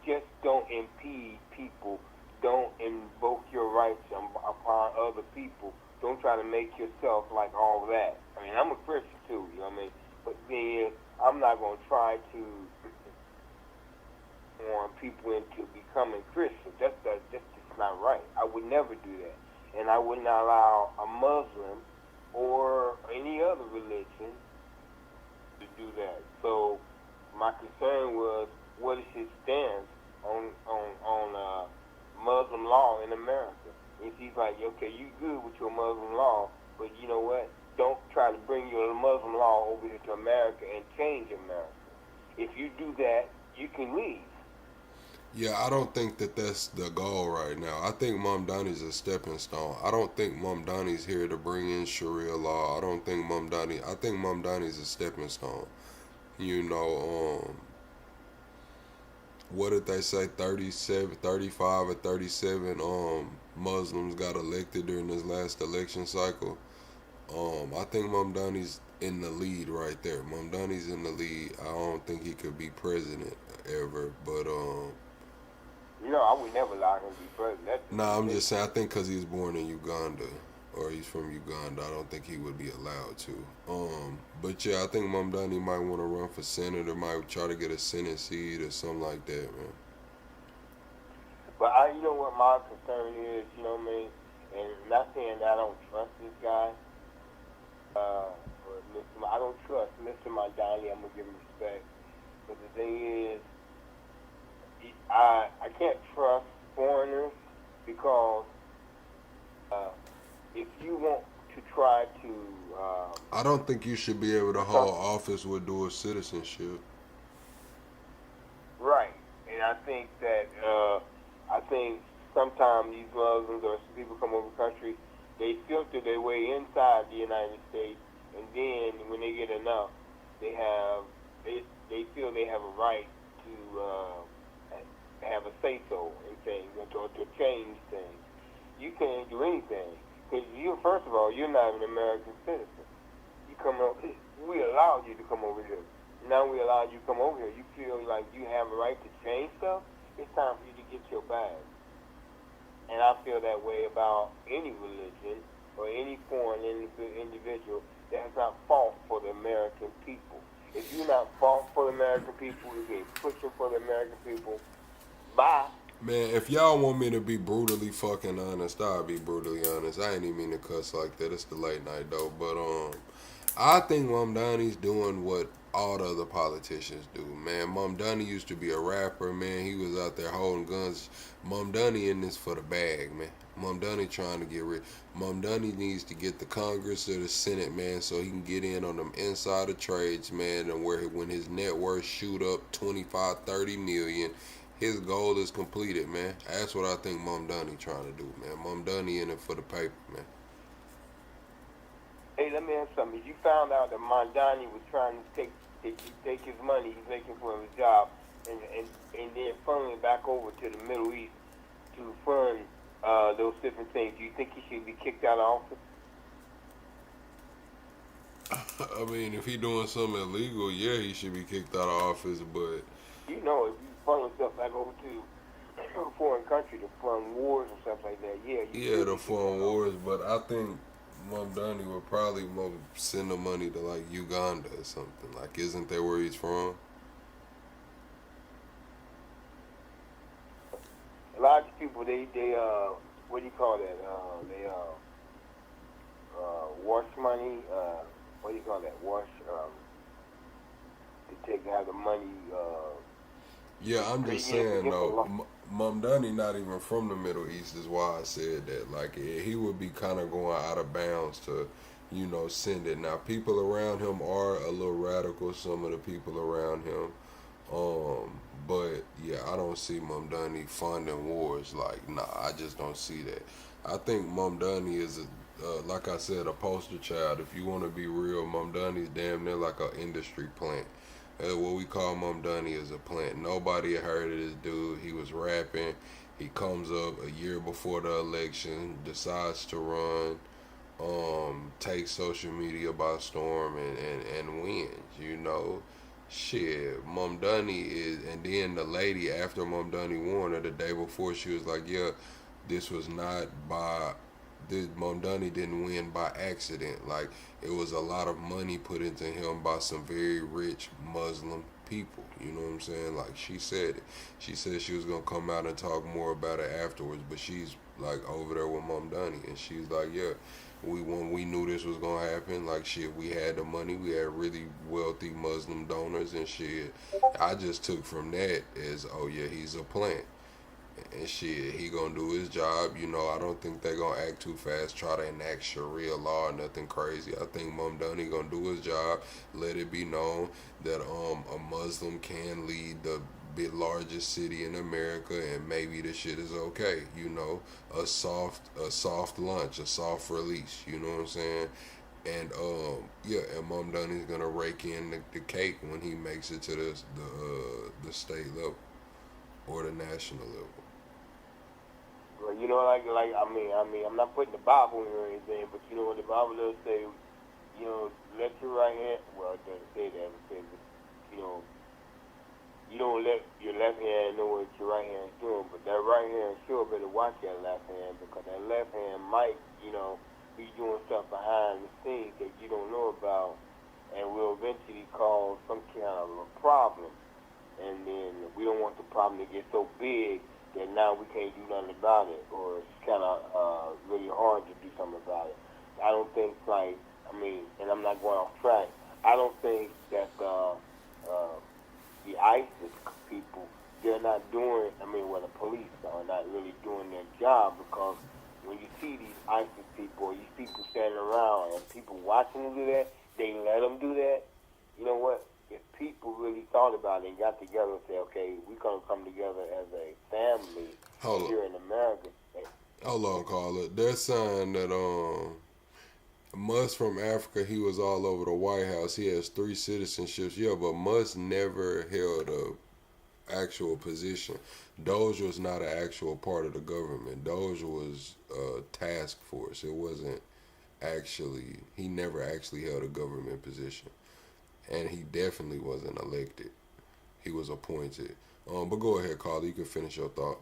Just don't impede people. Don't invoke your rights upon other people. Don't try to make yourself like all that. I mean, I'm a Christian too, but then I'm not going to try to warn people into becoming Christians. That's just not right. I would never do that. And I would not allow a Muslim or any other religion to do that. So my concern was, what is his stance on Muslim law in America? If he's like, okay, you good with your Muslim law, but you know what? Don't try to bring your Muslim law over here to America and change America. If you do that, you can leave. Yeah, I don't think that that's the goal right now. I think Mamdani's a stepping stone. I don't think Mamdani's here to bring in Sharia law. I think Mamdani's a stepping stone. What did they say? 35 or 37 Muslims got elected during this last election cycle. I think Mamdani's in the lead right there. Mamdani's in the lead. I don't think he could be president ever, but I would never allow him to be president. Nah, I'm just saying, I think because he was born in Uganda, or he's from Uganda, I don't think he would be allowed to. But yeah, I think Mamdani might want to run for senator, might try to get a Senate seat or something like that, man. But you know what my concern is, and not saying that I don't trust this guy, I don't trust Mr. Mamdani. I'm going to give him respect. But the thing is, I can't trust foreigners, because if you want to try to... I don't think you should be able to hold office with dual citizenship. Right. And I think that, sometimes these Muslims or people come over the country, they filter their way inside the United States, and then when they get enough, they feel they have a right to have a say-so in things, or to change things. You can't do anything, because first of all, you're not an American citizen. You come we allowed you to come over here. Now we allow you to come over here. You feel like you have a right to change stuff. It's time for you to get your bag. And I feel that way about any religion or any foreign individual that's not fought for the American people. If you're not fought for the American people, if you're pushing for the American people, bye. Man, if y'all want me to be brutally fucking honest, I'll be brutally honest. I ain't even mean to cuss like that. It's the late night though. But I think Mamdani's doing what all the other politicians do, man. Mamdani used to be a rapper, man. He was out there holding guns. Mamdani in this for the bag, man. Mamdani trying to get rid. Mamdani needs to get the Congress or the Senate, man, so he can get in on them insider trades, man, and where when his net worth shoot up 25, 30 million, his goal is completed, man. That's what I think Mamdani trying to do, man. Mamdani in it for the paper, man. Hey, let me ask you something. If you found out that Mamdani was trying to take his money he's making for his job and then funnel it back over to the Middle East to fund those different things, do you think he should be kicked out of office? I mean, if he doing something illegal, yeah, he should be kicked out of office, but... You know, if you funnel stuff back over to a foreign country to fund wars and stuff like that, yeah. Yeah, to fund wars, but I think Mamdani would probably send the money to, like, Uganda or something. Like, isn't that where he's from? A lot of people, they what do you call that? They wash money. What do you call that? Wash. They have the money. Yeah, I'm just saying though. Mamdani not even from the Middle East is why I said that. Like he would be kind of going out of bounds to, you know, send it. Now people around him are a little radical. Some of the people around him. But yeah, I don't see Mamdani funding wars. Like, nah, I just don't see that. I think Mamdani is, like I said, a poster child. If you want to be real, Mamdani's damn near like an industry plant. What we call Mamdani is a plant. Nobody had heard of this dude. He was rapping. He comes up a year before the election, decides to run, takes social media by storm and wins, you know. Shit, Mamdani is, and then the lady after Mamdani won her the day before, she was like, yeah, this was not by, this Mamdani didn't win by accident. Like, it was a lot of money put into him by some very rich Muslim people. You know what I'm saying? Like, she said it. She said she was going to come out and talk more about it afterwards, but she's, like, over there with Mamdani, and she's like, yeah, when we knew this was gonna happen, like shit, we had the money, we had really wealthy Muslim donors and shit. I just took from that as, oh yeah, he's a plant. And shit, he gonna do his job. You know, I don't think they gonna act too fast, try to enact Sharia law or nothing crazy. I think Mamdani gonna do his job, let it be known that a Muslim can lead the largest city in America, and maybe the shit is okay. You know, a soft launch, a soft release. You know what I'm saying? And yeah, and Mamdani's gonna rake in the cake when he makes it to the state level or the national level. Well, you know, like I mean, I'm not putting the Bible in or anything, but you know what the Bible does say. You know, let your right hand. Well, it doesn't say that. It says, you know, you don't let your left hand know what your right hand is doing, but that right hand sure better watch that left hand, because that left hand might, you know, be doing stuff behind the scenes that you don't know about, and will eventually cause some kind of a problem. And then we don't want the problem to get so big that now we can't do nothing about it, or it's kind of really hard to do something about it. I don't think, like, I mean, and I'm not going off track, I don't think that the ISIS people, they're not doing, I mean, well, the police are not really doing their job, because when you see these ISIS people, or these people standing around and people watching them do that, they let them do that. You know what? If people really thought about it and got together and said, okay, we're going to come together as a family here in America. Hold on, caller. They're saying that Musk from Africa, he was all over the White House. He has 3 citizenships. Yeah, but Musk never held a actual position. Doge was not an actual part of the government. Doge was a task force. It wasn't actually, he never actually held a government position. and he definitely wasn't elected. He was appointed. But go ahead, Carly. You can finish your thought.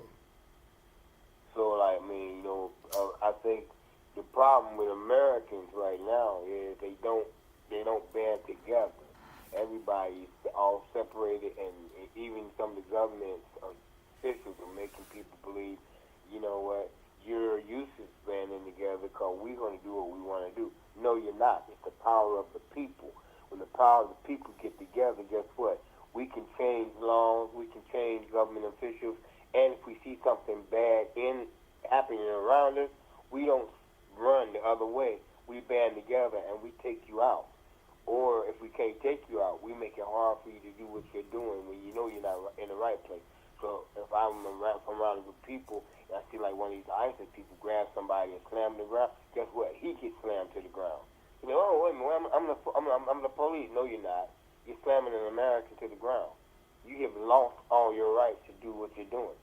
So, like, I mean, I think the problem with Americans right now is they don't band together. Everybody's all separated, and even some of the government officials are making people believe, you know what, you're useless banding together because we're going to do what we want to do. No, you're not. It's the power of the people. When the power of the people get together, guess what? We can change laws, we can change government officials, and if we see something bad happening around us, we don't run the other way. We band together and we take you out. Or if we can't take you out, we make it hard for you to do what you're doing when you know you're not in the right place. So if I'm around with people and I see like one of these ISIS people grab somebody and slam them to the ground, guess what? He gets slammed to the ground. You know, oh wait a minute, I'm the police. No, you're not. You're slamming an American to the ground. You have lost all your rights to do what you're doing.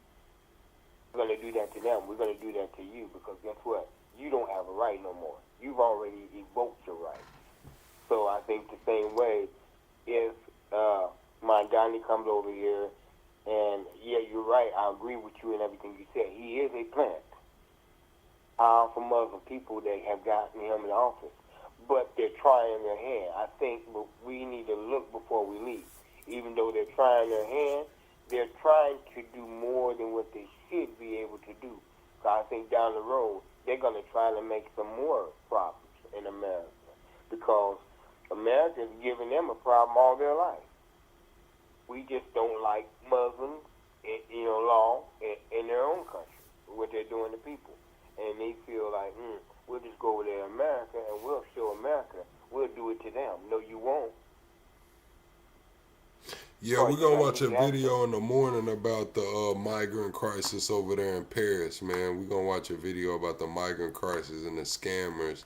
We're going to do that to them. We're going to do that to you because guess what? You don't have a right no more. You've already evoked your right. So I think the same way, if Mandani comes over here, and yeah, you're right, I agree with you and everything you said. He is a plant for Muslim people that have gotten him in office. But they're trying their hand. I think we need to look before we leave. Even though they're trying their hand, they're trying to do more than what they should be able to do. So I think down the road, they're going to try to make some more problems in America because America's giving them a problem all their life. We just don't like Muslims, law in their own country, what they're doing to people. And they feel like, we'll just go over there to America and we'll show America. We'll do it to them. No, you won't. Yeah, we're going to watch a video in the morning about the migrant crisis over there in Paris, man. We're going to watch a video about the migrant crisis and the scammers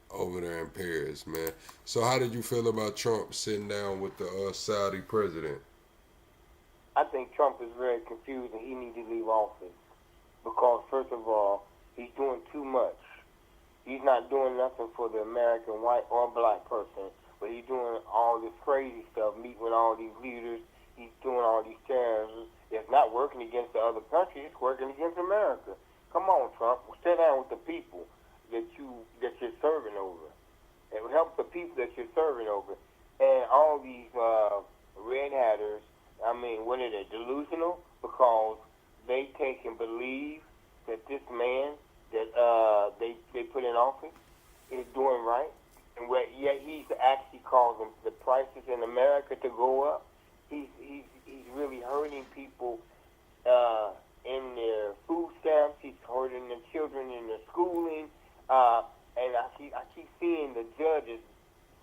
over there in Paris, man. So how did you feel about Trump sitting down with the Saudi president? I think Trump is very confused and he needs to leave office because, first of all, he's doing too much. He's not doing nothing for the American white or black person, but he's doing all this crazy stuff, meeting with all these leaders. He's doing all these terrorists. It's not working against the other countries. It's working against America. Come on, Trump. Sit down with the people that you're serving over. It will help the people that you're serving over. And all these red hatters, I mean, what are they, delusional? Because they take and believe that this man that they put in office is doing right. And yet he's actually causing the prices in America to go up. He's really hurting people in their food stamps. He's hurting the children in their schooling. And I keep seeing the judges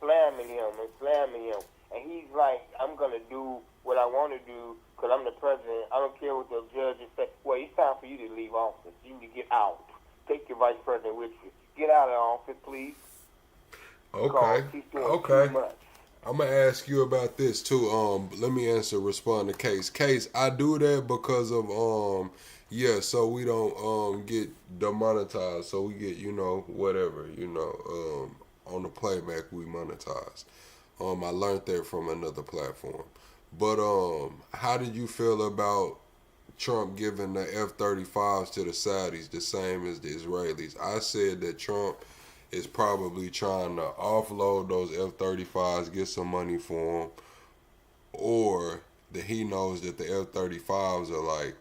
slamming him. And he's like, I'm going to do what I want to do because I'm the president. I don't care what the judges say. Well, it's time for you to leave office. You need to get out. Take your vice president with you. Get out of office, please. Okay. I'm gonna ask you about this too. Let me respond to Case. Case, I do that because of so we don't get demonetized. So we get whatever on the playback we monetize. I learned that from another platform. But how did you feel about Trump giving the F-35s to the Saudis the same as the Israelis? I said that Trump is probably trying to offload those F-35s, get some money for them, or that he knows that the F-35s are like,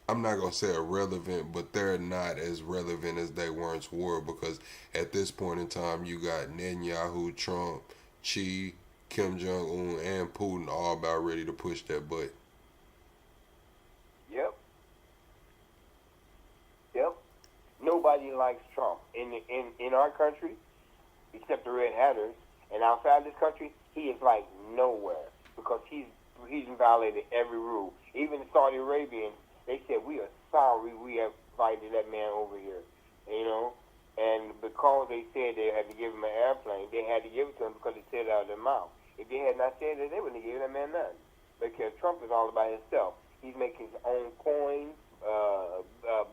I'm not going to say irrelevant, but they're not as relevant as they once were because at this point in time, you got Netanyahu, Trump, Xi, Kim Jong-un, and Putin all about ready to push that button. Yep. Nobody likes Trump in our country, except the red hatters. And outside this country, he is like nowhere because he's violated every rule. Even the Saudi Arabians, they said, we are sorry we have invited that man over here, And because they said they had to give him an airplane, they had to give it to him because they said it out of their mouth. If they had not said that, they wouldn't have given that man nothing. Because Trump is all about himself. He's making his own coins,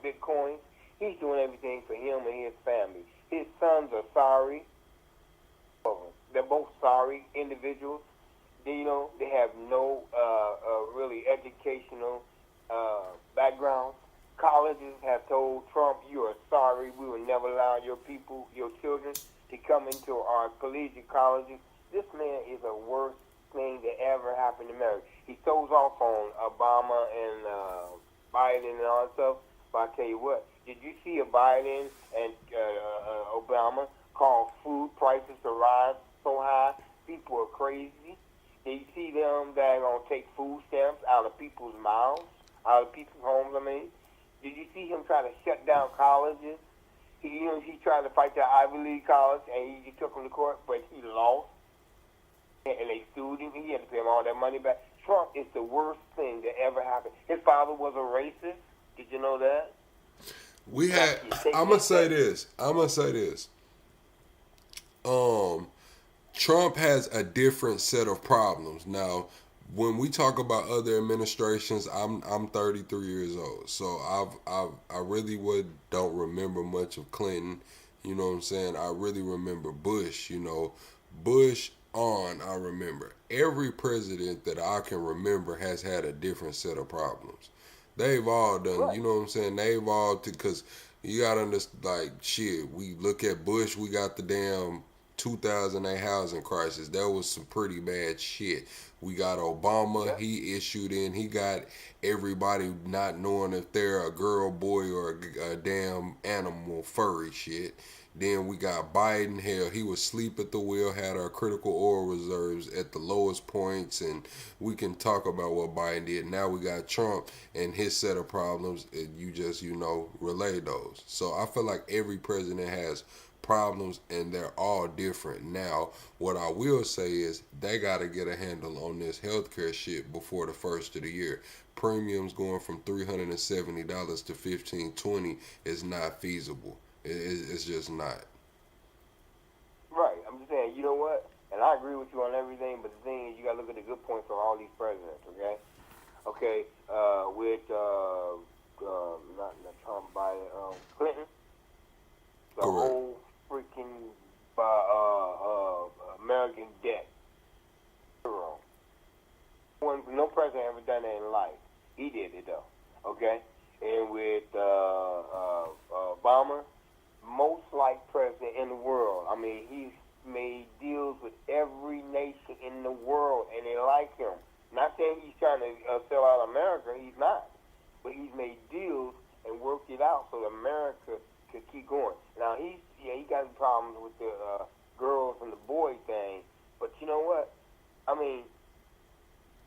Bitcoin. He's doing everything for him and his family. His sons are sorry. they're both sorry individuals. They have no really educational backgrounds. Colleges have told Trump, "You are sorry. We will never allow your children, to come into our collegiate colleges." This man is the worst thing that ever happened to America. He throws off on Obama and Biden and all that stuff. But I tell you what, did you see a Biden and Obama call food prices to rise so high? People are crazy. Did you see them that are going to take food stamps out of people's mouths, out of people's homes, Did you see him try to shut down colleges? He tried to fight the Ivy League college, and he took him to court, but he lost. And they sued him. He had to pay him all that money back. Trump is the worst thing that ever happened. His father was a racist. Did you know that? I'm gonna say this. Trump has a different set of problems. Now, when we talk about other administrations, I'm 33 years old, so I really don't remember much of Clinton. You know what I'm saying? I really remember Bush. Bush on. I remember every president that I can remember has had a different set of problems. They've all done. Right. You know what I'm saying? They've all because you gotta understand. Shit, we look at Bush. We got the damn 2008 housing crisis. That was some pretty bad shit. We got Obama. Yeah. He issued in. He got everybody not knowing if they're a girl, boy, or a damn animal, furry shit. Then we got Biden. Hell, he was asleep at the wheel, had our critical oil reserves at the lowest points, and we can talk about what Biden did. Now we got Trump and his set of problems, and you just, relay those. So I feel like every president has problems, and they're all different. Now, what I will say is they got to get a handle on this healthcare shit before the first of the year. Premiums going from $370 to $1,520 is not feasible. It's just not. Right. I'm just saying, you know what? And I agree with you on everything, but the thing is, you got to look at the good points on all these presidents, okay? Okay, with, not Trump, Biden, Clinton, the Correct. whole freaking American debt. Zero. No president ever done that in life. He did it, though, okay? And with Obama, most liked president in the world. He's made deals with every nation in the world, and they like him. Not saying he's trying to sell out America. He's not. But he's made deals and worked it out so America could keep going. Now, he got problems with the girls and the boy thing, but you know what?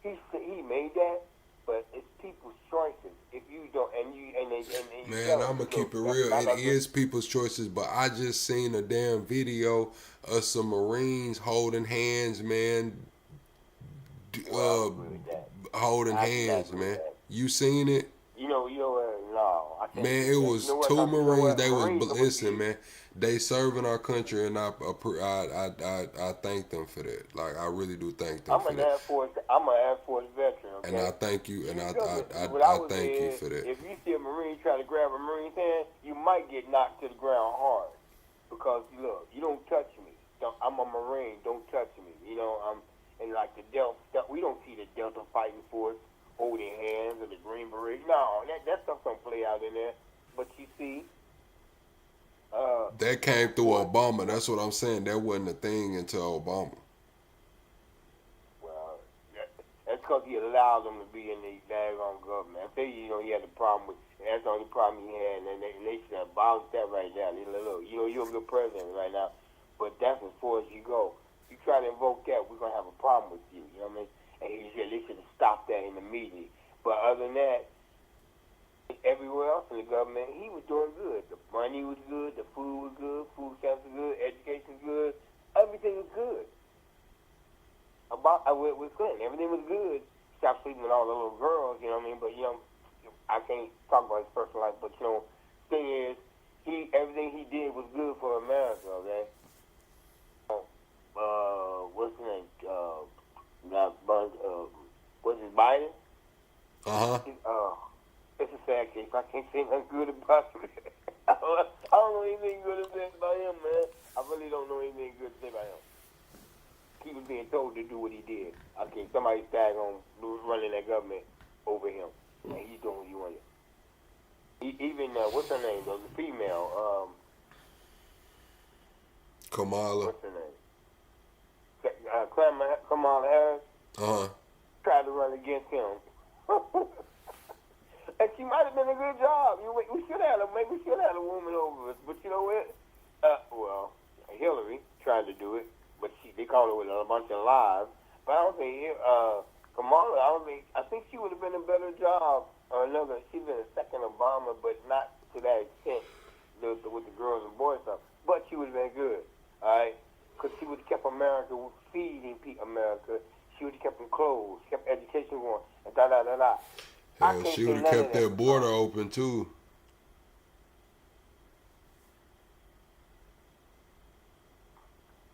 He made that, but it's people's choices. If you don't, man, I'm gonna keep it real. It is people's choices, but I just seen a damn video of some Marines holding hands, man. Holding hands, man. You seen it? No, I can't. Man, it was two Marines. They was listen, man. They serving our country, and I thank them for that. Like, I really do thank them for that. I'm an Air Force veteran, okay? And I thank you, and I thank you for that. If you see a Marine try to grab a Marine's hand, you might get knocked to the ground hard. Because, look, you don't touch me. I'm a Marine. Don't touch me. And like the Delta, we don't see the Delta fighting force holding hands or the Green Beret. No, that stuff don't play out in there. But you see, that came through Obama. That's what I'm saying. That wasn't a thing until Obama. Well, that's because he allowed them to be in the daggone government. I tell you, he had a problem with. That's the only problem he had, and they should have abolished that right now. Look, you're a good president right now, but that's as far as you go. You try to invoke that, we're gonna have a problem with you. You know what I mean? And he said they should have stopped that immediately. But other than that, everywhere else in the government, he was doing good. The money was good, the food was good, food stamps was good, education was good, everything was good. With Clinton, everything was good. Stop sleeping with all the little girls, you know what I mean? But I can't talk about his personal life. But the thing is, everything he did was good for America. Okay. What's his name? What's his Biden? It's a sad case. I can't say nothing good about him. I don't know anything good to say about him, man. I really don't know anything good to say about him. he was being told to do what he did. Okay, somebody's on running that government over him, and he's doing what he wanted. Even what's her name? The female. Kamala. What's her name? Kamala Harris. Tried to run against him. And she might have been a good job. We should have maybe we should have a woman over us. But you know what? Well, Hillary tried to do it, but they called her with a bunch of lies. But I don't think Kamala. I think she would have been a better job or another. She's been a second Obama, but not to that extent with the girls and boys stuff. But she would have been good, all right? Because she would have kept America feeding America. She would have kept them closed, kept education going, and da-da-da-da. Hell, she would have kept that border open, too.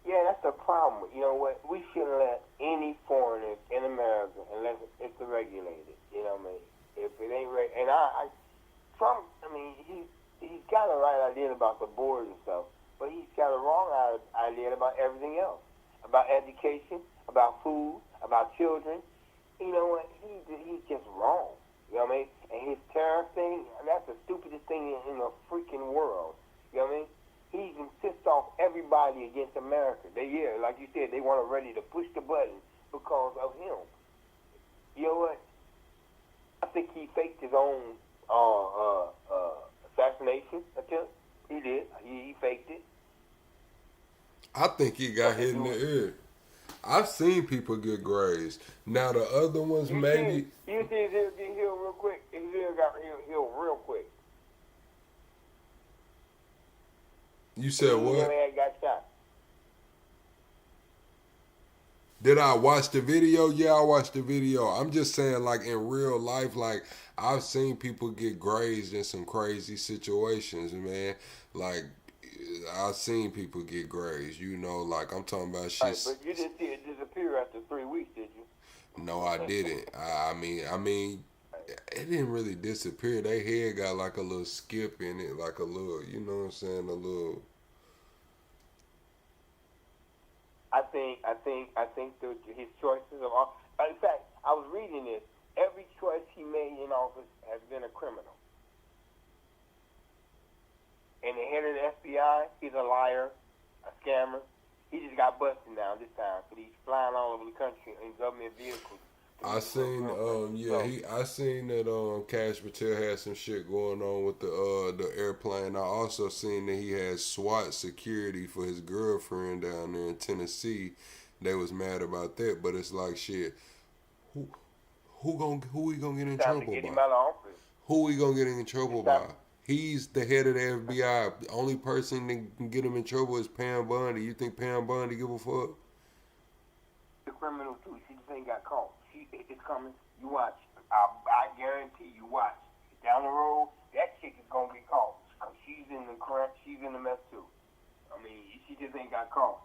Yeah, that's the problem. You know what? We shouldn't let any foreigners in America unless it's regulated. You know what I mean? If it ain't regulated. And Trump, I mean, he's got a right idea about the borders and stuff, but he's got a wrong idea about everything else. About education, about food, about children. You know what? He's just wrong. You know what I mean? And his tariff thing, that's the stupidest thing in the freaking world. You know what I mean? He insists off everybody against America. Like you said, they want ready to push the button because of him. You know what? I think he faked his own assassination attempt. He did. He faked it. I think he got hit in the ear. I've seen people get grazed. Now the other ones maybe. You see his ear get healed real quick. His ear got healed real quick. You said what? He got shot. Did I watch the video? Yeah, I watched the video. I'm just saying, like, in real life, like, I've seen people get grazed in some crazy situations, man. Like, I've seen people get grazed, you know, like, I'm talking about shit. Right, but you didn't see it disappear after 3 weeks, did you? No, I didn't. I mean, it didn't really disappear. Their head got, like, a little skip in it, like a little, you know what I'm saying, a little... I think his choices of all. In fact, I was reading this. Every choice he made in office has been a criminal. And the head of the FBI, he's a liar, a scammer. He just got busted now this time, so he's flying all over the country in government vehicles. I seen that Cash Patel had some shit going on with the airplane. I also seen that he had SWAT security for his girlfriend down there in Tennessee. They was mad about that, but it's like shit. Who we gonna get in trouble by? Who we gonna get in trouble by? He's the head of the FBI. The only person that can get him in trouble is Pam Bondi. You think Pam Bondi give a fuck? The criminal too. She just ain't got caught. It's coming. You watch. I guarantee you watch. Down the road, that chick is gonna get caught. Cause she's in the crap. She's in the mess too. I mean, she just ain't got caught.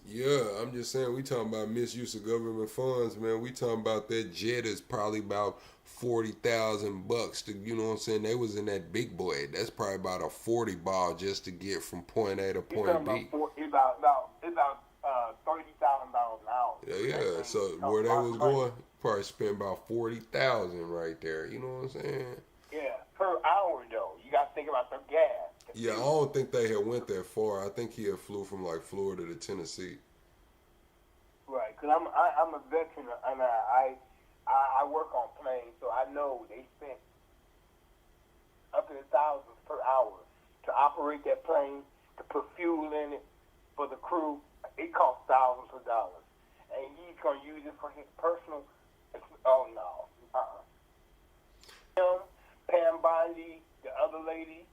Yeah, I'm just saying, we talking about misuse of government funds, man. We talking about that jet is probably about $40,000 to, you know what I'm saying? They was in that big boy. That's probably about a 40 ball just to get from point A to point B. It's about $30,000 an hour. Yeah. So where they was going, probably spent about $40,000 right there. You know what I'm saying? Yeah, per hour though. You got to think about the gas. Yeah, I don't think they had went that far. I think he had flew from like Florida to Tennessee. Right, because I'm a veteran and I work on planes, so I know they spent up to thousands per hour to operate that plane, to put fuel in it for the crew. It costs thousands of dollars, and he's gonna use it for his personal. Oh no, Him, Pam Bondi, the other lady,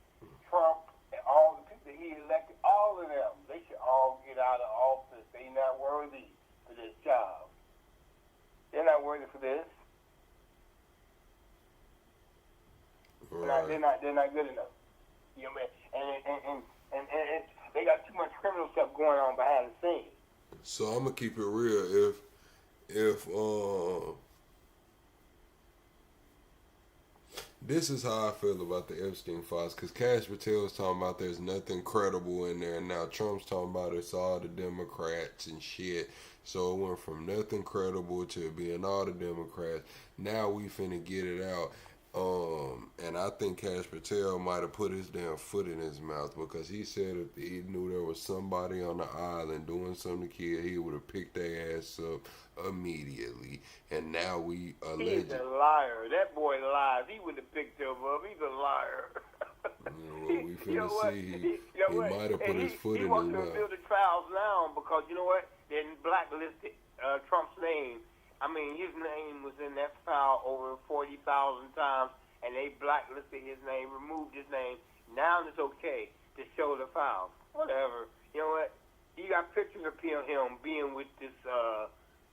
Trump, and all the people that he elected, all of them, they should all get out of office. They not worthy for this job. They're not worthy for this. Right. They're not good enough. You know what I mean? And they got too much criminal stuff going on behind the scenes. So I'm gonna keep it real. If This is how I feel about the Epstein files, because Cash Patel's talking about there's nothing credible in there. Now Trump's talking about it's all the Democrats and shit. So it went from nothing credible to being all the Democrats. Now we finna get it out. And I think Cash Patel might have put his damn foot in his mouth, because he said if he knew there was somebody on the island doing something to kid, he would have picked their ass up immediately. And now we He's a liar. That boy lies. He would have picked him up. He's a liar. We finna see. He might have put his foot in his He wants to mouth. reveal the trials now because you know what? They blacklisted Trump's name. I mean, his name was in that file over 40,000 times, and they blacklisted his name, removed his name. Now it's okay to show the files. Whatever. You know what? You got pictures of him being with this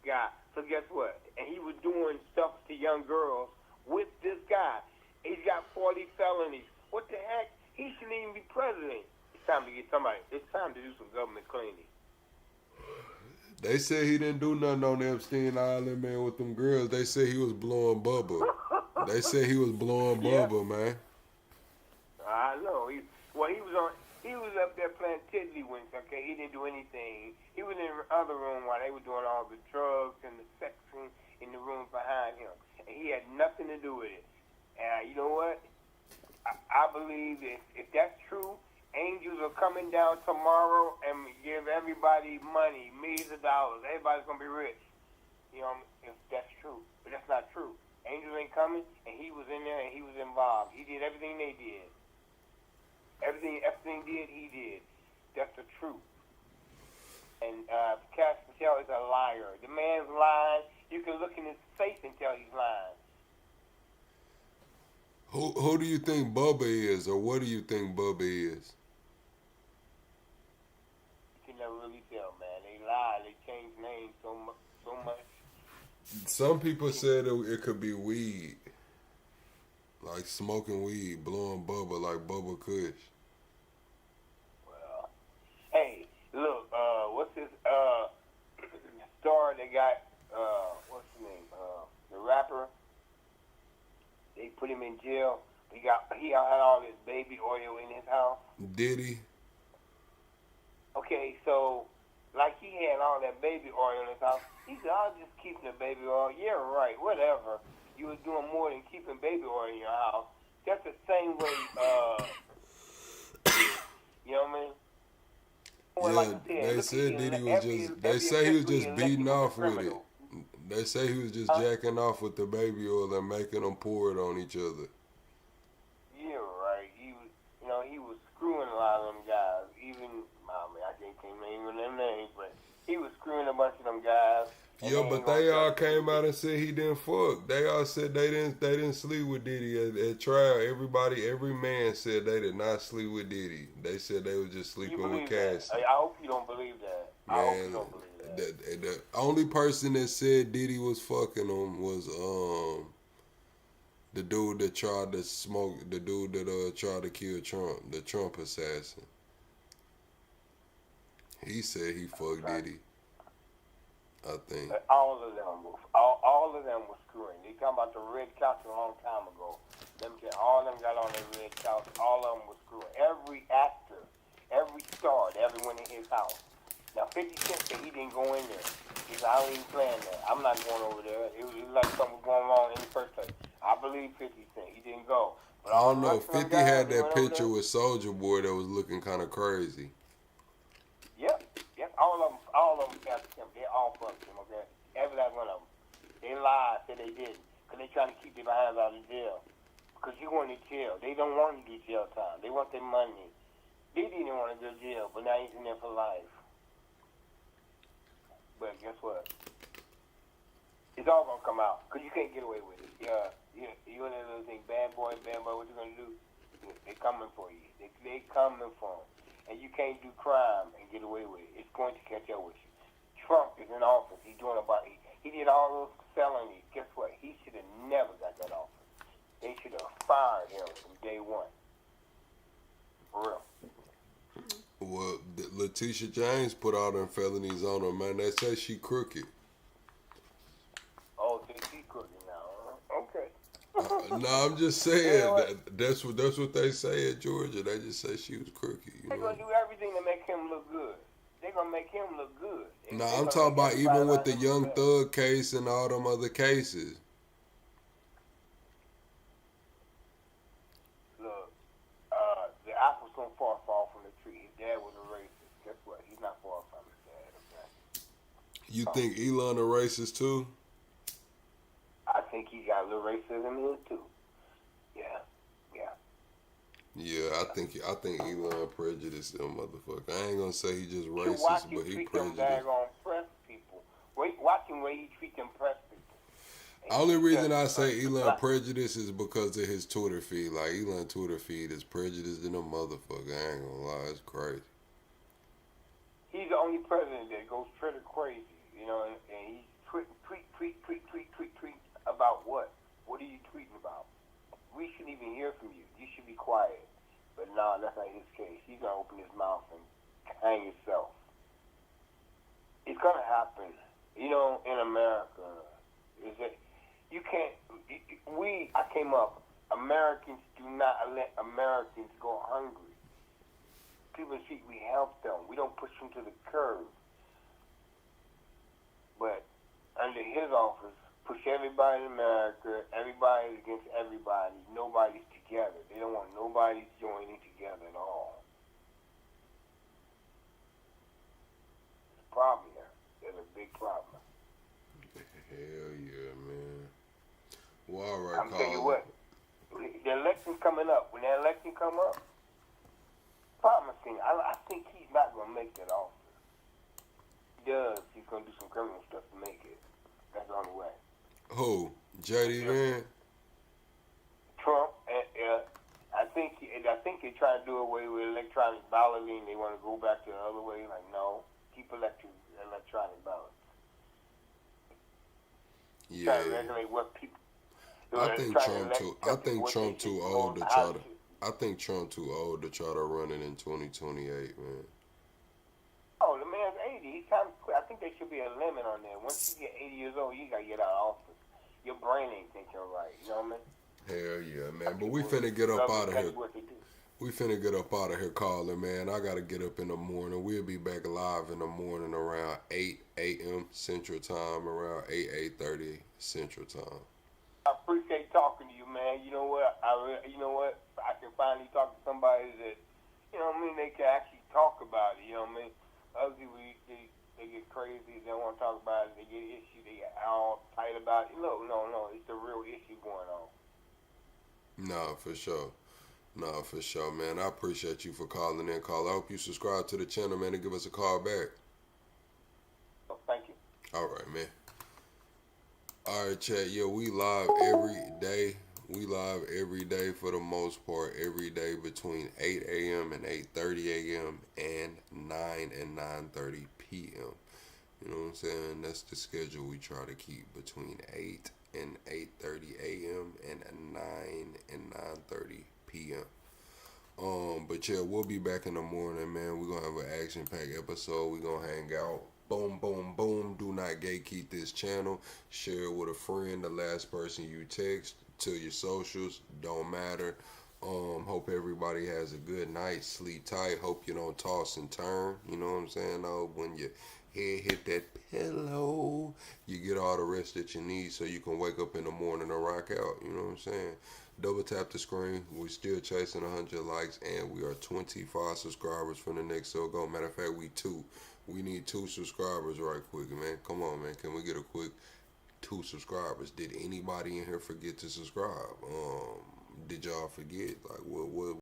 guy. So guess what? And he was doing stuff to young girls with this guy. He's got 40 felonies. What the heck? He shouldn't even be president. It's time to get somebody. It's time to do some government cleaning. They said he didn't do nothing on Epstein Island, man, with them girls. They said he was blowing bubble. They said he was blowing bubble, man. I know. He was up there playing tiddlywinks, okay? He didn't do anything. He was in the other room while they were doing all the drugs and the sex in the room behind him. And he had nothing to do with it. And you know what? I believe if that's true, angels are coming down tomorrow and give everybody money, millions of dollars. Everybody's going to be rich. You know, if that's true. But that's not true. Angels ain't coming, and he was in there, and he was involved. He did everything they did. Everything Epstein did, he did. That's the truth. And Cash Patel is a liar. The man's lying. You can look in his face and tell he's lying. Who do you think Bubba is, or what do you think Bubba is? You can never really tell, man. They lie. They change names so much. Some people said it could be weed. Like smoking weed, blowing Bubba like Bubba Kush. Well, hey, look, what's this star they got, what's his name? The rapper. They put him in jail. He had all this baby oil in his house. Diddy? Okay, so, like he had all that baby oil in his house. He said, I was just keeping the baby oil. Yeah, right, whatever. You was doing more than keeping baby oil in your house. That's the same way, you know what I mean? Well, Yeah, like I said, they look said at Diddy was every- just. They every say he was officially just beating elected off with it. criminal. They say he was just jacking off with the baby oil and making them pour it on each other. Yeah, right. He was screwing a lot of them guys. Even, I can't name their names, but he was screwing a bunch of them guys. Yeah, but they all came out and said he didn't fuck. They all said they didn't sleep with Diddy at trial. Every man said they did not sleep with Diddy. They said they was just You sleeping believe with Cass. that? I hope you don't believe that. I hope you Man, don't believe that. the only person that said Diddy was fucking him was the dude that tried to smoke, the dude that tried to kill Trump, the Trump assassin. He said he fucked Diddy. I think. All of them were screwing. They talking about the red couch a long time ago. All of them got on the red couch. All of them were screwing. Every actor, every star, everyone in his house. Now 50 Cent said he didn't go in there. He said, I ain't playing that. I'm not going over there. It was like something was going wrong in the first place. I believe 50 Cent. He didn't go. But I don't know. rest of them 50 guys, had they that went over picture there. with Soldier Boy that was looking kind of crazy. Yep. All of them got him. They all fucked him, okay? Every last one of them. They lied, said they didn't. Because they trying to keep their behinds out of jail. Because you want to jail. They don't want to do jail time. They want their money. They didn't want to go to jail, but now he's in there for life. But guess what? It's all going to come out. Because you can't get away with it. Yeah. You know that little thing, bad boy, what you going to do? They coming for you. They coming for him. And you can't do crime and get away with it. It's going to catch up with you. Trump is in office. He did all those felonies. Guess what? He should have never got that office. They should have fired him from day one. For real. Well, Letitia James put all them felonies on her, man. They say she crooked. Oh, they see crooked now, huh? Okay. No, I'm just saying that's what they say at Georgia. They just say she was crooked. You They're know. gonna do everything to make him look good. They're gonna make him look good. No, I'm talking about even with the Young Thug case and all them other cases. Look, the apples don't fall from the tree. His dad was a racist. Guess what? He's not far from his dad. Okay. You think Elon a racist too? I think he got a little racism in it too. Yeah. Yeah, I think Elon prejudiced them motherfucker. I ain't gonna say he just racist, but he prejudiced. Press people. Watch him where he treat them press people. Only reason I say Elon prejudice is because of his Twitter feed. Like Elon Twitter feed is prejudiced in a motherfucker. I ain't gonna lie, it's crazy. He's the only president that goes Twitter crazy, you know, and he's tweet about what? What are you tweeting about? We shouldn't even hear from you. You should be quiet. But no, that's not his case. He's gonna open his mouth and hang himself. It's gonna happen. You know, in America, is that you can't. I came up. Americans do not let Americans go hungry. People see we help them. We don't push them to the curb. But under his office, push everybody in America. Everybody's against everybody. Nobody's together. They don't want nobody joining together at all. There's a problem there. There's a big problem. Hell yeah, man. Well, all right, I'm telling you what. The election's coming up. When that election come up, promising. I think he's not gonna make that office. If he does, he's gonna do some criminal stuff to make it. That's the only way. Who? JD man? Trump, I think they're trying to do away with electronic balloting. They want to go back to the other way. Like, no, keep electronic ballots. Yeah. Trying to regulate what people. I think Trump too old to try to. I think Trump too old to try to run it in 2028, man. Oh, the man's 80. He's time to quit. I think there should be a limit on that. Once you get 80 years old, you gotta get out of office. Your brain ain't thinking right. You know what I mean? Hell yeah, man. But we finna get up out of here. We finna get up out of here, calling, man. I gotta get up in the morning. We'll be back live in the morning around 8 a.m. Central Time, around 8:30 Central Time. I appreciate talking to you, man. You know what? I can finally talk to somebody that, you know what I mean, they can actually talk about it. You know what I mean? Other people, they get crazy. They don't want to talk about it. They get issues. They get all tight about it. No. It's a real issue going on. No, for sure, man. I appreciate you for calling in, caller. I hope you subscribe to the channel, man, and give us a call back. Oh, thank you. All right, man. All right, chat. Yeah, we live every day. We live every day for the most part, every day between 8 a.m. and 8:30 a.m. and 9 and 9:30 p.m. You know what I'm saying? That's the schedule we try to keep, between 8 and 8:30 a.m. and 9 and 9:30 p.m. But yeah, we'll be back in the morning, man. We're gonna have an action-packed episode. We're gonna hang out. Boom, boom, boom. Do not gatekeep this channel. Share it with a friend. The last person you text, to your socials, don't matter. Hope everybody has a good night. Sleep tight. Hope you don't toss and turn. You know what I'm saying? I hope when your head hit that pillow, you get all the rest that you need so you can wake up in the morning and rock out. You know what I'm saying? Double tap the screen. We're still chasing 100 likes, and we are 25 subscribers from the next so go. Matter of fact, we need 2 subscribers right quick, man. Come on, man. Can we get a quick 2 subscribers? Did anybody in here forget to subscribe? Did y'all forget? Like, what